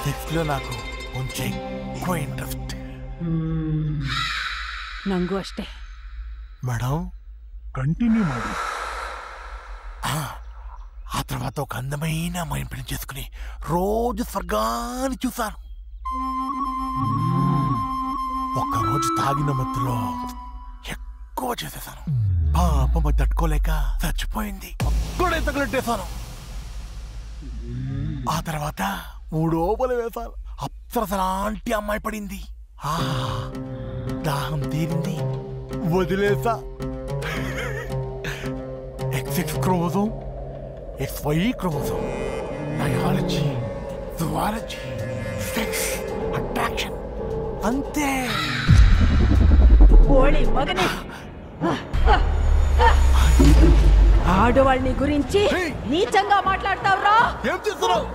సెక్స్లో నాకు కొంచెం ఎక్కువ ఇంట్రెస్ట్. ನಂಗೂ ಅಷ್ಟೇ. మేడం కంటిన్యూ ಮಾಡಿ. ఆ తర్వాత ఒక అందమైన అమ్మాయిని పెళ్లి చేసుకుని రోజు స్వర్గాన్ని చూశాను. ఒక్కరోజు తాగిన మత్తులో ఎక్కువ చేసేసాను. పాపం తట్టుకోలేక చచ్చిపోయింది. ఒక్కడే తగలెట్టేశాను. ఆ తర్వాత 3 ఓపలు వేశాను. అప్సరసలాంటి అమ్మాయి పడింది. దాహం తీరింది, వదిలేసా. XX chromosome, XY chromosome, biology, zoology, sex, attraction, అంతే. కోಳಿ మగనే ఆడవాళ్ళని గురించి నీచంగా మాట్లాడతావురా? ఏం చేస్తున్నావు?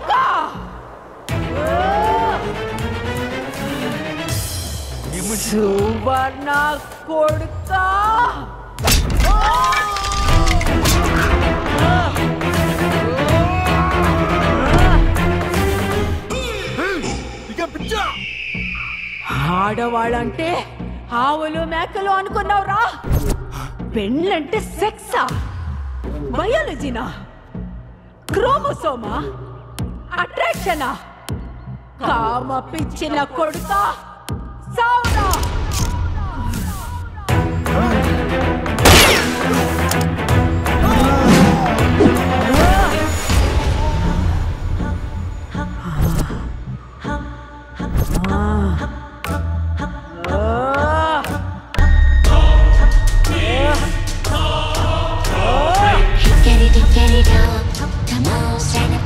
సువర్ణ కొడుకా! ఆడవాళ్ళంటే ఆవులు మేకలు అనుకున్నావురా? పెళ్ళంటే సెక్సా, బయాలజీనా, క్రోమోసోమా, అట్రాక్షనా? కామ పిచ్చిన కొడుకా, సావురా!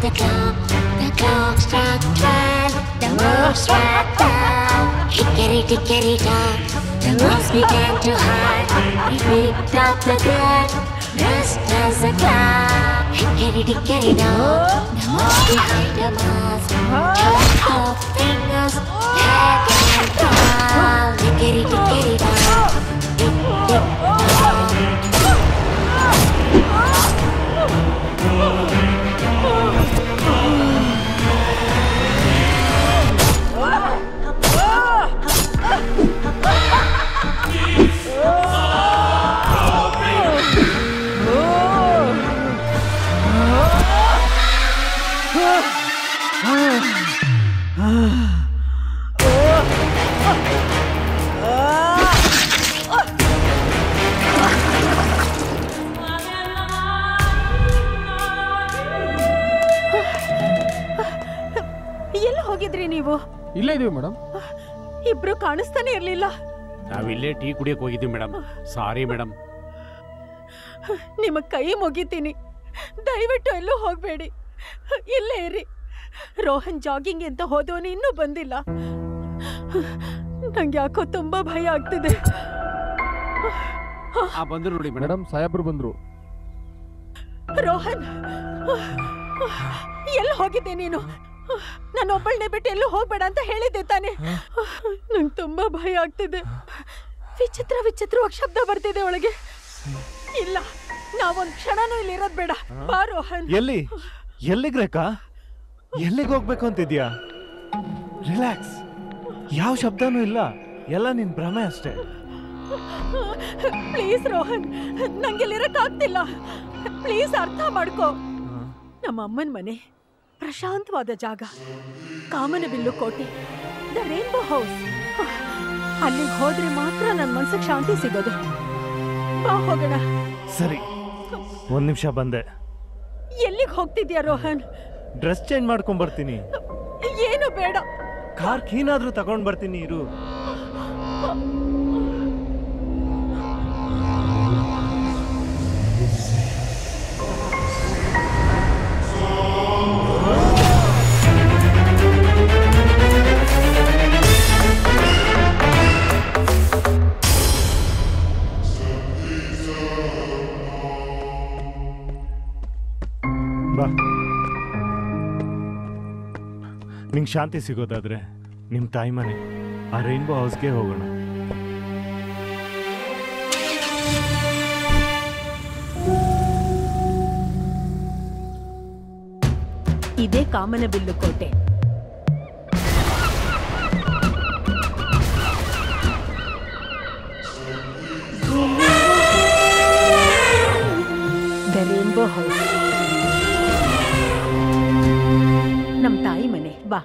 The clock struck 12, the moon struck down. Hickory down, the mouse began to hide. He picked up the dead, dressed as a clown. Hickory down, the mouse behind the mask, chopped off fingers, head and down. Hickory down, tick tick down. ಎಲ್ಲಿ ಹೋಗಿದ್ರಿ ನೀವು? ಇಲ್ಲೇ ಇದೀವಿ madam. ಇಬ್ರು ಕಾಣಿಸ್ತಾನೆ ಇರ್ಲಿಲ್ಲ. ನಾವಿಲ್ಲೇ tea ಕುಡಿಯಕ್ಕೆ ಹೋಗಿದ್ದೀವಿ ಮೇಡಮ್. Sorry madam. ನಿಮ್ಮ ಕೈ ಮುಗಿತೀನಿ, ದಯವಿಟ್ಟು ಎಲ್ಲೂ ಹೋಗಬೇಡಿ, ಇಲ್ಲೇ ಇರಿ. ರೋಹನ್ ಜಾಗಿಂಗ್ ಅಂತ ಹೋದವನು ಇನ್ನೂ ಬಂದಿಲ್ಲ. ನಂಗೆ ಯಾಕೋ ತುಂಬಾ ಭಯ ಆಗ್ತಿದೆ. ಬಂದ್ರು ನೋಡಿ ಮೇಡಮ್, ಸಾಹೇಬ್ರು ಬಂದ್ರು. ರೋಹನ್, ಎಲ್ಲಿ ಹೋಗಿದ್ದೆ ನೀನು? ನಾನು ಒಬ್ಬಳನ್ನೇ ಬಿಟ್ಟು ಎಲ್ಲೂ ಹೋಗ್ಬೇಡ ಅಂತ ಹೇಳಿದ್ದೆ ತಾನೆ. ನಂಗೆ ತುಂಬಾ ಭಯ ಆಗ್ತಿದೆ. ವಿಚಿತ್ರ ವಿಚಿತ್ರವಾಗಿ ಶಬ್ದ ಬರ್ತಿದೆ ಒಳಗೆ. ಇಲ್ಲ, ನಾವೊಂದ್ ಕ್ಷಣನೂ ಇಲ್ಲಿ ಇರೋದ್ ಬೇಡ. ಬಾ ರೋಹನ್. ಎಲ್ಲಿಗೆ ರೇಖಾ? ಎಲ್ಲಿಗೆ ಹೋಗ್ಬೇಕು ಅಂತಿದ್ಯಾ? ರಿಲ್ಯಾಕ್ಸ್, ಯಾವ ಶಬ್ದನೂ ಇಲ್ಲ, ಎಲ್ಲ ನಿನ್ ಭ್ರಮೆ ಅಷ್ಟೇ. ಪ್ಲೀಸ್ ರೋಹನ್, ನಂಗೆ ಇಲ್ಲಿರಕ್ ಆಗ್ತಿಲ್ಲ. ಪ್ಲೀಸ್ ಅರ್ಥ ಮಾಡ್ಕೋ. ನಮ್ಮ ಅಮ್ಮನ ಮನೆ, ಪ್ರಶಾಂತವಾದ ಜಾಗ, ಕಾಮನಬಿಲ್ಲು ಕೋಟೆ, ದ ರೇನ್ಬೋ ಹೌಸ್. ಅಲ್ಲಿಗೆ ಹೋದ್ರೆ ಮಾತ್ರ ನನ್ನ ಮನ್ಸಿಗೆ ಶಾಂತಿ ಸಿಗೋದು. ಬಾ ಹೋಗೋಣ. ಸರಿ, ಒಂದ್ ನಿಮಿಷ ಬಂದೆ. ಎಲ್ಲಿಗೆ ಹೋಗ್ತಿದ್ಯಾ ರೋಹನ್? ಡ್ರೆಸ್ ಚೇಂಜ್ ಮಾಡ್ಕೊಂಡ್ ಬರ್ತೀನಿ. ಏನು ಬೇಡ. ಕಾರ್ ಕೀನಾದ್ರೂ ತಗೊಂಡ್ ಬರ್ತೀನಿ ಇರು. ಬಾ. ನಿಂಗೆ ಶಾಂತಿ ಸಿಗೋದಾದ್ರೆ ನಿಮ್ಮ ತಾಯಿ ಮನೆ, ಆ ರೈನ್ಬೋ ಹೌಸ್ಗೆ ಹೋಗೋಣ. ಇದೇ ಕಾಮನಬಿಲ್ಲು ಕೋಟೆ. ದ ರೇನ್ಬೋ ಹೌಸ್, ನಮ್ ತಾಯಿ ಮನೆ. ಬಾ.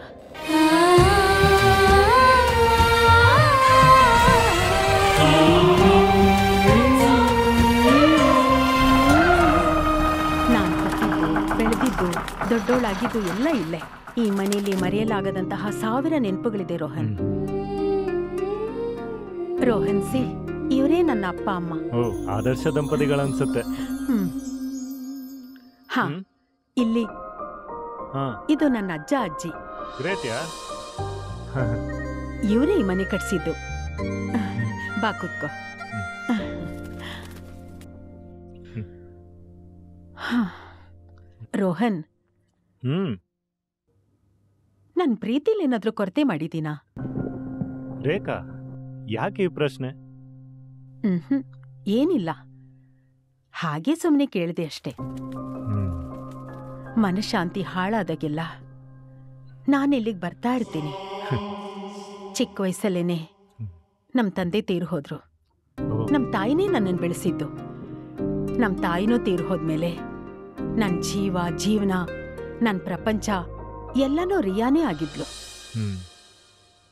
ನಾನ್ ಹುಟ್ಟಿದ್ದು, ಬೆಳೆದಿದ್ದು, ದೊಡ್ಡೋಳಾಗಿದ್ದು ಎಲ್ಲ ಇಲ್ಲೇ. ಈ ಮನೆಯಲ್ಲಿ ಮರೆಯಲಾಗದಂತಹ 1000 ನೆನಪುಗಳಿದೆ ರೋಹನ್. ರೋಹನ್ ಸಿ, ಇವರೇ ನನ್ನ ಅಪ್ಪ ಅಮ್ಮ. ಓ, ಆದರ್ಶ ದಂಪತಿಗಳನ್ಸುತ್ತೆ. ಹಾ, ಇಲ್ಲಿ ಇದು ನನ್ನ ಅಜ್ಜ ಅಜ್ಜಿ. ಇವರೇ ಈ ಮನೆ ಕಟ್ಸಿದ್ದು. ಬಾ ಕೂತ್ಕೋ. ರೋಹನ್, ನನ್ ಪ್ರೀತಿಲಿ ಏನಾದ್ರೂ ಕೊರತೆ ಮಾಡಿದೀನಾ? ರೇಖಾ, ಯಾಕೆ ಈ ಪ್ರಶ್ನೆ? ಏನಿಲ್ಲ, ಹಾಗೆ ಸುಮ್ಮನೆ ಕೇಳಿದೆ ಅಷ್ಟೇ. ಮನಃಶಾಂತಿ ಹಾಳಾದಾಗೆಲ್ಲ ನಾನಿಲ್ಲಿಗೆ ಬರ್ತಾ ಇರ್ತೀನಿ. ಚಿಕ್ಕ ವಯಸ್ಸಲ್ಲೇನೆ ನಮ್ಮ ತಂದೆ ತೀರು ಹೋದ್ರು. ನಮ್ಮ ತಾಯಿನೇ ನನ್ನನ್ನು ಬೆಳೆಸಿದ್ದು. ನಮ್ಮ ತಾಯಿನೂ ತೀರು ಹೋದ್ಮೇಲೆ ನನ್ನ ಜೀವನ, ನನ್ನ ಪ್ರಪಂಚ ಎಲ್ಲನೂ ರಿಯಾನೇ ಆಗಿದ್ಲು.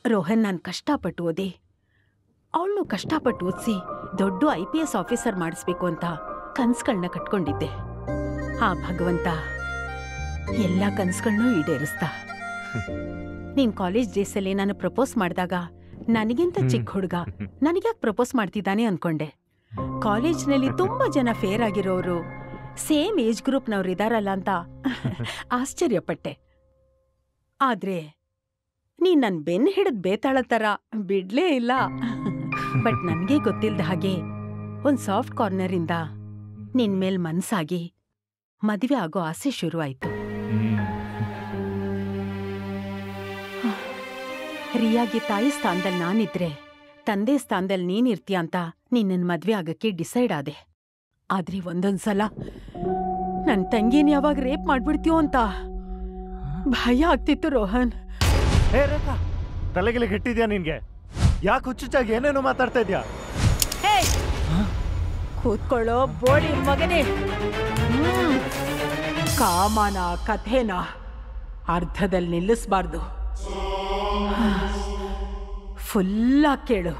ರೋಹನ್, ನಾನು ಕಷ್ಟಪಟ್ಟು ಓದಿ, ಅವಳನ್ನು ಕಷ್ಟಪಟ್ಟು ಓದಿಸಿ ದೊಡ್ಡ IPS ಆಫೀಸರ್ ಮಾಡಿಸ್ಬೇಕು ಅಂತ ಕನ್ಸುಗಳನ್ನ ಕಟ್ಕೊಂಡಿದ್ದೆ. ಆ ಭಗವಂತ ಎಲ್ಲ ಕನ್ಸುಗಳನ್ನೂ ಈಡೇರಿಸ್ದ. ನೀನ್ ಕಾಲೇಜ್ ಡೇಸಲ್ಲಿ ನಾನು ಪ್ರಪೋಸ್ ಮಾಡಿದಾಗ ನನಗಿಂತ ಚಿಕ್ಕ ಹುಡುಗ ನನಗ್ಯಾಕೆ ಪ್ರಪೋಸ್ ಮಾಡ್ತಿದ್ದಾನೆ ಅನ್ಕೊಂಡೆ. ಕಾಲೇಜ್ನಲ್ಲಿ ತುಂಬಾ ಜನ ಫೇರ್ ಆಗಿರೋರು, ಸೇಮ್ ಏಜ್ ಗ್ರೂಪ್ನವ್ರು ಇದಾರಲ್ಲ ಅಂತ ಆಶ್ಚರ್ಯಪಟ್ಟೆ. ಆದ್ರೆ ನೀನ್ ನನ್ ಬೆನ್ನು ಹಿಡಿದ್ ಬೇತಾಳ ತರ ಬಿಡ್ಲೇ ಇಲ್ಲ. ಬಟ್ ನನ್ಗೆ ಗೊತ್ತಿಲ್ದ ಹಾಗೆ ಒಂದ್ ಸಾಫ್ಟ್ ಕಾರ್ನರ್ ಇಂದ ನಿನ್ ಮೇಲ್ ಮನ್ಸಾಗಿ ಮದ್ವೆ ಆಗೋ ಆಸೆ ಶುರುವಾಯ್ತು. ರಿಯಾಗಿ ತಾಯಿ ಸ್ಥಾನದಲ್ಲಿ ನಾನಿದ್ರೆ ತಂದೆ ಸ್ಥಾನದಲ್ಲಿ ನೀನಿರ್ತೀಯ ಅಂತ ನಿನ್ನ ಮದ್ವೆ ಆಗಕ್ಕೆ ಡಿಸೈಡ್ ಆದೆ. ಆದ್ರೆ ಒಂದೊಂದ್ಸಲ ನನ್ ತಂಗಿನ ಯಾವಾಗ ರೇಪ್ ಮಾಡ್ಬಿಡ್ತೀಯೋ ಅಂತ ಭಯ ಆಗ್ತಿತ್ತು ರೋಹನ್. ತಲೆಗೆಲೆ ಕೆಟ್ಟಿದ್ಯಾ ನಿನ್ಗೆ? ಯಾಕೆ ಹುಚ್ಚುಚ್ಚಾಗಿ ಏನೇನೋ ಮಾತಾಡ್ತಾ ಇದ್ಯಾ? ಕೂತ್ಕೊಳ್ಳೋ ಬೋಡಿ ಮಗನೇ. ಕಾಮನ ಕಥೆನ ಅರ್ಧದಲ್ಲಿ ನಿಲ್ಲಿಸ್ಬಾರ್ದು. ಫುಲ್ಲಾಗಿ ಕೇಳು.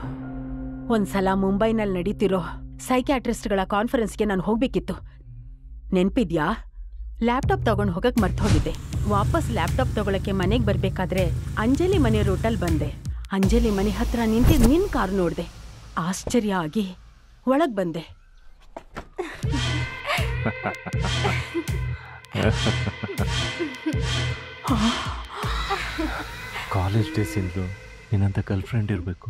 ಒಂದ್ಸಲ ಮುಂಬೈನಲ್ಲಿ ನಡೀತಿರೋ ಸೈಕ್ಯಾಟ್ರಿಸ್ಟ್ಗಳ ಕಾನ್ಫರೆನ್ಸ್ಗೆ ನಾನು ಹೋಗ್ಬೇಕಿತ್ತು. ನೆನ್ಪಿದ್ಯಾ? ಲ್ಯಾಪ್ಟಾಪ್ ತಗೊಂಡು ಹೋಗಕ್ ಮರ್ತು ಹೋಗಿದ್ದೆ. ವಾಪಸ್ ಲ್ಯಾಪ್ಟಾಪ್ ತಗೊಳಕ್ಕೆ ಮನೆಗೆ ಬರ್ಬೇಕಾದ್ರೆ ಅಂಜಲಿ ಮನೆ ರೂಟಲ್ಲಿ ಬಂದೆ. ಅಂಜಲಿ ಮನೆ ಹತ್ರ ನಿಂತಿದ್ದು ನಿನ್ ಕಾರ್ ನೋಡ್ದೆ. ಆಶ್ಚರ್ಯ ಆಗಿ ಒಳಗ್ ಬಂದೆ. ಕಾಲೇಜ್ ಡೇಸ್ ಇಲ್ದು ನಿನ್ನಂತ ಗರ್ಲ್ ಫ್ರೆಂಡ್ ಇರಬೇಕು,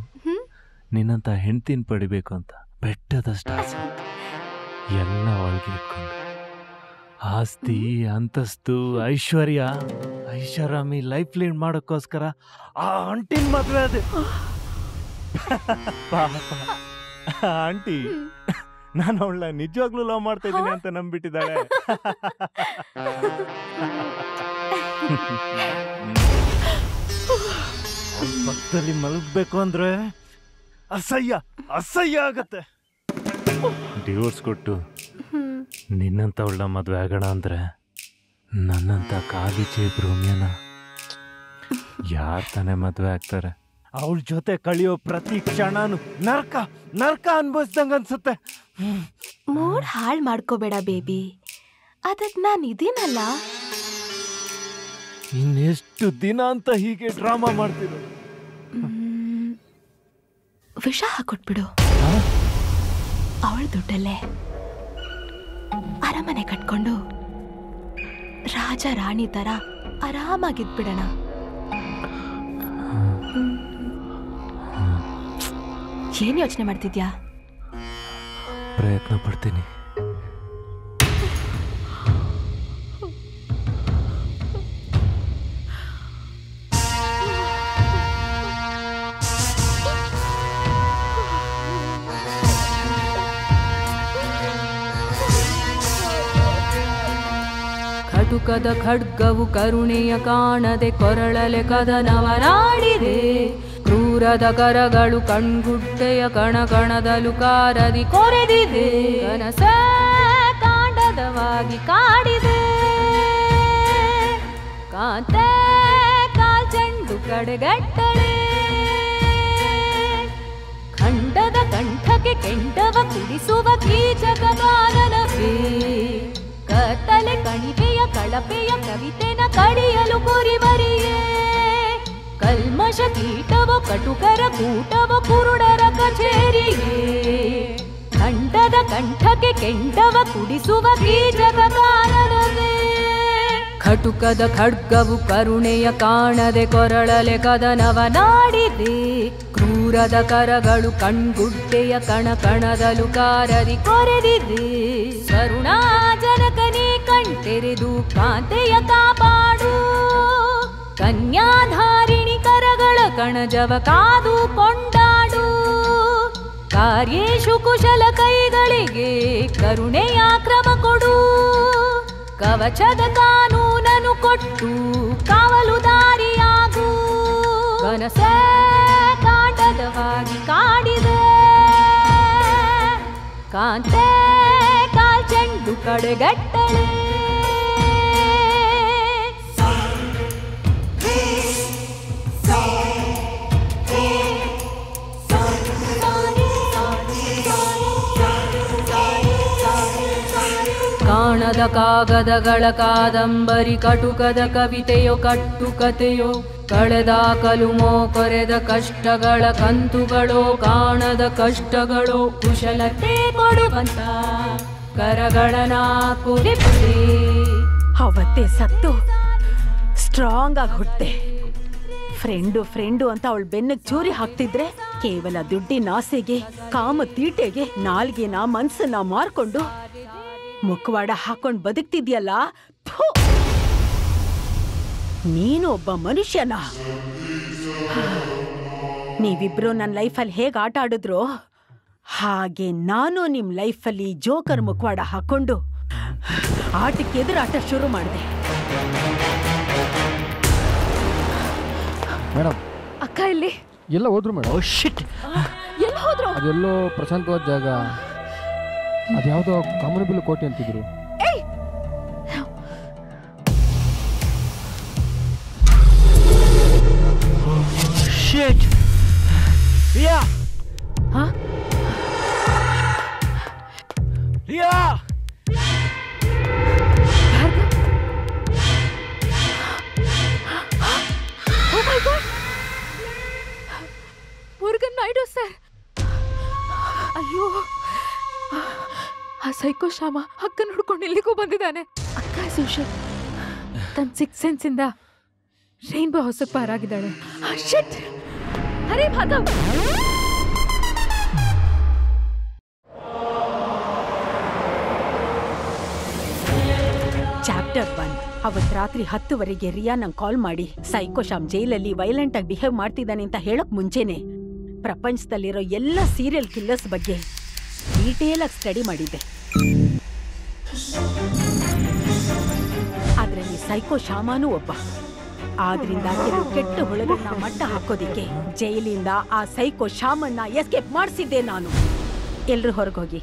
ನಿನ್ನಂತ ಹೆಂಡ್ತಿನ ಪಡಿಬೇಕು ಅಂತ ಬೆಟ್ಟದಷ್ಟು ಆಸೆ. ಎಲ್ಲ ಒಳಗೆ ಇಟ್ಕೊಂಡು ಆಸ್ತಿ, ಅಂತಸ್ತು, ಐಶ್ವರ್ಯ, ಐಷಾರಾಮಿ ಲೈಫ್ ಲೀಡ್ ಮಾಡೋಕ್ಕೋಸ್ಕರ ಆ ಆಂಟಿನ್ ಮದ್ವೆ ಅದೇ ಪಾಪ ಆಂಟಿ ನಾನು ಅವಳ ನಿಜವಾಗ್ಲೂ ಲವ್ ಮಾಡ್ತಾ ಇದ್ದೀನಿ ಅಂತ ನಂಬಿಟ್ಟಿದ್ದಾಳೆ. ಪಕ್ಕದಲ್ಲಿ ಮಲಗಬೇಕು ಅಂದ್ರೆ ಅಸಹ್ಯ ಆಗತ್ತೆ. ಡಿವೋರ್ಸ್ ಕೊಟ್ಟು ನಿನ್ನಂತವಳ ಮದ್ವೆ ಆಗೋಣ ಅಂದ್ರೆ ನನ್ನಂತ ಖಾಲಿ ಚೇಪ್ ರೋಮಿಯನ ಯಾರ್ ತಾನೇ ಮದ್ವೆ ಆಗ್ತಾರೆ? ಅವಳ ಜೊತೆ ಕಳಿಯೋ ಪ್ರತಿ ಕ್ಷಣನು ನರ್ಕ ಅನ್ಭವಿಸ್ದಂಗ ಅನ್ಸುತ್ತೆ. ಮೂಡ್ ಹಾಳ್ ಮಾಡ್ಕೋಬೇಡ ಬೇಬಿ, ಅದಕ್ ನಾನ್ ಇದೀನಲ್ಲ. ಇನ್ನೆಷ್ಟು ದಿನ ಅಂತ ಹೀಗೆ ಡ್ರಾಮಾ ಮಾಡ್ತಿರೋ? ವಿಷ ಹಾಕೊಟ್ಬಿಡು. ಅವಳ ದುಡ್ಡಲ್ಲೇ ಅರಮನೆ ಕಟ್ಕೊಂಡು ರಾಜ ರಾಣಿ ತರ ಆರಾಮಾಗಿದ್ಬಿಡಣ. ಏನ್ ಯೋಚನೆ ಮಾಡ್ತಿದ್ಯಾ? ಪ್ರಯತ್ನ ಪಡ್ತೀನಿ. ಕಟುಕದ ಖಡ್ಗವು ಕರುಣೆಯ ಕಾಣದೆ ಕೊರಳಲೆ ಕದನವನಾಡಿದೆ. ಕ್ರೂರದ ಕರಗಳು ಕಣ್ಗುಡ್ಡೆಯ ಕಣಕಣದಲು ಕಾರದಿ ಕೊರೆದಿದೆ. ಕನಸ ಕಾಂಡದವಾಗಿ ಕಾಡಿದೆ. ಕಾಂತೆ ಕಾಲ್ಚೆಂಡು ಕಡೆಗಟ್ಟಳೆ. ಖಂಡದ ಕಂಠಕ್ಕೆ ಕೆಂಡವ ಕುಡಿಸುವ ಕೀಚಕಗಾನನವೇ. ಕತ್ತಲೆ ಕಣಿವೆಯ ಕಳಪೆಯ ಕವಿತೆನ ಕಡಿಯಲು ಕುರಿಮರಿಯೇ. ಕಲ್ಮಶ ಕೀಟವೋ ಕಟುಕರ ಕೂಟವೋ ಕುರುಡರ ಕಚೇರಿಯೇ. ಖಂಡದ ಕಂಠಕ್ಕೆ ಕೆಂಡವ ಕುಡಿಸುವ ಕೀಚಕಗಾನನವೇ. ಕಟುಕದ ಖಡ್ಗವು ಕರುಣೆಯ ಕಾಣದೆ ಕೊರಳಲೆ ಕದನವನಾಡಿದೆ. ಕ್ರೂರದ ಕರಗಳು ಕಣ್ಗುಡ್ಡೆಯ ಕಣಕಣದಲು ಕಾರದಿ ಕೊರೆದಿದೆ. ಕರುಣಾಜನಕನೇ ಕಣ್ತೆರೆದು ಕಾಂತೆಯ ಕಾಪಾಡು. ಕನ್ಯಾಧಾರಿಣಿ ಕರಗಳ ಕಣಜವ ಕಾದು ಕೊಂಡಾಡು. ಕಾರ್ಯೇಶು ಕುಶಲ ಕೈಗಳಿಗೆ ಕರುಣೆಯ ಕ್ರಮ ಕೊಡು. ಕವಚದ ಕಾನೂನನು ಕೊಟ್ಟು ಕಾವಲು ದಾರಿಯಾಗು. ಕನಸ ಕಾಂಡದವಾಗಿ ಕಾಡಿದೆ. ಕಾಂತೆ ಕಾಲ್ಚೆಂಡು ಕಡೆಗಟ್ಟಳೆ. ಕಾಣದ ಕಾಗದಗಳ ಕಾದಂಬರಿ ಕಟುಕದ ಕವಿತೆಯೋ ಕಟ್ಟುಕತೆಯೋ. ಕಳೆದಾಕಲು ಕೊರೆದ ಕಷ್ಟಗಳ ಕಂತುಗಳೋ. ಕಾಣದ ಕಷ್ಟಗಳೋ ಕುಶಲತೆ ಕೊಡುವಂತ ಕರಗಳನ ಕುರಿಪುರಿ. ಅವತ್ತೇ ಸತ್ತು ಸ್ಟ್ರಾಂಗ್ ಆಗಿ ಹುಟ್ಟೆ. ಫ್ರೆಂಡು ಅಂತ ಅವಳ ಬೆನ್ನಿಗೆ ಚೂರಿ ಹಾಕ್ತಿದ್ರೆ ಕೇವಲ ದುಡ್ಡಿನ ಆಸೆಗೆ ಕಾಮ ತೀಟೆಗೆ ನಾಲ್ಗೆನ ಮನ್ಸನ್ನ ಮಾರ್ಕೊಂಡು ಮುಖವಾಡ ಹಾಕೊಂಡ್ ಬದುಕ್ತಿದ್ಯಲ್ಲ. ನೀನು ಒಬ್ಬ ಮನುಷ್ಯನ. ನೀವಿಬ್ರು ನನ್ನ ಲೈಫಲ್ಲಿ ಹೇಗೆ ಆಟ ಆಡಿದ್ರೋ ಹಾಗೆ ನಾನು ನಿಮ್ ಲೈಫಲ್ಲಿ ಜೋಕರ್ ಮುಖವಾಡ ಹಾಕೊಂಡು ಆಟಕ್ಕೆ ಎದುರಾಟ ಶುರು ಮಾಡಿದೆ. ಮೇಡಮ್ ಅಕ್ಕ ಇಲ್ಲಿ ಎಲ್ಲ ಹೋದ್ರು ಮೇಡಮ್. ಎಲ್ಲಿ ಹೋದ್ರು? ಅದೆಲ್ಲೋ ಪ್ರಶಾಂತವಾದ ಜಾಗ. ಅದ್ಯಾವುದೋ ಕಾಮನಬಿಲ್ಲು ಕೋಟೆ ಅಂತಿದ್ರು. Shit! Ria! Huh? Ria! Oh my God! Murugan Naidu sir. ಅಯ್ಯೋ, ಆ ಸೈಕೋ ಶ್ಯಾಮ ಅಕ್ಕನ ಹುಡ್ಕೊಂಡು ಇಲ್ಲಿಗೂ ಬಂದಿದ್ದಾನೆ. ಅಕ್ಕ ಸುಶೀಲ್ ತನ್ನ ಸಿಕ್ಸ್ ಸೆನ್ಸ್ ಇಂದ ರೈನ್ಬೋ ಹೊಸಕ್ಕೆ ಪಾರಾಗಿದ್ದಾಳೆ. ಶಿಟ್! ಹರೇ ಭಾಗವ್! ಚಾಪ್ಟರ್ 1. ಅವತ್ ರಾತ್ರಿ 10 ರಿಯಾ ನಂಗೆ ಕಾಲ್ ಮಾಡಿ ಸೈಕೋಶಾಮ್ ಜೈಲಲ್ಲಿ ವೈಲೆಂಟ್ ಆಗಿ ಬಿಹೇವ್ ಮಾಡ್ತಿದ್ದಾನೆ ಅಂತ ಹೇಳಕ್ ಮುಂಚೆನೆ ಪ್ರಪಂಚದಲ್ಲಿರೋ ಎಲ್ಲ ಸೀರಿಯಲ್ ಕಿಲ್ಲರ್ಸ್ ಬಗ್ಗೆ ಡೀಟೇಲ್ ಆಗಿ ಸ್ಟಡಿ ಮಾಡಿದ್ದೆ. ಅದ್ರಲ್ಲಿ ಸೈಕೋಶಾಮನೂ ಒಬ್ಬ. ಆದ್ರಿಂದ ಕೆಲವು ಕೆಟ್ಟ ಹುಳುಗಳನ್ನ ಮಟ್ಟ ಹಾಕೋದಿಕ್ಕೆ ಜೈಲಿಂದ ಆ ಸೈಕೋಶಾಮನ್ನ ಎಸ್ಕೇಪ್ ಮಾಡಿಸಿದ್ದೆ ನಾನು. ಎಲ್ರು ಹೊರಗೋಗಿ.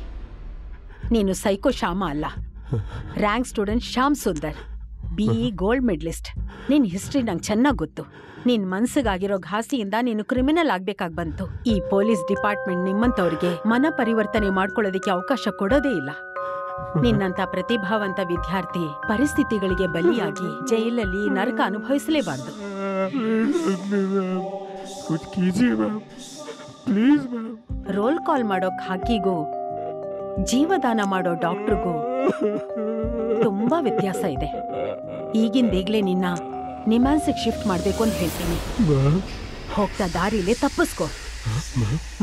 ನೀನು ಸೈಕೋಶಾಮ ಅಲ್ಲ, rank student Shyam Sundar, BE gold medalist. ನಿನ್ ಹಿಸ್ಟ್ರಿ ನಂಗೆ ಚೆನ್ನಾಗಿ ಗೊತ್ತು. ನಿನ್ ಮನ್ಸಿಗಾಗಿರೋ ಘಾಸಿಯಿಂದ ನೀನು ಕ್ರಿಮಿನಲ್ ಆಗ್ಬೇಕಾಗಿ ಬಂತು. ಈ ಪೊಲೀಸ್ ಡಿಪಾರ್ಟ್ಮೆಂಟ್ ನಿಮ್ಮಂತವ್ರಿಗೆ ಮನ ಪರಿವರ್ತನೆ ಮಾಡ್ಕೊಳ್ಳೋದಕ್ಕೆ ಅವಕಾಶ ಕೊಡೋದೇ ಇಲ್ಲ. ನಿನ್ನಂತ ಪ್ರತಿಭಾವಂತ ವಿದ್ಯಾರ್ಥಿ ಪರಿಸ್ಥಿತಿಗಳಿಗೆ ಬಲಿಯಾಗಿ ಜೈಲಲ್ಲಿ ನರಕ ಅನುಭವಿಸಲೇಬಾರ್ದು. ರೋಲ್ ಕಾಲ್ ಮಾಡೋ ಖಾಕಿಗೂ ಜೀವದಾನ ಮಾಡೋ ಡಾಕ್ಟ್ರಿಗೂ ತುಂಬಾ ವ್ಯತ್ಯಾಸ ಇದೆ. ಈಗಿಂದೀಗ್ಲೇ ನಿನ್ನ ನಿಮ್ಯಾನ್ಸಿಗೆ ಶಿಫ್ಟ್ ಮಾಡ್ಬೇಕು ಅಂತ ಹೇಳ್ತೀನಿ. ಹೋಗ್ತಾ ದಾರಿಲೇ ತಪ್ಪಿಸ್ಕೋ.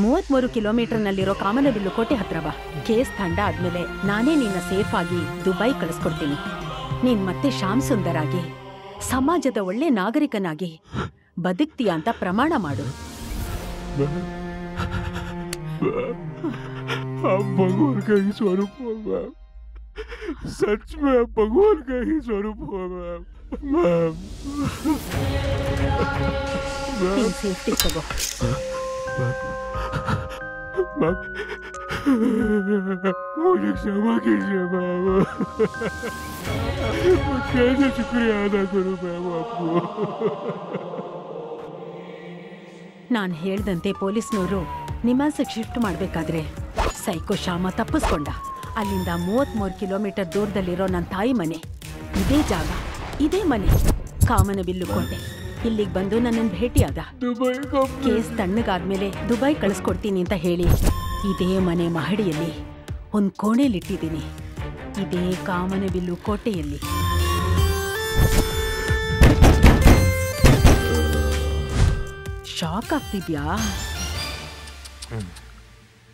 33 ಕಿಲೋಮೀಟರ್ನಲ್ಲಿರೋ ಕಾಮನಬಿಲ್ಲು ಕೋಟೆ ಹತ್ರ ಬಾ. ಕೇಸ್ ತಂಡ ಆದ್ಮೇಲೆ ನಾನೇ ನಿನ್ನ ಸೇಫ್ ಆಗಿ ದುಬೈ ಕಳಿಸ್ಕೊಡ್ತೀನಿ. ನೀನ್ ಮತ್ತೆ ಶ್ಯಾಮ್ ಸುಂದರ್ ಆಗಿ ಸಮಾಜದ ಒಳ್ಳೆ ನಾಗರಿಕನಾಗಿ ಬದುಕ್ತೀಯ ಅಂತ ಪ್ರಮಾಣ ಮಾಡು. भगवान का ही स्वरूप हो मैम, सच में भगवान का ही स्वरूप हो मैम. ಸೇಫ್ಟಿ ತಗೋ. मैम मुझे क्षमा कीजिए मैम, मैं कैसे शुक्रिया अदा करूं मैम आपको. ನಾನು ಹೇಳ್ದಂತೆ ಪೊಲೀಸ್ನವರು ನಿಮ್ಯಾನ್ಸಿಗೆ ಶಿಫ್ಟ್ ಮಾಡ್ಬೇಕಾದ್ರೆ ಸೈಕೋಶಾಮ ತಪ್ಪಿಸ್ಕೊಂಡ. ಅಲ್ಲಿಂದ 33 ಕಿಲೋಮೀಟರ್ ದೂರದಲ್ಲಿರೋ ನನ್ನ ತಾಯಿ ಮನೆ, ಇದೇ ಜಾಗ, ಇದೇ ಮನೆ, ಕಾಮನಬಿಲ್ಲು ಕೋಟೆ. ಇಲ್ಲಿಗೆ ಬಂದು ನನ್ನನ್ನು ಭೇಟಿಯಾದ. ಕೇಸ್ ತಣ್ಣಗಾದ್ಮೇಲೆ ದುಬೈ ಕಳಿಸ್ಕೊಡ್ತೀನಿ ಅಂತ ಹೇಳಿ ಇದೇ ಮನೆ ಮಹಡಿಯಲ್ಲಿ ಒಂದು ಕೋಣೆಲಿಟ್ಟಿದ್ದೀನಿ, ಇದೇ ಕಾಮನಬಿಲ್ಲು ಕೋಟೆಯಲ್ಲಿ. ಶಾಕ್ ಆಗ್ತಿದ್ಯಾ?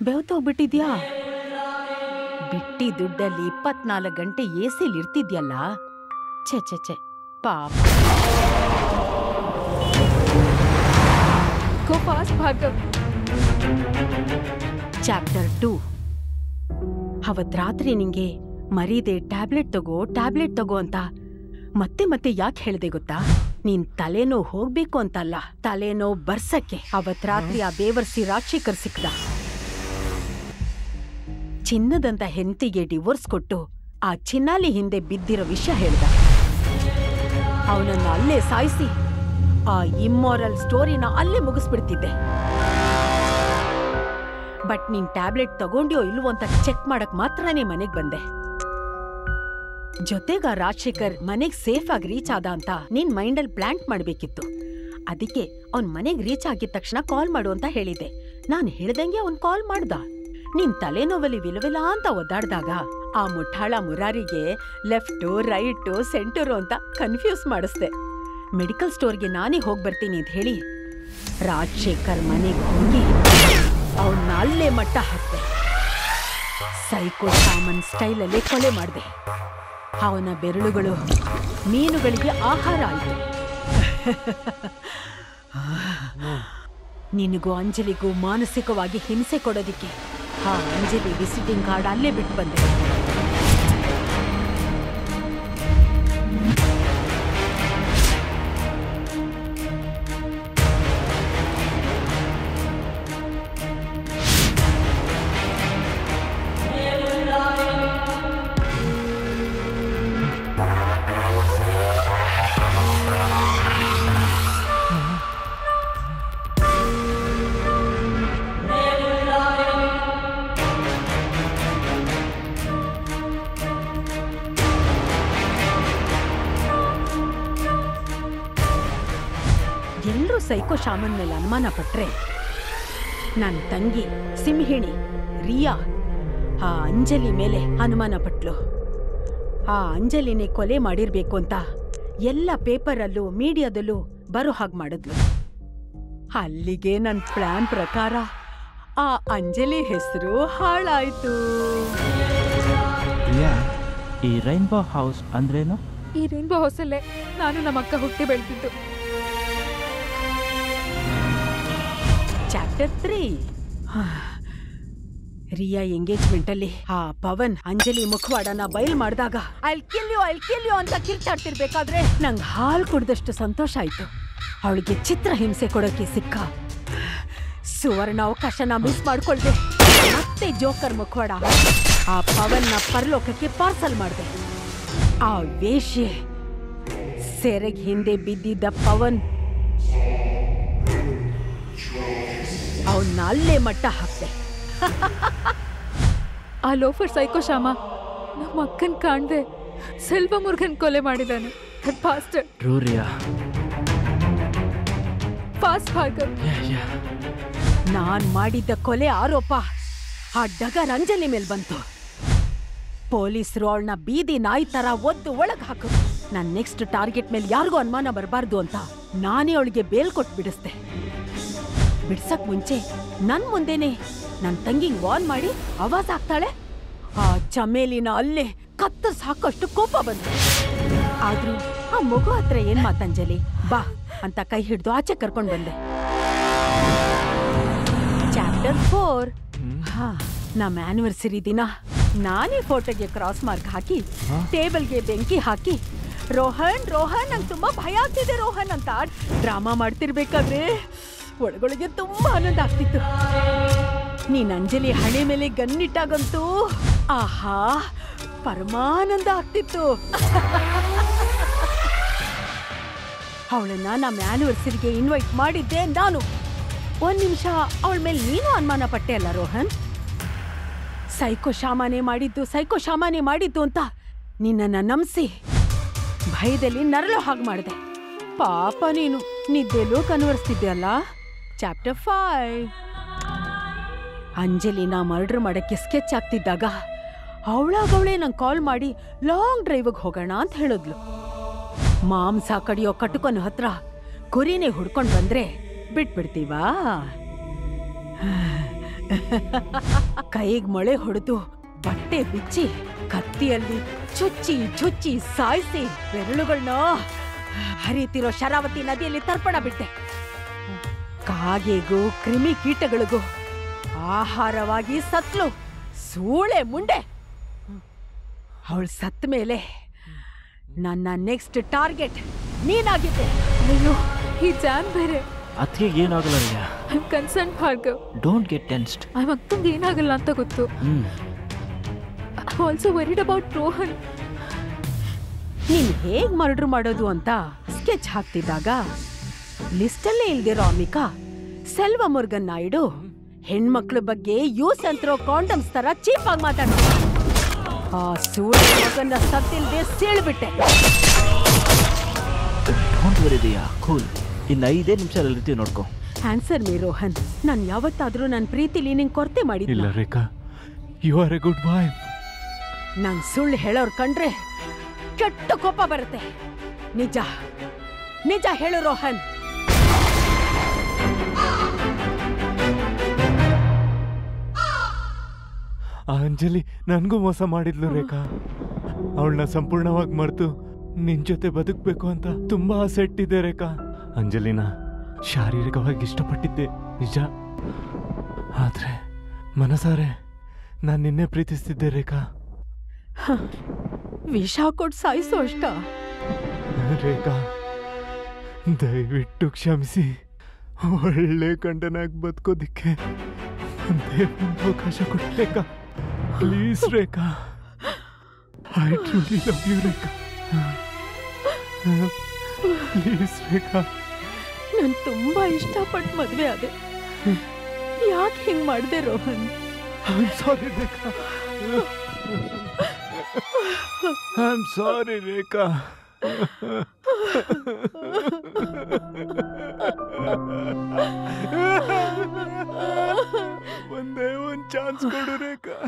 ಬೆವತೋಗ್ಬಿಟ್ಟಿದ್ಯಾ? ಬಿಟ್ಟಿ ದುಡ್ಡಲ್ಲಿ 24 ಗಂಟೆ ಎಸಿಲಿ ಇರ್ತಿದ್ಯಲ್ಲ. ಛೆ ಛೆ ಛೆ ಪಾಪ. ಚಾಪ್ಟರ್ 2. ಅವತ್ ರಾತ್ರಿ ನಿಂಗೆ ಮರೀದೆ ಟ್ಯಾಬ್ಲೆಟ್ ತಗೋ ಅಂತ ಮತ್ತೆ ಮತ್ತೆ ಯಾಕೆ ಹೇಳ್ದೆ ಗೊತ್ತಾ? ನೀನ್ ತಲೆನೋ ಹೋಗ್ಬೇಕು ಅಂತಲ್ಲ, ತಲೆನೋ ಬರ್ಸಕ್ಕೆ. ಅವತ್ ರಾತ್ರಿ ಆ ಬೇವರ್ಸಿ ರಾಜಶೇಖರ್ ಸಿಕ್ದ. ಚಿನ್ನದಂತ ಹೆಂಡತಿಗೆ ಡಿವೋರ್ಸ್ ಕೊಟ್ಟು ಆ ಚಿನ್ನಾಲಿ ಹಿಂದೆ ಬಿದ್ದಿರೋ ವಿಷಯ ಹೇಳ್ದ. ಅವನನ್ನ ಅಲ್ಲೇ ಸಾಯಿಸಿ ಆ ಇಮ್ಮೋರಲ್ ಸ್ಟೋರಿನ ಅಲ್ಲೇ ಮುಗಿಸ್ಬಿಡ್ತಿದ್ದೆ. ಬಟ್ ನೀನ್ ಟ್ಯಾಬ್ಲೆಟ್ ತಗೊಂಡ್ಯೋ ಇಲ್ವೋ ಅಂತ ಚೆಕ್ ಮಾಡಕ್ ಮಾತ್ರನೇ ಮನೆಗ್ ಬಂದೆ. ಜೊತೆಗ ರಾಜಶೇಖರ್ ಮನೆಗ್ ಸೇಫ್ ಆಗಿ ರೀಚ್ ಆದ ಅಂತ ನೀನ್ ಮೈಂಡಲ್ಲಿ ಪ್ಲಾಂಟ್ ಮಾಡ್ಬೇಕಿತ್ತು. ಅದಕ್ಕೆ ಅವ್ನ್ ಮನೆಗ್ ರೀಚ್ ಆಗಿದ ತಕ್ಷಣ ಕಾಲ್ ಮಾಡು ಅಂತ ಹೇಳಿದ್ದೆ. ನಾನ್ ಹೇಳ್ದಂಗೆ ಅವ್ನ್ ಕಾಲ್ ಮಾಡ್ದ. ನಿನ್ ತಲೆನೋವಲ್ಲಿ ವಿಲವಿಲ ಅಂತ ಒದ್ದಾಡ್ದಾಗ ಆ ಮುಠಾಳ ಮುರಾರಿಗೆ ಲೆಫ್ಟು ರೈಟು ಸೆಂಟರು ಅಂತ ಕನ್ಫ್ಯೂಸ್ ಮಾಡಿಸ್ದೆ. ಮೆಡಿಕಲ್ ಸ್ಟೋರ್ಗೆ ನಾನೇ ಹೋಗಿ ಬರ್ತೀನಿ ಅಂತ ಹೇಳಿ ರಾಜಶೇಖರ್ ಮನೆಗೆ ಹೋಗಿ ಅವನ್ನ ಅಲ್ಲೇ ಮಟ್ಟ ಹಾಕ್ದೆ. ಸೈಕೋ ಸಾಮನ್ ಸ್ಟೈಲಲ್ಲೇ ಕೊಲೆ ಮಾಡಿದೆ. ಅವನ ಬೆರಳುಗಳು ಮೀನುಗಳಿಗೆ ಆಹಾರ ಆಯಿತು. ನಿನಗೂ ಅಂಜಲಿಗೂ ಮಾನಸಿಕವಾಗಿ ಹಿಂಸೆ ಕೊಡೋದಿಕ್ಕೆ ಆ ಅಂಜಲಿ ವಿಸಿಟಿಂಗ್ ಕಾರ್ಡ್ ಅಲ್ಲೇ ಬಿಟ್ಟು ಬಂದೆ. ಎಲ್ಲರೂ ಸೈಕೋ ಶಾಮನ್ ಮೇಲೆ ಅನುಮಾನ ಪಟ್ರೆ ನನ್ನ ತಂಗಿ ಸಿಂಹಿಣಿ ರಿಯಾ ಆ ಅಂಜಲಿ ಮೇಲೆ ಅನುಮಾನ ಪಟ್ಲು. ಆ ಅಂಜಲಿನೇ ಕೊಲೆ ಮಾಡಿರ್ಬೇಕು ಅಂತ ಎಲ್ಲ ಪೇಪರಲ್ಲೂ ಮೀಡಿಯಾದಲ್ಲೂ ಬರೋ ಹಾಗೆ ಮಾಡಿದ್ಲು. ಅಲ್ಲಿಗೆ ನನ್ನ ಪ್ಲಾನ್ ಪ್ರಕಾರ ಆ ಅಂಜಲಿ ಹೆಸರು ಹಾಳಾಯ್ತು. ರಿಯಾ, ಈ ರೈನ್ಬೋ ಹೌಸ್ ಅಂದ್ರೇನು? ಈ ರೈನ್ಬೋ ಹೌಸಲ್ಲೇ ನಾನು ನಮ್ಮ ಅಕ್ಕ ಹುಟ್ಟಿ ಬೆಳೆದಿದ್ದು. ಚಾಪ್ಟರ್ 3. ರಿಯಾ ಎಂಗೇಜ್ಮೆಂಟ್ ಅಲ್ಲಿ ಆ ಪವನ್ ಅಂಜಲಿ ಮುಖವಾಡನ ಬಯಲ್ ಮಾಡಿದಾಗ ಐಲ್ ಕಿಲ್ ಯು ಅಂತ ಕಿರ್ಚಾಡ್ತಿರ್ಬೇಕಾದ್ರೆ ನಂಗೆ ಹಾಲು ಕುಡ್ದಷ್ಟು ಸಂತೋಷ ಆಯ್ತು. ಅವಳಿಗೆ ಚಿತ್ರ ಹಿಂಸೆ ಕೊಡೋಕೆ ಸಿಕ್ಕ ಸುವರ್ಣ ಅವಕಾಶನ ಮಿಸ್ ಮಾಡ್ಕೊಳ್ದೆ. ಮತ್ತೆ ಜೋಕರ್ ಮುಖವಾಡ ಆ ಪವನ್ನ ಪರಲೋಕಕ್ಕೆ ಪಾರ್ಸಲ್ ಮಾಡಿದೆ. ಆ ವೇಶ್ಯೆ ಸೆರೆಗೆ ಹಿಂದೆ ಬಿದ್ದಿದ್ದ ಪವನ್ ಅವನ್ನ ಅಲ್ಲೇ ಮಟ್ಟ ಹಾಕ್ದೆ. ಆ ಲೋಫರ್ ಸೈಕೋ ಶ್ಯಾಮ ನಮ್ಮ ಅಕ್ಕನ್ ಕಾಣ್ದೆ ಸೆಲ್ವ ಮುರುಗನ್ ಕೊಲೆ ಮಾಡಿದಾನೆ. ಫಾಸ್ಟ್ ಭಾರ್ಗವ್. ನಾನ್ ಮಾಡಿದ್ದ ಕೊಲೆ ಆರೋಪ ಆ ಡಗರ್ ಅಂಜಲಿ ಮೇಲೆ ಬಂತು. ಪೊಲೀಸರು ಅವಳನ್ನ ಬೀದಿ ನಾಯಿ ತರ ಒದ್ದು ಒಳಗ್ ಹಾಕು. ನನ್ ನೆಕ್ಸ್ಟ್ ಟಾರ್ಗೆಟ್ ಮೇಲೆ ಯಾರಿಗೂ ಅನುಮಾನ ಬರಬಾರ್ದು ಅಂತ ನಾನೇ ಅವಳಿಗೆ ಬೇಲ್ ಕೊಟ್ಟು ಬಿಡಿಸ್ದೆ. ಬಿಡ್ಸಕ್ ಮುಂಚೆ ನನ್ ಮುಂದೆನೆ ನನ್ ತಂಗಿಂಗ್ ವಾರ್ನ್ ಮಾಡಿ ಆವಾಜ್ ಆಗ್ತಾಳೆ. ಆ ಚಮೇಲಿನ ಅಲ್ಲೇ ಕತ್ತರ್ಸ್ ಹಾಕೋಷ್ಟು ಕೋಪ ಬಂತು. ಆದ್ರೂ ಆ ಮಗು ಹತ್ರ ಏನ್ ಮಾತಂಜಲಿ, ಬಾ ಅಂತ ಕೈ ಹಿಡ್ದು ಆಚೆ ಕರ್ಕೊಂಡ್ ಬಂದೆ. ಚಾಪ್ಟರ್ 4. ನಮ್ಮ ಆನಿವರ್ಸರಿ ದಿನ ನಾನೇ ಫೋಟೋಗೆ ಕ್ರಾಸ್ ಮಾರ್ಕ್ ಹಾಕಿ ಟೇಬಲ್ಗೆ ಬೆಂಕಿ ಹಾಕಿ ರೋಹನ್ ನಂಗೆ ತುಂಬಾ ಭಯ ಆಗ್ತಿದೆ ರೋಹನ್ ಅಂತ ಡ್ರಾಮಾ ಮಾಡ್ತಿರ್ಬೇಕಾದ್ರೆ ಒಳಗೊಳಗೆ ತುಂಬಾ ಆನಂದ ಆಗ್ತಿತ್ತು. ನೀನ್ ಅಂಜಲಿ ಹಣೆ ಮೇಲೆ ಗನ್ನಿಟ್ಟಾಗಂತೂ ಆಹಾ ಪರಮಾನಂದ ಆಗ್ತಿತ್ತು. ಅವಳನ್ನ ನಮ್ಮ ಆನಿವರ್ಸರಿಗೆ ಇನ್ವೈಟ್ ಮಾಡಿದ್ದೆ ನಾನು. ಒಂದ್ ನಿಮಿಷ ಅವಳ ಮೇಲೆ ನೀನು ಅನುಮಾನ ಪಟ್ಟೆ ಅಲ್ಲ ರೋಹನ್? ಸೈಕೋ ಶಾಮಾನೆ ಮಾಡಿದ್ದು ಅಂತ ನಿನ್ನನ್ನ ನಂಬಿಸಿ ಭಯದಲ್ಲಿ ನರಳೋ ಹಾಗೆ ಮಾಡಿದೆ. ಪಾಪ ನೀನು ನಿದ್ದೆಲ್ಲೂ ಕನ್ವರ್ಸ್ತಿದ್ದೆ ಅಲ್ಲ. ಚಾಪ್ಟರ್ 5. ಅಂಜಲಿನ ಮರ್ಡರ್ ಮಾಡಕ್ಕೆ ಸ್ಕೆಚ್ ಆಗ್ತಿದ್ದಾಗ ಅವಳಾಗವಳೆ ನಂಗೆ ಕಾಲ್ ಮಾಡಿ ಲಾಂಗ್ ಡ್ರೈವ್ಗೆ ಹೋಗೋಣ ಅಂತ ಹೇಳಿದ್ಲು. ಮಾಂಸ ಕಡಿಯೋ ಕಟುಕನ ಹತ್ರ ಕುರಿನೇ ಹುಡ್ಕೊಂಡ್ ಬಂದ್ರೆ ಬಿಟ್ಬಿಡ್ತೀವಾ? ಕೈಗೆ ಮೊಳೆ ಹೊಡೆದು ಬಟ್ಟೆ ಬಿಚ್ಚಿ ಕತ್ತಿಯಲ್ಲಿ ಚುಚ್ಚಿ ಸಾಯಿಸಿ ಬೆರಳುಗಳನ್ನ ಹರಿತಿರೋ ಶರಾವತಿ ನದಿಯಲ್ಲಿ ತರ್ಪಣ ಬಿಟ್ಟೆ. ಕಾಗೆಗೂ ಕ್ರಿಮಿ ಕೀಟಗಳಿಗೂ ಆಹಾರವಾಗಿ ಸತ್ಲು ಸೂಳೆ ಮುಂಡೆ. ಅವಳು ಸತ್ತ ಮೇಲೆ ನನ್ನ ನೆಕ್ಸ್ಟ್ ಟಾರ್ಗೆಟ್ ನೀನಾಗಿದ್ದೆ. ಅಯ್ಯೋ ಈ ಜಾನ್ ಬೇರೆ. ಅದಕ್ಕೆ ಏನಾಗಲ್ಲ Riya. I am concern Bhargav. Don't get tensed. ಆ ಮಕ್ಕಂಗೆ ಏನಾಗಲ್ಲ ಅಂತ ಗೊತ್ತು. Also worried about Rohan. ನೀನ್ ಹೇಗ್ ಮರ್ಡರ್ ಮಾಡೋದು ಅಂತ ಸ್ಕೆಚ್ ಹಾಕ್ತಿದ್ದಾಗ ಲಿಸ್ಟಲ್ಲೇ ಇಲ್ದಿರೋ ಅಮಿಕಾ ಸೆಲ್ವ ಮುರುಗನ್ ನಾಯ್ಡು ಹೆಣ್ಮಕ್ಳ ಬಗ್ಗೆ ಯೂಸ್ ಅಂತ್ರೋ ಕಾಂಡಮ್ಸ್ ತರ ಚೀಪ್ ಆಗಿ ಮಾತಾಡ್ತಾರೆ. ಆ ಸೂಳೆ ಮಗನ್ನ ಸತ್ತಿಲ್ದೆ ಸೀಳ್ಬಿಟ್ಟೆ. Don't worry Riya, cool. ಇನ್ನು 5 ನಿಮಿಷದಲ್ಲಿ ಇರ್ತೀವಿ ನೋಡ್ಕೊ. Answer me Rohan. ನಾನು ಯಾವತ್ತಾದ್ರೂ ನನ್ನ ಪ್ರೀತಿಲಿ ನಿಂಗೆ ಕೊರತೆ ಮಾಡಿದ್ದೆ? ಇಲ್ಲ Rekha, you are a good boy. ನಂಗೆ ಸುಳ್ಳು ಹೇಳೋರ್ ಕಂಡ್ರೆ ಕೆಟ್ಟ ಕೋಪ ಬರುತ್ತೆ. ನಿಜ ಹೇಳು ರೋಹನ್. ಆ ಅಂಜಲಿ ನನಗೂ ಮೋಸ ಮಾಡಿದ್ಲು ರೇಖಾ. ಅವಳನ್ನ ಸಂಪೂರ್ಣವಾಗಿ ಮರೆತು ನಿನ್ ಜೊತೆ ಬದುಕಬೇಕು ಅಂತ ತುಂಬಾ ಆಸೆ ಇಟ್ಟಿದ್ದೆ ರೇಖಾ. ಅಂಜಲಿನ ಶಾರೀರಿಕವಾಗಿ ಇಷ್ಟಪಟ್ಟಿದ್ದೆ ನಿಜ, ಆದ್ರೆ ಮನಸಾರೆ ನಾನು ನಿನ್ನೆ ಪ್ರೀತಿಸ್ತಿದ್ದೆ ರೇಖಾ. ವಿಷ ಕೊಟ್ಟು ಸಾಯಿಸೋ ಅಷ್ಟ? ರೇಖಾ, ದಯವಿಟ್ಟು ಕ್ಷಮಿಸಿ. ಒಳ್ಳೆ ಗಂಡನಾಗಿ ಬದುಕೋದಿಕ್ಕೆ ಒಂದೇ ಒಂದು ಅವಕಾಶ ಕೊಡಿ Rekha, please Rekha. I truly love you Rekha, please Rekha. ನಾನು ತುಂಬಾ ಇಷ್ಟಪಟ್ಟು ಮದ್ವೆ ಆದೆ. ಯಾಕೆ ಹಿಂಗ್ ಮಾಡಿದೆ Rohan? I'm sorry Rekha. I'm sorry ರೇಖಾ. ಒಂದೇ ಒಂದು ಚಾನ್ಸ್ ಕೊಡು ರೇಖಾ,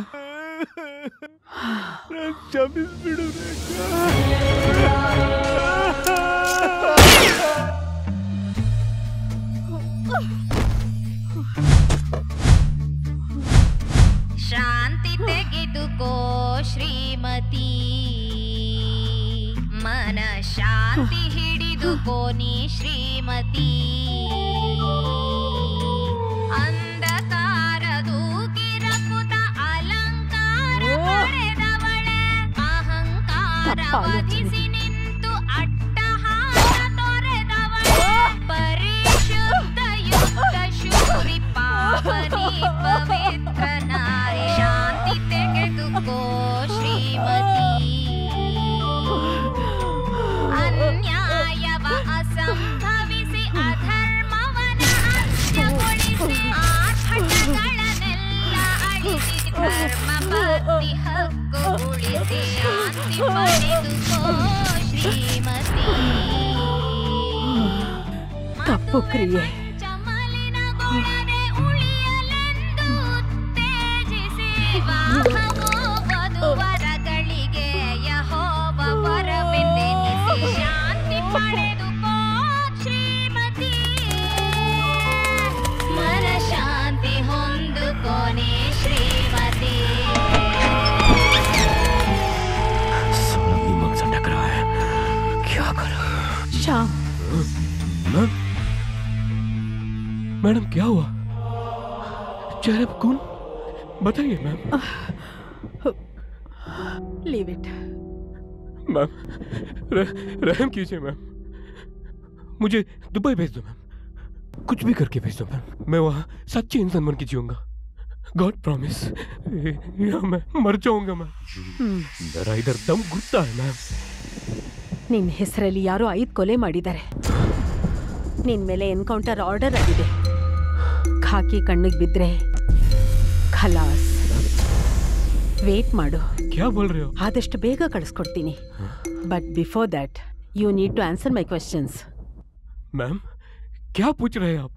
ಕ್ಷಮಿಸ್ಬಿಡು ರೇಖಾ. ಶಾಂತಿ ತೆಗೆದುಕೋ ಶ್ರೀಮತಿ. ಶಾಂತಿ ಹಿಡಿದು ಕೋನಿ ಶ್ರೀಮತಿ ಅಂಧಕಾರದೂಕಿರ ಪುತ ಅಲಂಕಾರ ಪಡೆದವಳೆ ಅಹಂಕಾರ ವಧಿಸಿ ನಿಂತು ಅಟ್ಟಹಾಸ ತೊರೆದವಳೆ ಪರಿಶುದ್ಧ ಯುಕ್ತ ಶೂರಿ ಪಾವನಿ ಪವಿತ್ರ ನಾರಿ ಶಾಂತಿ ತೆಗೆದುಕೋ ಶ್ರೀಮತಿ ಅನ್ಯಾಯವ ಅಸಂಭವಿಸಿ ಅಧರ್ಮವನ ಅಂತ್ಯಗೊಳಿಸಿ ಆರ್ಭಟಗಳನ್ನೆಲ್ಲ ಅಳಿಸಿ ಧರ್ಮ ಭಕ್ತಿ ಹಕ್ಕು ಉಳಿಸಿ ಶಾಂತಿ ಪಡೆದುಕೋ ಶ್ರೀಮತಿ ತಪ್ಪು ಕ್ರಿಯೆ ಚಮಲಿನಗೊಳ್ಳದೆ ಉಳಿಯಲೆಂದು ಉತ್ತೇಜಿಸಿ ವಾಹವೋ ವಧುವರಗಳಿಗೆ ಯಹೋವ ವರವೆಂದೆನಿಸಿ ಶಾಂತಿ ಪಡೆದುಕೋ ಶ್ರೀಮತಿ ಮನ ಶಾಂತಿ ಹೊಂದುಕೋನೆ ಶ್ರೀಮತಿ साला दिमाग से टकरा है क्या करूं श्याम मैम मैडम क्या हुआ चेहरे पर खून बताइए मैम लीव इट मैम रहम कीजिए मैम मुझे दुबई भेज दो मैम कुछ भी करके भेज दो मैम मैं वहाँ सच्चे इंसान बन के जीऊंगा गॉड प्रॉमिस या मैं मर जाऊंगा मैम मेरा इधर दम घुटता है मैम ನಿನ್ನ ಹೆಸರಲ್ಲಿ ಯಾರೋ 5 ಕೊಲೆ ಮಾಡಿದ್ದಾರೆ ನಿನ್ನ ಮೇಲೆ ಎನ್ಕೌಂಟರ್ ಆರ್ಡರ್ ಆಗಿದೆ ಖಾಕಿ ಕಣ್ಣಿಗೆ ಬಿದ್ದರೆ ಖಲಾಸ್ ವೇಟ್ ಮಾಡು क्या बोल रहे हो ಆದಷ್ಟು ಬೇಗ ಕಳಿಸ್ಕೊಡ್ತೀನಿ but before that you need to answer my questions ma'am क्या पूछ रहे हैं आप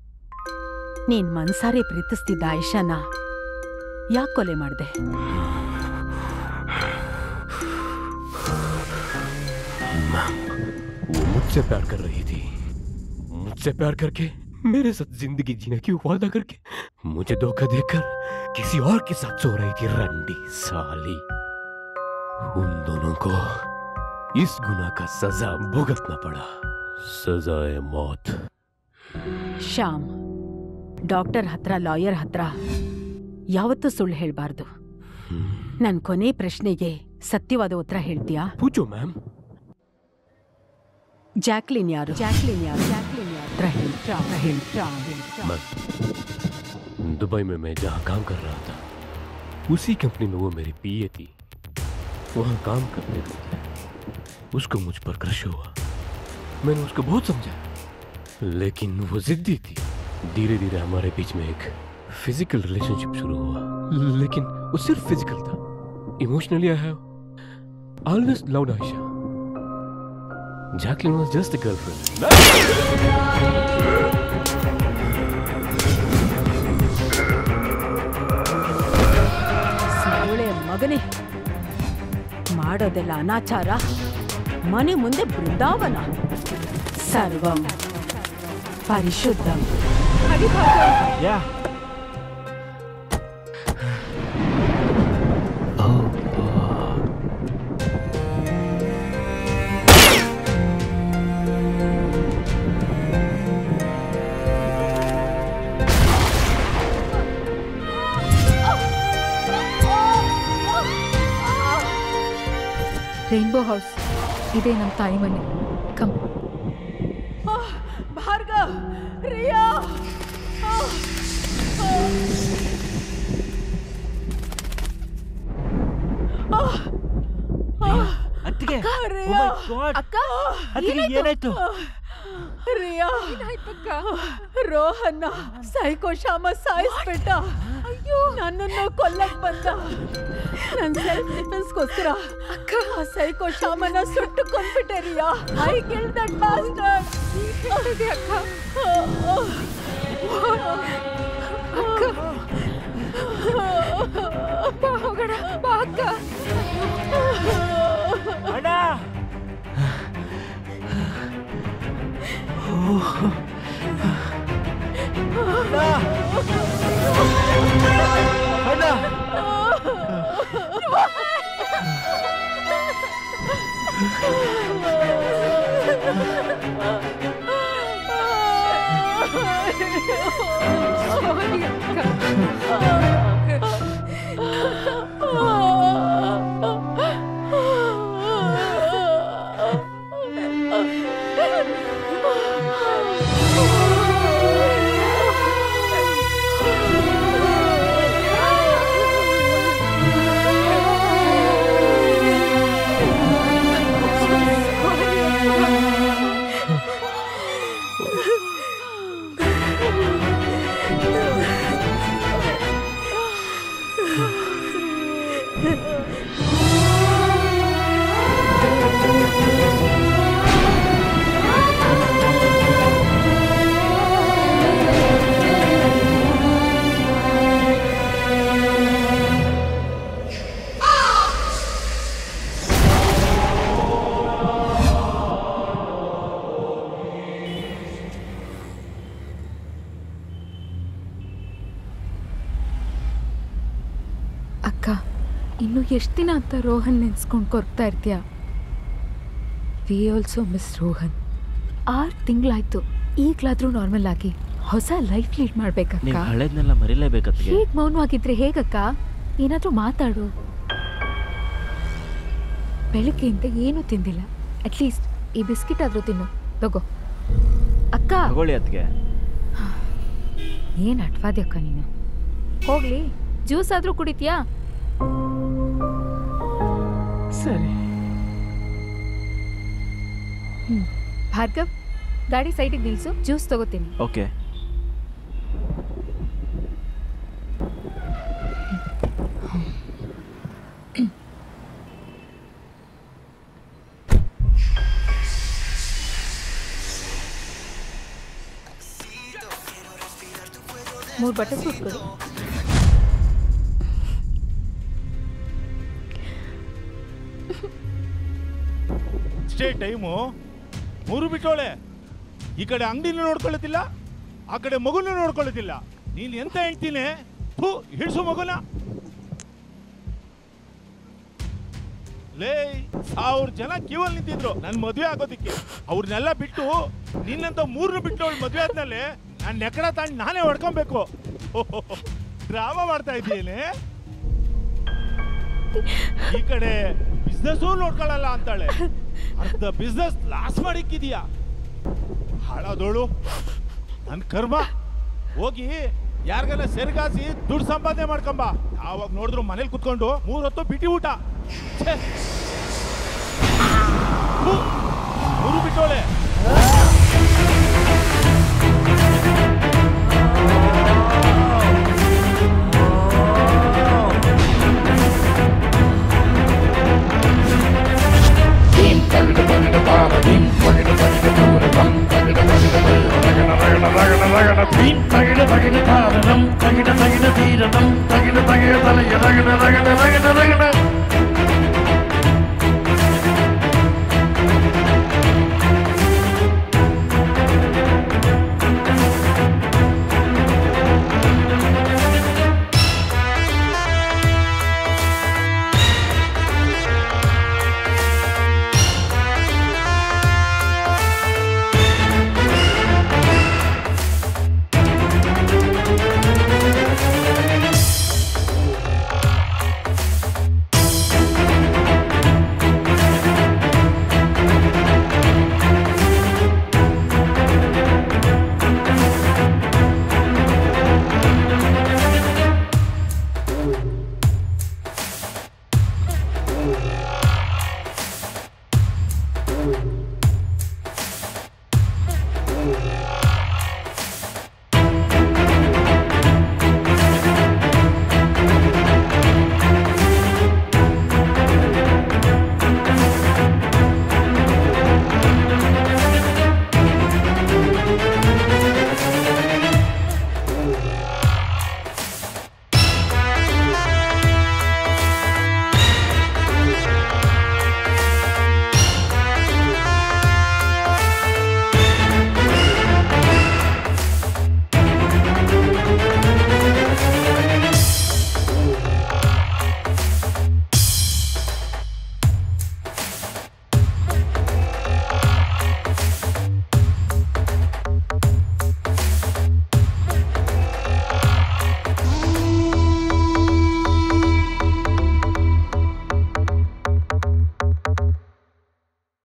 ನೀನ್ ಮನ್ಸಾರೆ ಪ್ರೀತಿಸ್ತಿದ್ದ ಆಯಿಷಾನ ಯಾಕೆ ಕೊಲೆ ಮಾಡಿದೆ मैम वो मुझसे प्यार कर रही थी मुझसे प्यार करके मेरे साथ जिंदगी जीने की वादा करके मुझे धोखा देकर किसी और के साथ सो रही थी रंडी साली उन दोनों को इस गुनाह का सजा भुगतना पड़ा सजाए मौत ಶ್ಯಾಮ್ ಡಾಕ್ಟರ್ ಹತ್ರ ಲಾಯರ್ ಹತ್ರ ಯಾವತ್ತೂ ಸುಳ್ಳು ಹೇಳಬಾರ್ದು ನನ್ನ ಕೊನೆ ಪ್ರಶ್ನೆಗೆ ಸತ್ಯವಾದ ಉತ್ತರ ಹೇಳ್ತೀಯಾ पूछो मैम ಜಾಕ್ಲಿನ್ ಯಾರು ಹತ್ರ ಹೇಳ್ತಾ मैम दुबई में मैं जहाँ काम कर रहा था उसी कंपनी में वो मेरी पीए थी वहाँ काम करने गए थे उसको मुझ पर क्रश हुआ मैंने उसको बहुत समझाया लेकिन वो जिद्दी थी धीरे धीरे हमारे बीच में एक फिजिकल रिलेशनशिप शुरू हुआ लेकिन वो सिर्फ फिजिकल था emotionally I have always loved Ayesha Jacqueline was just a girlfriend ಸಾವಳೆ ಮಗನೇ ಮಾಡೋದೆಲ್ಲ ಅನಾಚಾರ ಮನೆ ಮುಂದೆ ಬೃಂದಾವನ ಸರ್ವಂ ಪರಿಶುದ್ಧಂ Yeah. ರೈನ್ಬೋ ಹೌಸ್ ಇದೇ ನಮ್ಮ ತಾಯಿ ಮನೆ ಕಮ್ ಭಾರ್ಗವ್ ರಿಯಾ ಅತ್ತಿಗೆ ಅಕ್ಕ ಅತ್ತಿಗೆ ಏನಾಯ್ತು ರಿಯಾ ರೋಹನ್ನ ಸೈಕೋ ಶಾಮ ಸಾಯಿಸ್ಬಿಟ್ಟ ಅಯ್ಯೋ ನನ್ನನ್ನು ಕೊಲ್ಲಕ್ ಬಂದ ನನ್ ಸೆಲ್ಫ್ ಡಿಫೆನ್ಸ್ಗೋಸ್ಕರ ಅಕ್ಕ ಸೈಕೋ ಶಾಮನ ಸುಟ್ಟು ಕೊಂದ್ಬಿಟ್ಟೆ ರಿಯಾ ಐ ಕಿಲ್ ದಟ್ ಬಾಸ್ಟರ್ಡ್ ಅಕ್ಕ ಅಕ್ಕ ಹೋಗೋಣ ಬಾ ಅಕ್ಕ ಅಣ್ಣ ಅಣ್ಣ ಅಕ್ಕ, ಇನ್ನು ಎಷ್ಟು ದಿನ ಅಂತ ರೋಹನ್ ನೆನ್ಸ್ಕೊಂಡು ಕೊರ್ತಾ ಇರ್ತೀಯ? We also miss Rohan. 6 ತಿಂಗಳಾಯ್ತು, ಈಗಲಾದ್ರೂ ನಾರ್ಮಲ್ ಆಗಿ ಹೊಸ ಲೈಫ್ ಲೀಡ್ ಮಾಡ್ಬೇಕಕ್ಕ. ನೀವು ಹಳೇದ್ನೆಲ್ಲ ಮರಿಲೇಬೇಕತ್ತೆ. ಹೇಗೆ ಮೌನವಾಗಿದ್ರೆ ಹೇಗಕ್ಕ? ಏನಾದ್ರೂ ಮಾತಾಡು. ಬೆಳಗ್ಗೆಯಿಂದ ಏನೂ ತಿಂದಿಲ್ಲ, ಅಟ್ಲೀಸ್ಟ್ ಈ ಬಿಸ್ಕಿಟ್ ಆದ್ರೂ ತಿನ್ನು. ತಗೋ ಅಕ್ಕ. ತಗೊಳ್ಳಿ ಅತ್ಗೆ. ಏನು ಅಟ್ವಾದಿ ಅಕ್ಕ ನೀನು. ಹೋಗ್ಲಿ, ಜ್ಯೂಸ್ ಆದ್ರೂ ಕುಡಿತೀಯಾ? ಸರಿ. ಭಾರ್ಗವ್, ಗಾಡಿ ಸೈಡಿಗೆ ನಿಲ್ಸು, ಜ್ಯೂಸ್ ತಗೋತೀನಿ. ಓಕೆ. ಮೂರು ಬಟ್ಟೆ ಸೂಟ್ ಕೊಡಿ. ಇಷ್ಟೇ ಟೈಮು 3 ಬಿಟ್ಟೋಳೆ. ಈ ಕಡೆ ಅಂಗಡಿನೂ ನೋಡ್ಕೊಳ್ಳುತ್ತಿಲ್ಲ, ಆ ಕಡೆ ಮಗುನೂ ನೋಡ್ಕೊಳ್ಳುತ್ತಿಲ್ಲ. ನೀನು ಎಂತ ಹೇಳ್ತೀನಿ? ಹಿಡ್ಸು ಮಗುನ. ಲೇ, 1000 ಜನ ಕ್ಯೂವಲ್ಲಿ ನಿಂತಿದ್ರು ನನ್ನ ಮದುವೆ ಆಗೋದಿಕ್ಕೆ. ಅವ್ರನ್ನೆಲ್ಲ ಬಿಟ್ಟು ನಿನ್ನಂತ 3 ಬಿಟ್ಟವಳು ಮದುವೆ ಆದ್ಮೇಲೆ ನಾನು ನೆಕಡ ತಾಂಡು ನಾನೇ ಹೊಡ್ಕೊಬೇಕು. ಡ್ರಾಮಾ ಮಾಡ್ತಾ ಇದ್ದೀನಿ. ಈ ಕಡೆ ಬಿಸ್ನೆಸ್ ನೋಡ್ಕೊಳ್ಳಲ್ಲ ಅಂತಾಳೆ. ಅರ್ಧ ಬಿಸ್ನೆಸ್ ಲಾಸ್ ಮಾಡಿಕ್ಕಿದೀಯಾ. ಹಾಳಾದೋಳು ನನ್ನ ಕರ್ಮ. ಹೋಗಿ ಯಾರಿಗಾನ ಸೆರ್ಗಾಸಿ ದುಡ್ಡು ಸಂಪಾದನೆ ಮಾಡ್ಕೊಂಬ. ಯಾವಾಗ ನೋಡಿದ್ರು ಮನೇಲಿ ಕುತ್ಕೊಂಡು 3 ಹೊತ್ತು ಬಿಟ್ಟಿ ಊಟ. 3 ಬಿಟ್ಟೋಳೆ. ತಗಿಡ ತಗಿಡ ತೀರದಂ ತಗಿಡ ತಗಿಡ ತಲೆಯ ರಗಡ ರಗಡ ರಗಡ ರಗಡ